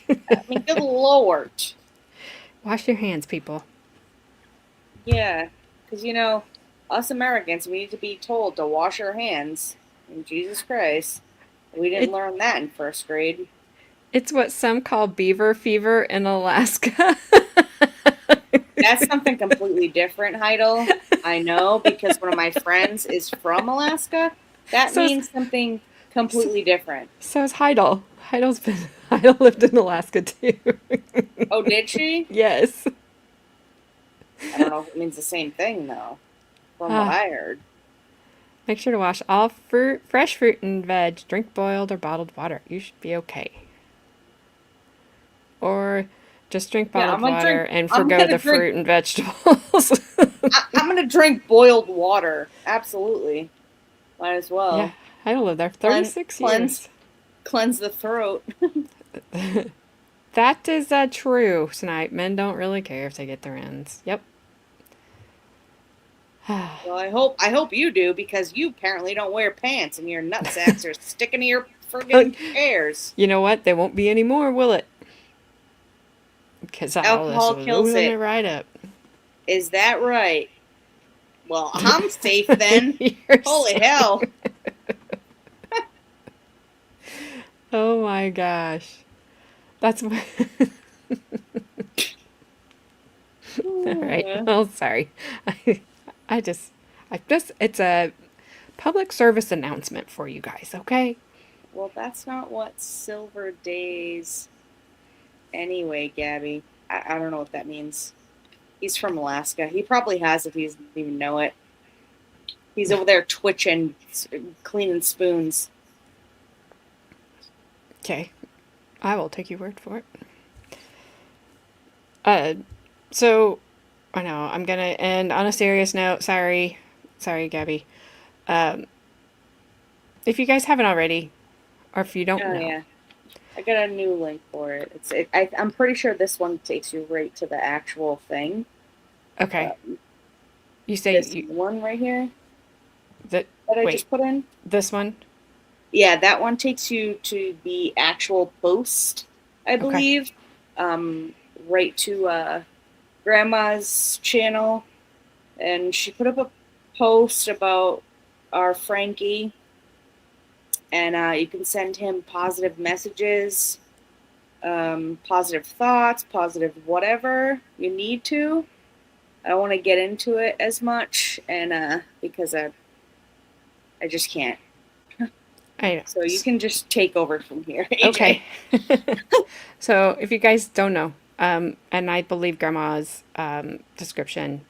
I mean, good Lord. Wash your hands, people. Yeah. Because, us Americans, we need to be told to wash our hands. And Jesus Christ. We didn't learn that in first grade. It's what some call beaver fever in Alaska. That's something completely different, Heidel. I know, because one of my friends is from Alaska. That means something completely different. So is Heidel. Heidel lived in Alaska too. Oh, did she? Yes. I don't know if it means the same thing though. From what I heard. Make sure to wash all fruit, fresh fruit and veg. Drink boiled or bottled water. You should be okay. Or just drink Yeah, bottled I'm gonna water drink. and I'm forgo gonna the drink. fruit and vegetables. I'm gonna drink boiled water. Absolutely, might as Yeah, well. I lived there Cleanse, 36 cleanse, years. cleanse the throat. That is true, Snipe. Men don't really care if they get their ends. Yep. Well, I hope you do, because you apparently don't wear pants and your nutsacks are sticking to your friggin' hairs. You know what? There won't be any more, will it? Because all this Alcohol will kills loosen it. it right up. Is that right? Well, I'm safe then. Holy hell. Oh my gosh. That's all right. Oh, sorry. I just, it's a public service announcement for you guys, okay? Well, that's not what Silver Days anyway, Gabby. I don't know what that means. He's from Alaska. He probably has if he doesn't even know it. He's over there twitching, cleaning spoons. Okay. I will take your word for it. So I know I'm gonna end on a serious note. Sorry, Gabby. If you guys haven't already, or if you don't Oh know, yeah, I got a new link for it. I'm pretty sure this one takes you right to the actual thing. okay. You say This one right here that I wait, just put in. this one? Yeah, that one takes you to the actual post, I believe. Right to Grandma's channel, and she put up a post about our Frankie, and you can send him positive messages, positive thoughts, positive whatever you need to. I don't want to get into it as much, and because I just can't. I know. So you can just take over from here, AJ. Okay. So if you guys don't know, and I believe Grandma's description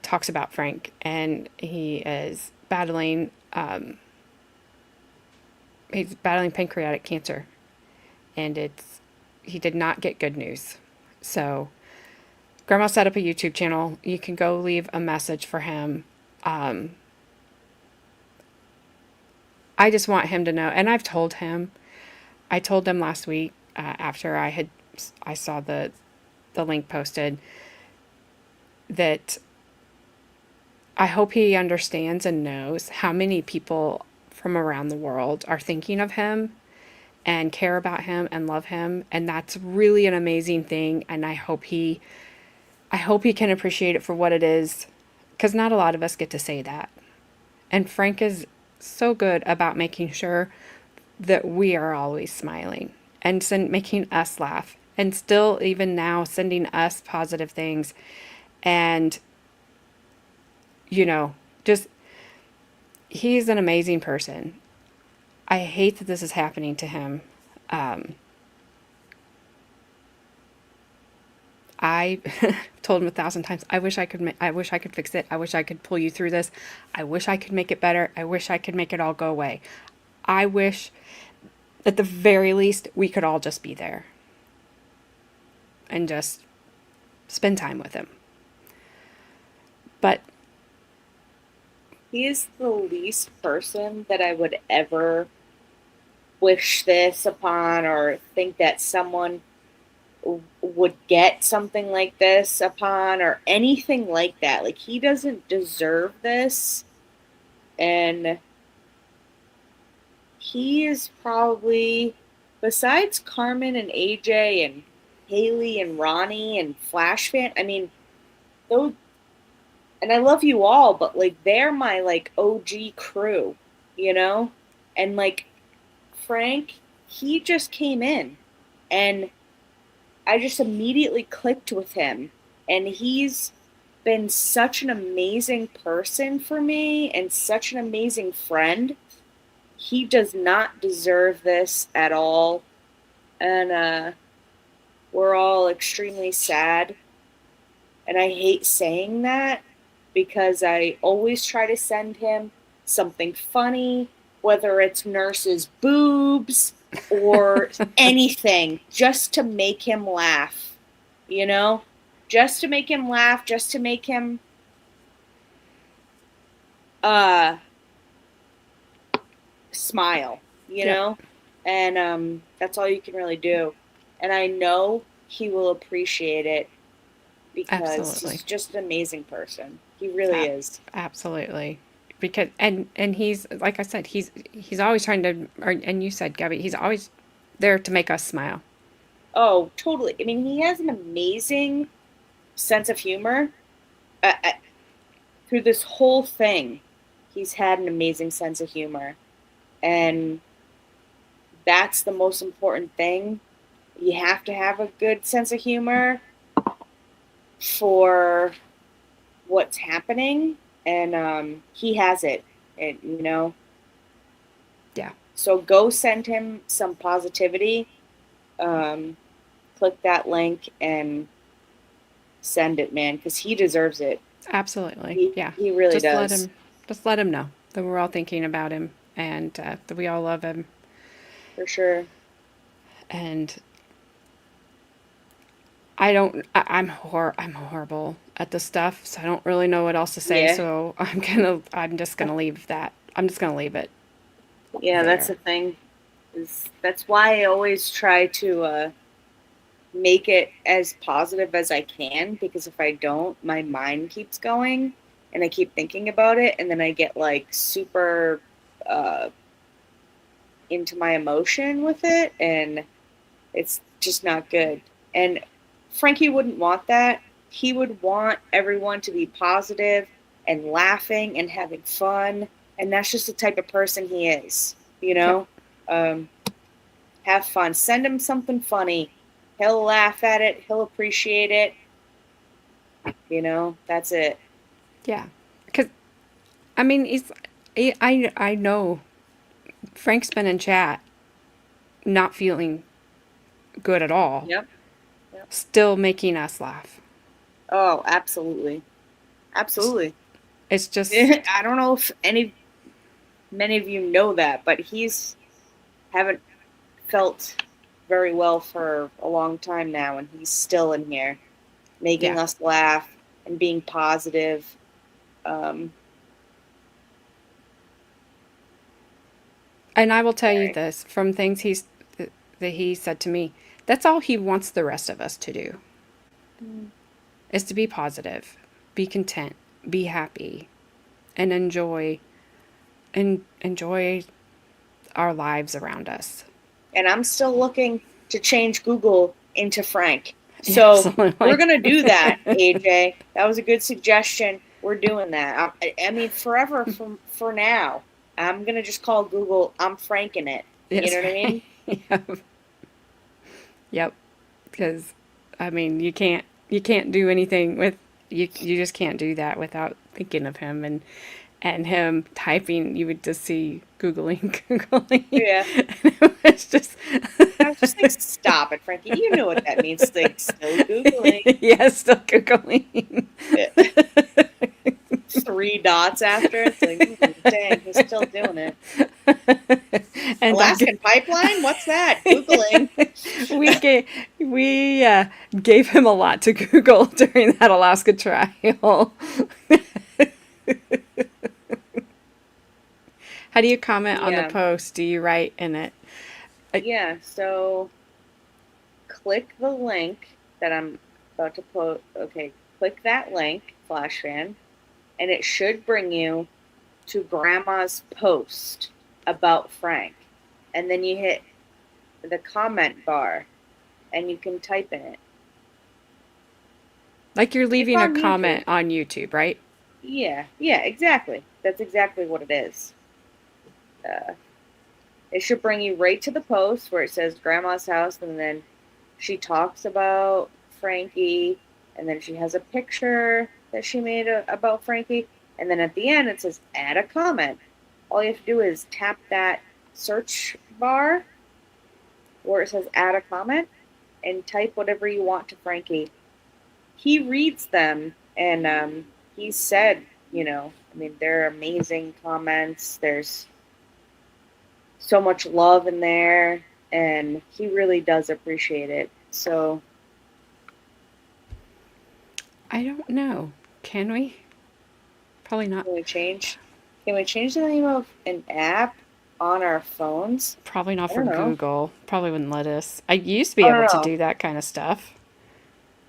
talks about Frank, and he is battling. He's battling pancreatic cancer, and he did not get good news. So Grandma set up a YouTube channel. You can go leave a message for him. I just want him to know, and I told him last week after I saw the link posted, that I hope he understands and knows how many people from around the world are thinking of him and care about him and love him, and that's really an amazing thing. And I hope he can appreciate it for what it is, because not a lot of us get to say that. And Frank is so good about making sure that we are always smiling and making us laugh, and still even now sending us positive things. And just he's an amazing person. I hate that this is happening to him. I told him 1,000 times, I wish I could fix it. I wish I could pull you through this. I wish I could make it better. I wish I could make it all go away. I wish, at the very least, we could all just be there and just spend time with him. But he is the least person that I would ever wish this upon, or think that someone would get something like this upon, or anything like that. Like, he doesn't deserve this, and he is probably, besides Carmen and AJ and Haley and Ronnie and Flash fan, I mean, those, and I love you all, but like, they're my like OG crew, and like Frank, he just came in, and I just immediately clicked with him, and he's been such an amazing person for me and such an amazing friend. He does not deserve this at all, and we're all extremely sad, and I hate saying that, because I always try to send him something funny, whether it's nurse's boobs or anything, just to make him laugh, you know? Just to make him laugh, just to make him smile, you know? And that's all you can really do. And I know he will appreciate it because Absolutely. he's just an amazing person. He really is. Absolutely. Because and he's like I said, he's always trying to and you said, Gabby, he's always there to make us smile. Oh, totally. I mean, he has an amazing sense of humor. Through this whole thing, he's had an amazing sense of humor. And that's the most important thing. You have to have a good sense of humor for what's happening. And he has it, and, you know. Yeah. So go send him some positivity. Click that link and send it, man, because he deserves it. Absolutely. Yeah. He really does. Let him know that we're all thinking about him and that we all love him. For sure. And I'm horrible at this stuff, so I don't really know what else to say. Yeah. So I'm just gonna leave that. I'm just gonna leave it. Yeah, there. that's the thing. That's why I always try to make it as positive as I can, because if I don't, my mind keeps going and I keep thinking about it, and then I get like super into my emotion with it, and it's just not good. And Frankie wouldn't want that. He would want everyone to be positive and laughing and having fun, and that's just the type of person he is, you know. Have fun. Send him something funny. He'll laugh at it. He'll appreciate it. You know, that's it. Yeah, because I mean, I know Frank's been in chat, not feeling good at all. Yep. Still making us laugh. Oh, absolutely. Absolutely. It's just I don't know if many of you know that, but haven't felt very well for a long time now, and he's still in here making us laugh and being positive. And I will tell you this from things that he said to me. That's all he wants the rest of us to do. Is to be positive, be content, be happy, and enjoy our lives around us. And I'm still looking to change Google into Frank. So we're going to do that, AJ. That was a good suggestion. We're doing that. I mean, forever for now, I'm going to just call Google, I'm Franking it. You know what I mean? Yep. Because, I mean, you can't do anything with, you just can't do that without thinking of him and him typing. You would just see Googling. Yeah. It's just... I was just like, stop it, Frankie. You know what that means. Like, still Googling. Yeah, still Googling. 3 dots after. It's like, dang, he's still doing it. And Alaskan Pipeline? What's that? Googling. We gave him a lot to Google during that Alaska trial. How do you comment on the post? Do you write in it? Yeah, so click the link that I'm about to post. Okay, click that link, Flash fan, and it should bring you to Grandma's post about Frank. And then you hit the comment bar, and you can type in it. Like you're leaving a comment on YouTube, right? Yeah, exactly. That's exactly what it is. It should bring you right to the post where it says Grandma's house, and then she talks about Frankie, and then she has a picture that she made about Frankie, and then at the end it says add a comment. All you have to do is tap that search bar where it says add a comment and type whatever you want to Frankie. He reads them, and he said you know, I mean, there are amazing comments. There's so much love in there, and he really does appreciate it. So I don't know. Can we? Probably not. can we change? Can we change the name of an app on our phones? Probably not I for don't know. Google. Probably wouldn't let us. I used to be Oh, able to no. do that kind of stuff.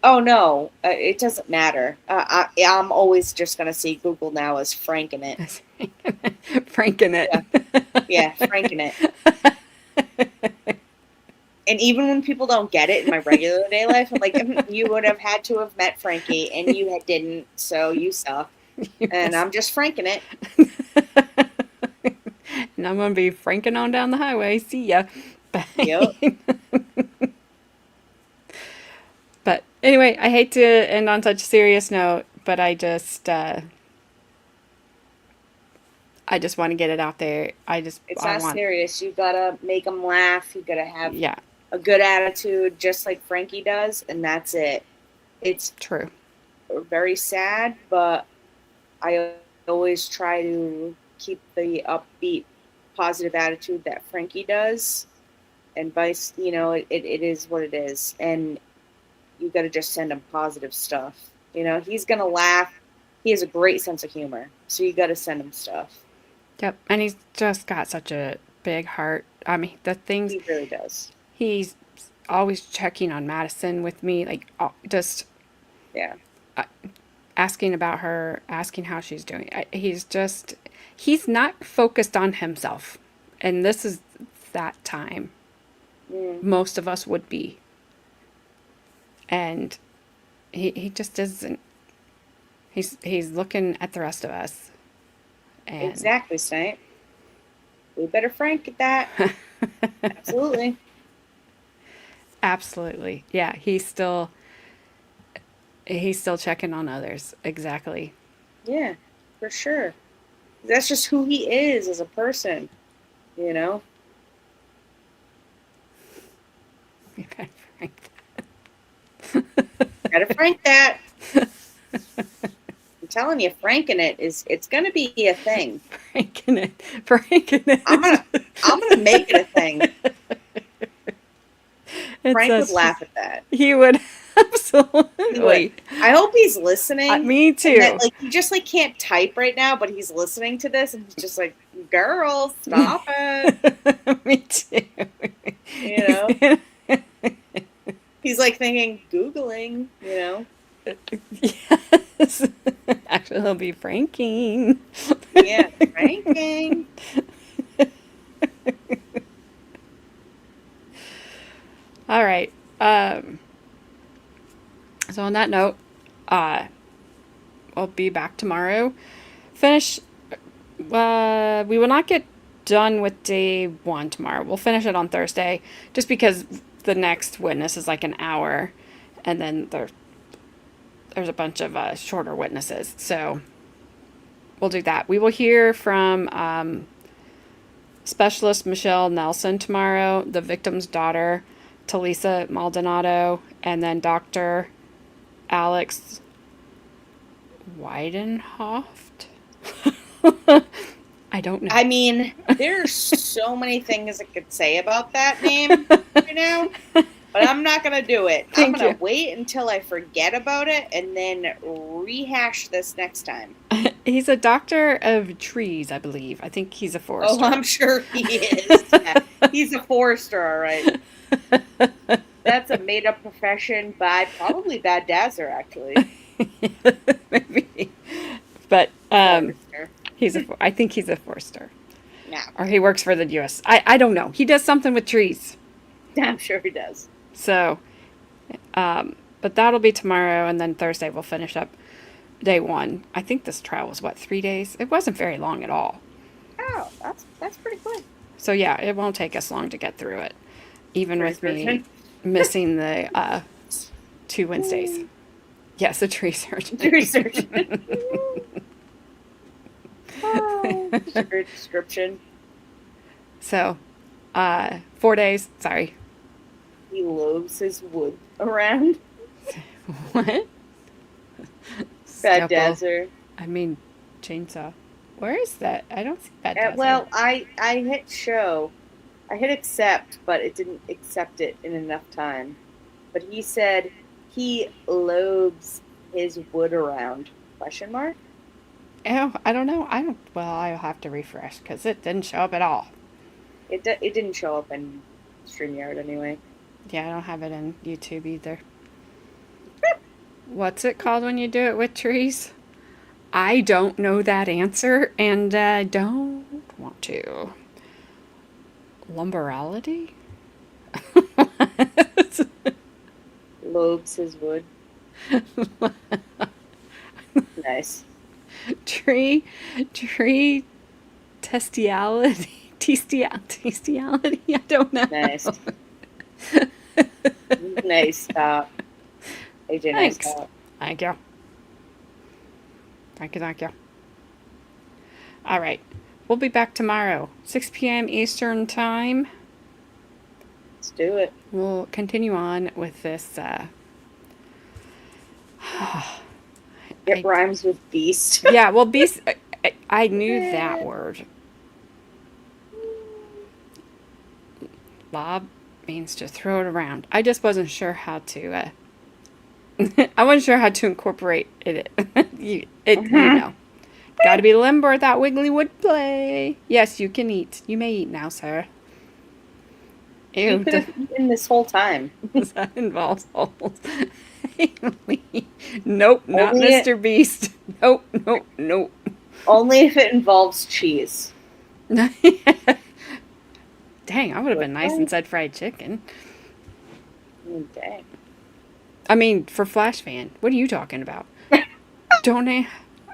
Oh no, it doesn't matter. I'm always just gonna see Google now as franking it. Franking it. Yeah, franking it. And even when people don't get it in my regular day life, I'm like, you would have had to have met Frankie, and you didn't, so you suck. And I'm just franking it. And I'm going to be franking on down the highway. See ya. Yep. But anyway, I hate to end on such a serious note, but I just want to get it out there. It's not serious. You gotta make them laugh. You gotta have Yeah. a good attitude, just like Frankie does, and that's it. It's true. Very sad, but I always try to keep the upbeat, positive attitude that Frankie does, and vice. You know, it is what it is, and you got to just send him positive stuff. You know, he's gonna laugh. He has a great sense of humor, so you got to send him stuff. Yep, and he's just got such a big heart. I mean, the things he really does. He's always checking on Madison with me, like just asking about her, asking how she's doing. He's not focused on himself, and this is that time. Most of us would be, and he just isn't. He's looking at the rest of us. And exactly, Saint. We better frank at that. Absolutely. Absolutely. Yeah, he's still checking on others. Exactly. Yeah, for sure. That's just who he is as a person, you know? You better frank that. Gotta frank that. I'm telling you, franking it's gonna be a thing. Franking it. I'm gonna make it a thing. Frank would laugh at that. He would absolutely. He would. I hope he's listening. Me too. That, like, he just can't type right now, but he's listening to this, and he's just like, "Girl, stop it." Me too. You know. He's like thinking, Googling, you know. Yes. Actually, he'll be franking. Yeah, franking. All right. So on that note, we'll be back tomorrow. We will not get done with day 1 tomorrow. We'll finish it on Thursday, just because the next witness is like an hour, and then there's a bunch of shorter witnesses. So we'll do that. We will hear from Specialist Michelle Nelson tomorrow, the victim's daughter, Talisa Maldonado, and then Dr. Alex Weidenhoft. I don't know. I mean, there's so many things I could say about that name right now, but I'm not going to do it. I'm going to wait until I forget about it and then rehash this next time. He's a doctor of trees, I believe. I think he's a forester. Oh, I'm sure he is. Yeah. He's a forester, all right. That's a made-up profession by probably Bad Dazzer, actually. Maybe. But I think he's a forester. Yeah. Or he works for the U.S. I don't know. He does something with trees. I'm sure he does. So, but that'll be tomorrow, and then Thursday we'll finish up day 1. I think this trial was, 3 days? It wasn't very long at all. Oh, that's pretty quick. So yeah, it won't take us long to get through it, even with me missing the 2 Wednesdays. Yes, a tree surgeon. Tree surgeon. Oh, that's a great description. So, 4 days. Sorry. He loves his wood around. What? Bad Dazzer. I mean, chainsaw. Where is that? I don't see that. Well, I hit show. I hit accept, but it didn't accept it in enough time. But he said he lobes his wood around. Question mark? Oh, I don't know. Well, I'll have to refresh because it didn't show up at all. It didn't show up in StreamYard anyway. Yeah, I don't have it in YouTube either. What's it called when you do it with trees? I don't know that answer, and I don't want to. Lumberality? Lobes his wood. Nice. Tree testiality. Testiality? I don't know. Nice. Nice, stop. AJ, nice, Thanks. stop. Thank you. Thank you. All right. We'll be back tomorrow, 6 p.m. Eastern Time. Let's do it. We'll continue on with this. It rhymes with beast. Yeah, well, beast. I knew that word. Lob means to throw it around. I just wasn't sure how to. I wasn't sure how to incorporate it. You know. Got to be limber at that wiggly wood play. Yes, you can eat. You may eat now, Sarah. Ew. You could have eaten this whole time. Does that involve holes? Nope, not Only Mr. Beast. Nope. Only if it involves cheese. Dang, I would have been nice and said fried chicken. Dang. I mean, for Flash Fan, what are you talking about?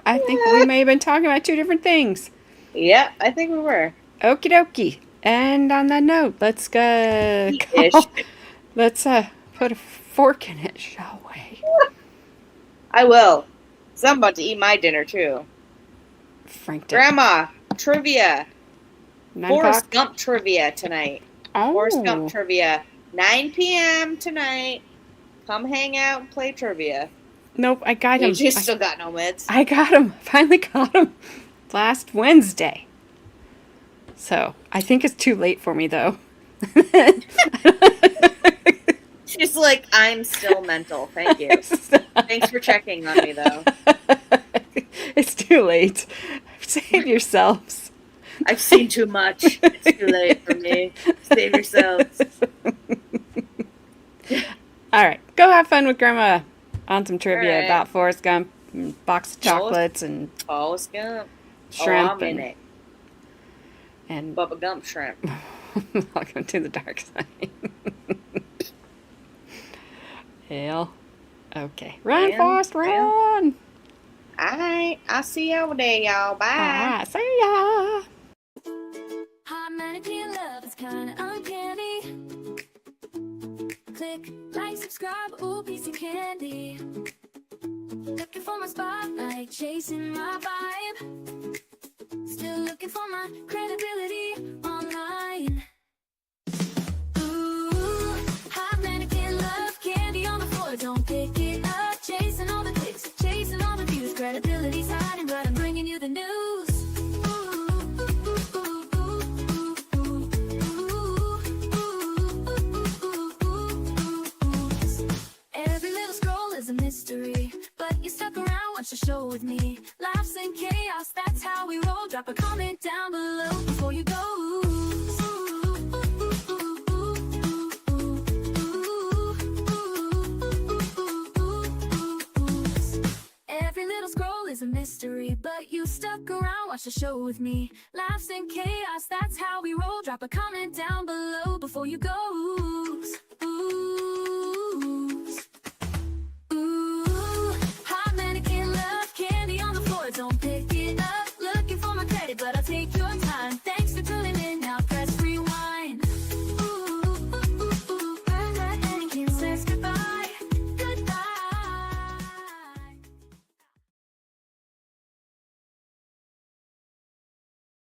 I think we may have been talking about two different things. Yeah, I think we were. Okie dokie. And on that note, let's go. Let's put a fork in it, shall we? I will. So I'm about to eat my dinner too. Frank did. Grandma, trivia. 9 Forrest o'clock? Gump trivia tonight. Oh. Forrest Gump trivia. 9 p.m. tonight. Come hang out and play trivia. Nope, I got him. You still got no mids. I got him. Finally got him last Wednesday. So, I think it's too late for me, though. She's like, I'm still mental. Thank you. Thanks for checking on me, though. It's too late. Save yourselves. I've seen too much. It's too late for me. Save yourselves. All right. Go have fun with Grandma on some trivia Right. about Forrest Gump, and box of chocolates, and Forrest Gump. shrimp. I'm in it. And Bubba Gump shrimp. welcome to the dark side. Hell. Okay. Run, Forrest, run! Alright, I'll see you over there, y'all. Bye. Alright, see ya! Automatically in love is kinda uncanny. Click, like, subscribe, ooh, piece of candy. Looking for my spotlight, chasing my vibe. Still looking for my credibility online. Ooh, hot mannequin love, candy on the floor, don't pick it up. Chasing all the clicks, chasing all the views. Credibility's hiding, but I'm bringing you the news. Every little scroll is a mystery, but you stuck around, watch the show with me. Laughs and chaos, that's how we roll. Drop a comment down below before you go. Every little scroll is a mystery, but you stuck around, watch the show with me. Laughs and chaos, that's how we roll. Drop a comment down below before you go. Ooh.